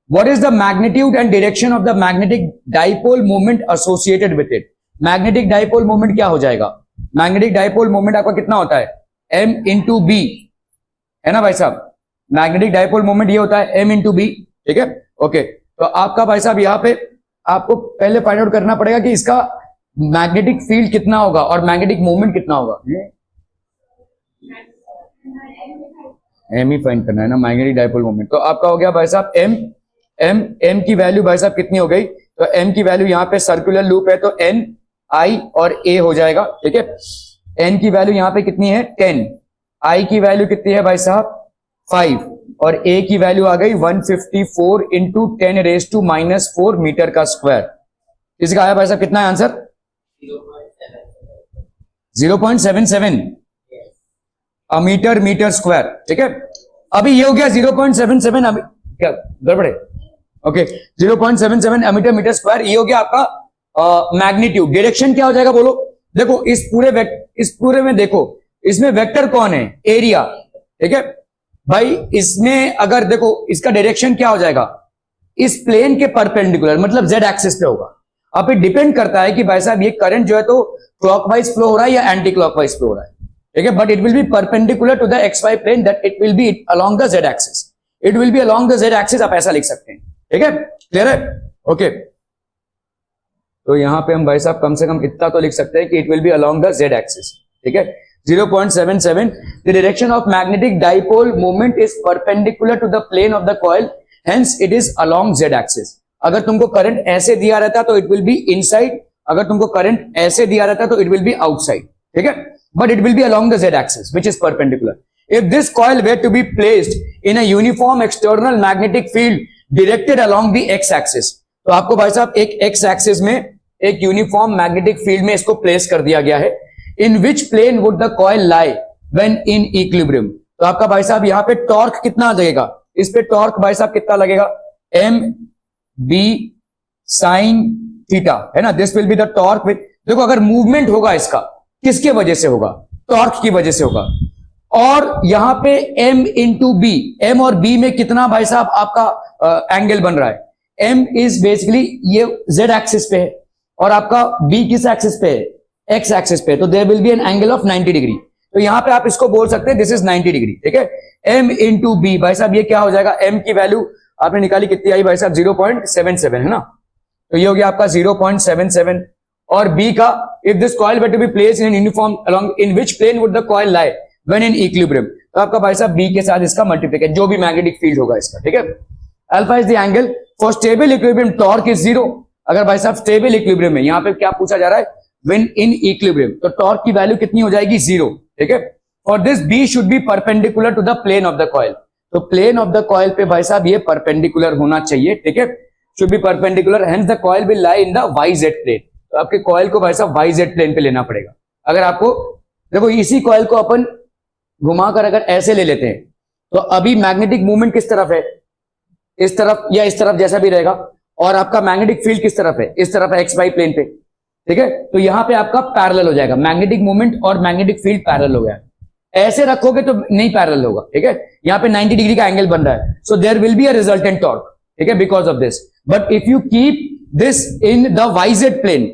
What is the magnitude and direction of the magnetic dipole moment associated with it? Magnetic dipole moment क्या हो जाएगा, मैग्नेटिक डाइपोल मोमेंट आपका कितना होता है m इंटू बी, है ना भाई साहब। मैग्नेटिक डाइपोल मोमेंट ये होता है m इंटू बी, ठीक है। ओके, तो आपका भाई साहब यहाँ पे आपको पहले फाइंड आउट करना पड़ेगा कि इसका मैग्नेटिक फील्ड कितना होगा और मैग्नेटिक मोमेंट कितना होगा। m ही फाइंड करना है ना, मैग्नेटिक डाइपोल मोमेंट। तो आपका हो गया भाई साहब m की वैल्यू भाई साहब कितनी हो गई, तो m की वैल्यू यहाँ पे सर्कुलर लूप है तो n I और a हो जाएगा, ठीक है। n की वैल्यू यहाँ पे कितनी है 10, I की वैल्यू कितनी है भाई साहब 5 और a की वैल्यू आ गई 154 इंटू 10 रेज टू -4 मीटर का स्क्वायर। इसका आया भाई साहब कितना है आंसर 0.77 मीटर स्क्वायर, ठीक है। अभी ये हो गया 0.77, अभी क्या गड़बड़े, ओके 0.77 मीटर स्क्वायर। ये हो गया आपका मैग्नीट्यूड। डायरेक्शन क्या हो जाएगा बोलो, देखो इस पूरे में देखो इसमें वेक्टर कौन है, एरिया, ठीक है भाई। इसमें अगर देखो इसका डायरेक्शन क्या हो जाएगा, इस प्लेन के परपेंडिकुलर, मतलब जेड एक्सिस पे होगा। अब ये डिपेंड करता है कि भाई साहब ये करंट जो है तो क्लॉकवाइज फ्लो हो रहा है या एंटी क्लॉकवाइज फ्लो हो रहा है, ठीक है। But it will be perpendicular to the XY plane, that it will be along the Z axis, it will be along the Z axis, आप ऐसा लिख सकते हैं, ठीक है। क्लियर है, ओके। तो यहां पे हम भाई साहब कम से कम इतना तो लिख सकते हैं कि it will be along the Z axis, ठीक है। 0.77 the direction of magnetic dipole moment is perpendicular to the plane of the coil, hence it is along Z axis. अगर तुमको करंट ऐसे दिया रहता तो इट विल बी इनसाइड, अगर तुमको करंट ऐसे दिया रहता तो इट विल बी आउटसाइड, ठीक है। But it will be along the Z axis which is perpendicular. If this coil were to be placed in a uniform external magnetic field directed along the x-axis, तो आपको भाई साहब एक x-axis में एक uniform magnetic field में इसको place कर दिया गया है। In which plane would the coil lie when in equilibrium? तो आपका भाई साहब यहाँ पे टॉर्क कितना आ जाएगा, इस पे टॉर्क भाई साहब कितना लगेगा m b sin थीटा, है ना। This will be the torque with, देखो अगर मूवमेंट होगा इसका किसके वजह से होगा, टॉर्क की वजह से होगा। और यहां पे m इंटू बी, m और b में कितना भाई साहब आपका एंगल बन रहा है, m इज बेसिकली ये z एक्सिस पे है और आपका b किस एक्सिस पे है, x एक्सिस पे, तो there will be an angle of 90 degree. तो यहां पे आप इसको बोल सकते हैं दिस इज 90 डिग्री, ठीक है। m इंटू बी भाई साहब ये क्या हो जाएगा, m की वैल्यू आपने निकाली कितनी आई भाई साहब 0.77, है ना। तो ये हो गया आपका 0.77 और b का if this coil were to be placed in uniform along in which plane would the coil lie when in equilibrium, तो आपका भाई साहब b के साथ इसका मल्टीप्लिकेशन जो भी मैग्नेटिक फील्ड होगा इसका, ठीक है। Alpha is the angle for stable equilibrium, torque is 0। अगर भाई साहब स्टेबल इक्विलिब्रियम में यहां पे क्या पूछा जा रहा है व्हेन इन इक्विलिब्रियम, तो टॉर्क की वैल्यू कितनी हो जाएगी 0, ठीक है। For this b should be perpendicular to the plane of the coil, तो प्लेन ऑफ द कॉइल पे भाई साहब ये परपेंडिकुलर होना चाहिए, ठीक है। Should be perpendicular, hence the coil will lie in the YZ plane. तो आपके कॉइल को भाई साहब YZ प्लेन पे लेना पड़ेगा। अगर आपको देखो इसी कॉइल को अपन घुमाकर अगर ऐसे ले लेते हैं तो अभी मैग्नेटिक मूवमेंट किस तरफ है, इस तरफ या इस तरफ जैसा भी रहेगा, और आपका मैग्नेटिक फील्ड किस तरफ है, इस तरफ है XY प्लेन पे, ठीक है। तो यहां पे आपका पैरेलल हो जाएगा, मैग्नेटिक मूवमेंट और मैग्नेटिक फील्ड पैरेलल हो गया। ऐसे रखोगे तो नहीं पैरेलल होगा, ठीक है। यहां पे 90 डिग्री का एंगल बन रहा है, so there will be a resultant torque, ठीक है, because of this. But if you keep this in the YZ plane,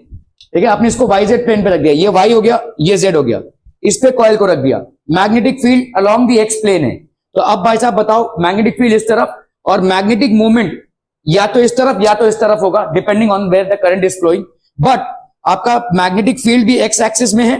ठीक है, आपने इसको YZ प्लेन पे रख दिया, ये Y हो गया, ये Z हो गया, इस पे कॉइल को रख दिया, magnetic field along the X plane है। तो अब भाई साहब बताओ मैग्नेटिक फील्ड इस तरफ और मैग्नेटिक मूवमेंट या तो इस तरफ या तो इस तरफ होगा, depending on where the current is flowing. But आपका मैग्नेटिक फील्ड भी X एक्सिस में है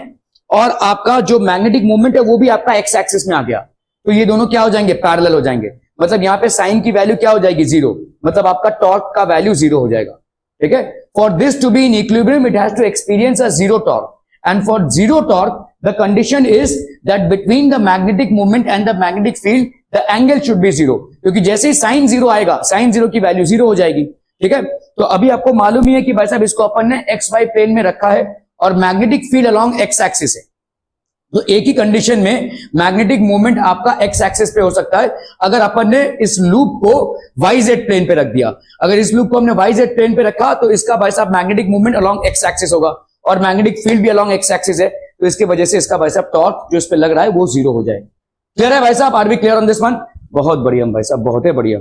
और आपका जो मैग्नेटिक मोमेंट है वो भी आपका एक्स एक्सिस में आ गया, तो ये दोनों क्या हो जाएंगे, पैरेलल हो जाएंगे। मतलब यहाँ पे साइन की वैल्यू क्या हो जाएगी, जीरो, मतलब आपका टॉर्क का वैल्यू जीरो हो जाएगा। ठीक है, for this to be in equilibrium it has to experience a zero torque, and for zero torque the condition is that between the magnetic moment and the magnetic field the angle should be zero, क्योंकि जैसे ही sine zero आएगा sine zero की value zero हो जाएगी। ठीक है, तो अभी आपको मालूम ही है कि भाई साहब इसको अपन ने एक्स वाई प्लेन में रखा है और magnetic field along x axis है, तो एक ही कंडीशन में मैग्नेटिक मूवमेंट आपका एक्स एक्सिस पे हो सकता है अगर अपन ने इस लूप को वाई जेड प्लेन पे रख दिया। अगर इस लूप को हमने वाई जेड प्लेन पे रखा तो इसका भाई साहब magnetic movement along x axis होगा और मैग्नेटिक फील्ड भी अलोंग एक्स एक्सिस है, तो इसकी वजह से इसका भाई साहब टॉर्क जो इस पे लग रहा है वो जीरो हो जाएगा। क्लियर है भाई साहब, are we clear on this one? बहुत बढ़िया भाई साहब, बहुत ही बढ़िया।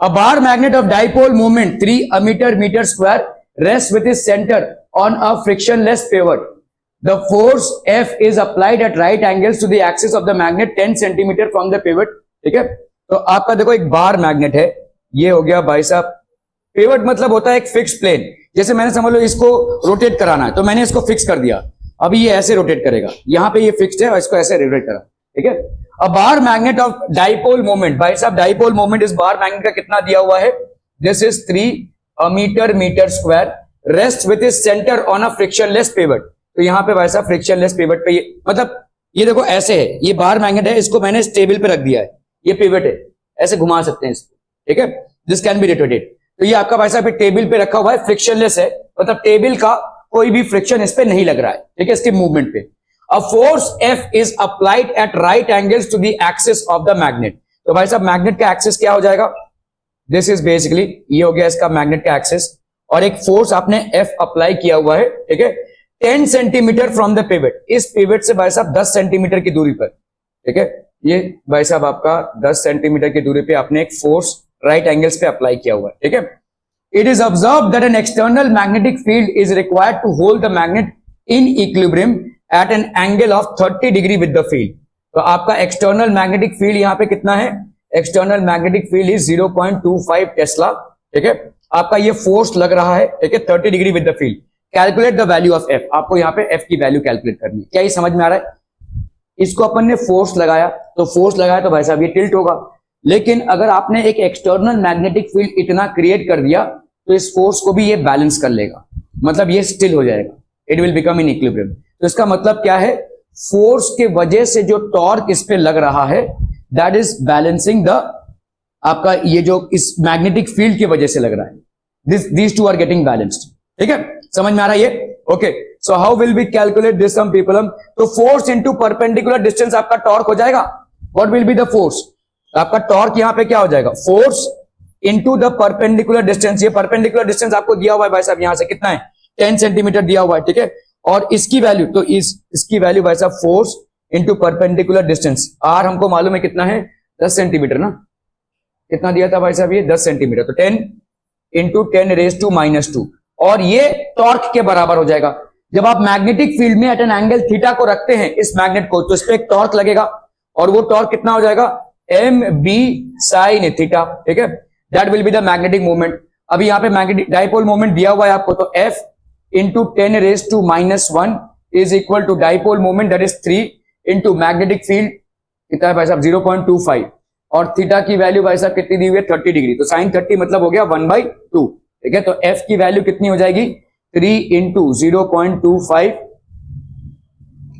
A bar magnet of dipole moment 3 ammeter meter square rests with its center on a frictionless pivot. The force F is applied at right angles to the axis of the magnet 10 centimeter from the pivot. ठीक है, तो आपका देखो एक bar magnet है, ये हो गया भाई साहब पिवट, मतलब होता है एक फिक्स प्लेन। जैसे मैंने समझ लो इसको रोटेट कराना है तो मैंने इसको फिक्स कर दिया, अभी ये ऐसे रोटेट करेगा, यहाँ पे ये फिक्स्ड है और इसको ऐसे रोटेट करा। ठीक है, a bar magnet of dipole moment, भाई साहब डाइपोल मोमेंट इस बार मैग्नेट का कितना दिया हुआ है, this is 3 metre square rest with is centre on a frictionless pivot. तो यहाँ पे भाई साहब फ्रिक्शनलेस पिवट पे ये मतलब ये देखो ऐसे है, ये बार मैग्नेट है, इसको मैंने टेबल पे रख दिया है, ये पिवट है, ऐसे घुमा सकते हैं इसको। ठीक है, दिस कैन बी रोटेटेड। तो ये आपका भाई साहब टेबल पे रखा हुआ है, फ्रिक्शनलेस है, मतलब टेबल का कोई भी फ्रिक्शन इस पे नहीं लग रहा है। ठीक है, इसके मूवमेंट पे A force F is applied at right angles to the axis of the magnet. तो भाई साहब मैग्नेट का एक्सिस क्या हो जाएगा, दिस इज बेसिकली ये हो गया इसका मैग्नेट का एक्सिस, और एक फोर्स आपने F अप्लाई किया हुआ है। ठीक है, 10 सेंटीमीटर फ्रॉम द पिवट, इस पिवट से भाई साहब 10 सेंटीमीटर की दूरी पर। ठीक है, ये भाई साहब आपका 10 सेंटीमीटर की दूरी पे आपने एक फोर्स राइट एंगल्स पे अप्लाई किया हुआ है। ठीक है, it is observe that an external magnetic field is required to hold the magnet in equilibrium at an angle of 30 degree with the field. तो आपका एक्सटर्नल मैग्नेटिक फील्ड यहां पे कितना है, external magnetic field is 0.25 tesla. ठीक है, आपका ये फोर्स लग रहा है, ठीक है, 30 degree with the field. Calculate the value of F, आपको यहाँ पे एफ की वैल्यू कैलकुलेट करनी है। क्या ये समझ में आ रहा है? इसको अपन ने फोर्स लगाया, तो फोर्स लगाया तो भाई साहब ये टिल्ट होगा, लेकिन अगर आपने एक एक्सटर्नल मैग्नेटिक फील्ड इतना क्रिएट कर दिया तो इस फोर्स को भी ये बैलेंस कर लेगा, मतलब ये स्टिल हो जाएगा, it will become in equilibrium. तो इसका मतलब क्या है, फोर्स के वजह से जो टॉर्क इस पे लग रहा है दैट इज बैलेंसिंग द, आपका ये जो इस मैग्नेटिक फील्ड की वजह से लग रहा है, these two are getting balanced। ठीक है, समझ में आ रहा है ये? Okay, so how will we calculate this some people, हम तो फोर्स इनटू परपेंडिकुलर डिस्टेंस आपका टॉर्क हो जाएगा। What will be the force, आपका टॉर्क यहां पे क्या हो जाएगा, force into the perpendicular distance. ये परपेंडिकुलर डिस्टेंस आपको दिया हुआ है भाई साहब, यहां से कितना है 10 सेंटीमीटर दिया हुआ है। ठीक है, और इसकी वैल्यू, तो इसकी वैल्यू भाई साहब फोर्स इनटू परपेंडिकुलर डिस्टेंस, आर हमको मालूम है कितना है 10 सेंटीमीटर ना, कितना दिया था भाई साहब ये 10 सेंटीमीटर, तो 10 इंटू 10⁻⁻², और ये टॉर्क के बराबर हो जाएगा। जब आप मैग्नेटिक फील्ड में एट एन एंगल थीटा को रखते हैं इस मैग्नेट को, तो इस पे एक टॉर्क लगेगा, और वो टॉर्क कितना हो जाएगा, mb sin थीटा। ठीक है, that will be the magnetic moment. अभी यहाँ पे मैग्नेटिक डाइपोल मोमेंट दिया हुआ है आपको, तो F into 10⁻⁻1 is equal to dipole moment that is 3 into magnetic field कितना है भाई साहब 0.25, और थीटा की वैल्यू भाई साहब कितनी दी हुई है 30 डिग्री, तो साइन 30 मतलब हो गया 1/2। ठीक है, तो F की वैल्यू कितनी हो जाएगी 3 इंटू 0.25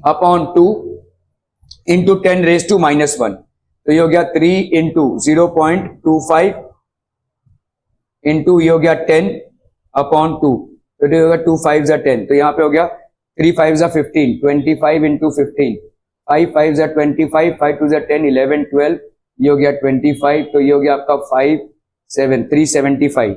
अपॉन 2 इंटू 10⁻⁻1, तो ये हो गया 3 इंटू 0.25 इंटू ये हो गया 10 अपॉन 2, तो ये होगा 2 5 जा 10, तो यहाँ पे हो गया 3 5 जा 15, 25 इंटू 15, 5 5 जा 25, 5 2 जा 10, 11 12, ये हो गया 25, तो ये हो गया आपका 5 7 375,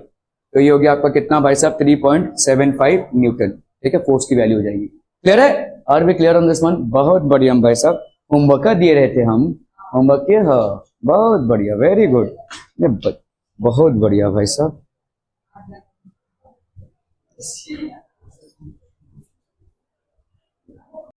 तो ये हो गया आपका कितना भाई साहब 3.75 न्यूटन। ठीक है, फोर्स की वैल्यू हो जाएगी। क्लियर है, are we clear on this one? बहुत बढ़िया भाई साहब, होमवर्क दिए रहे थे हम, होमवर्क किया, हाँ बहुत बढ़िया, वेरी गुड, बहुत बढ़िया भाई साहब।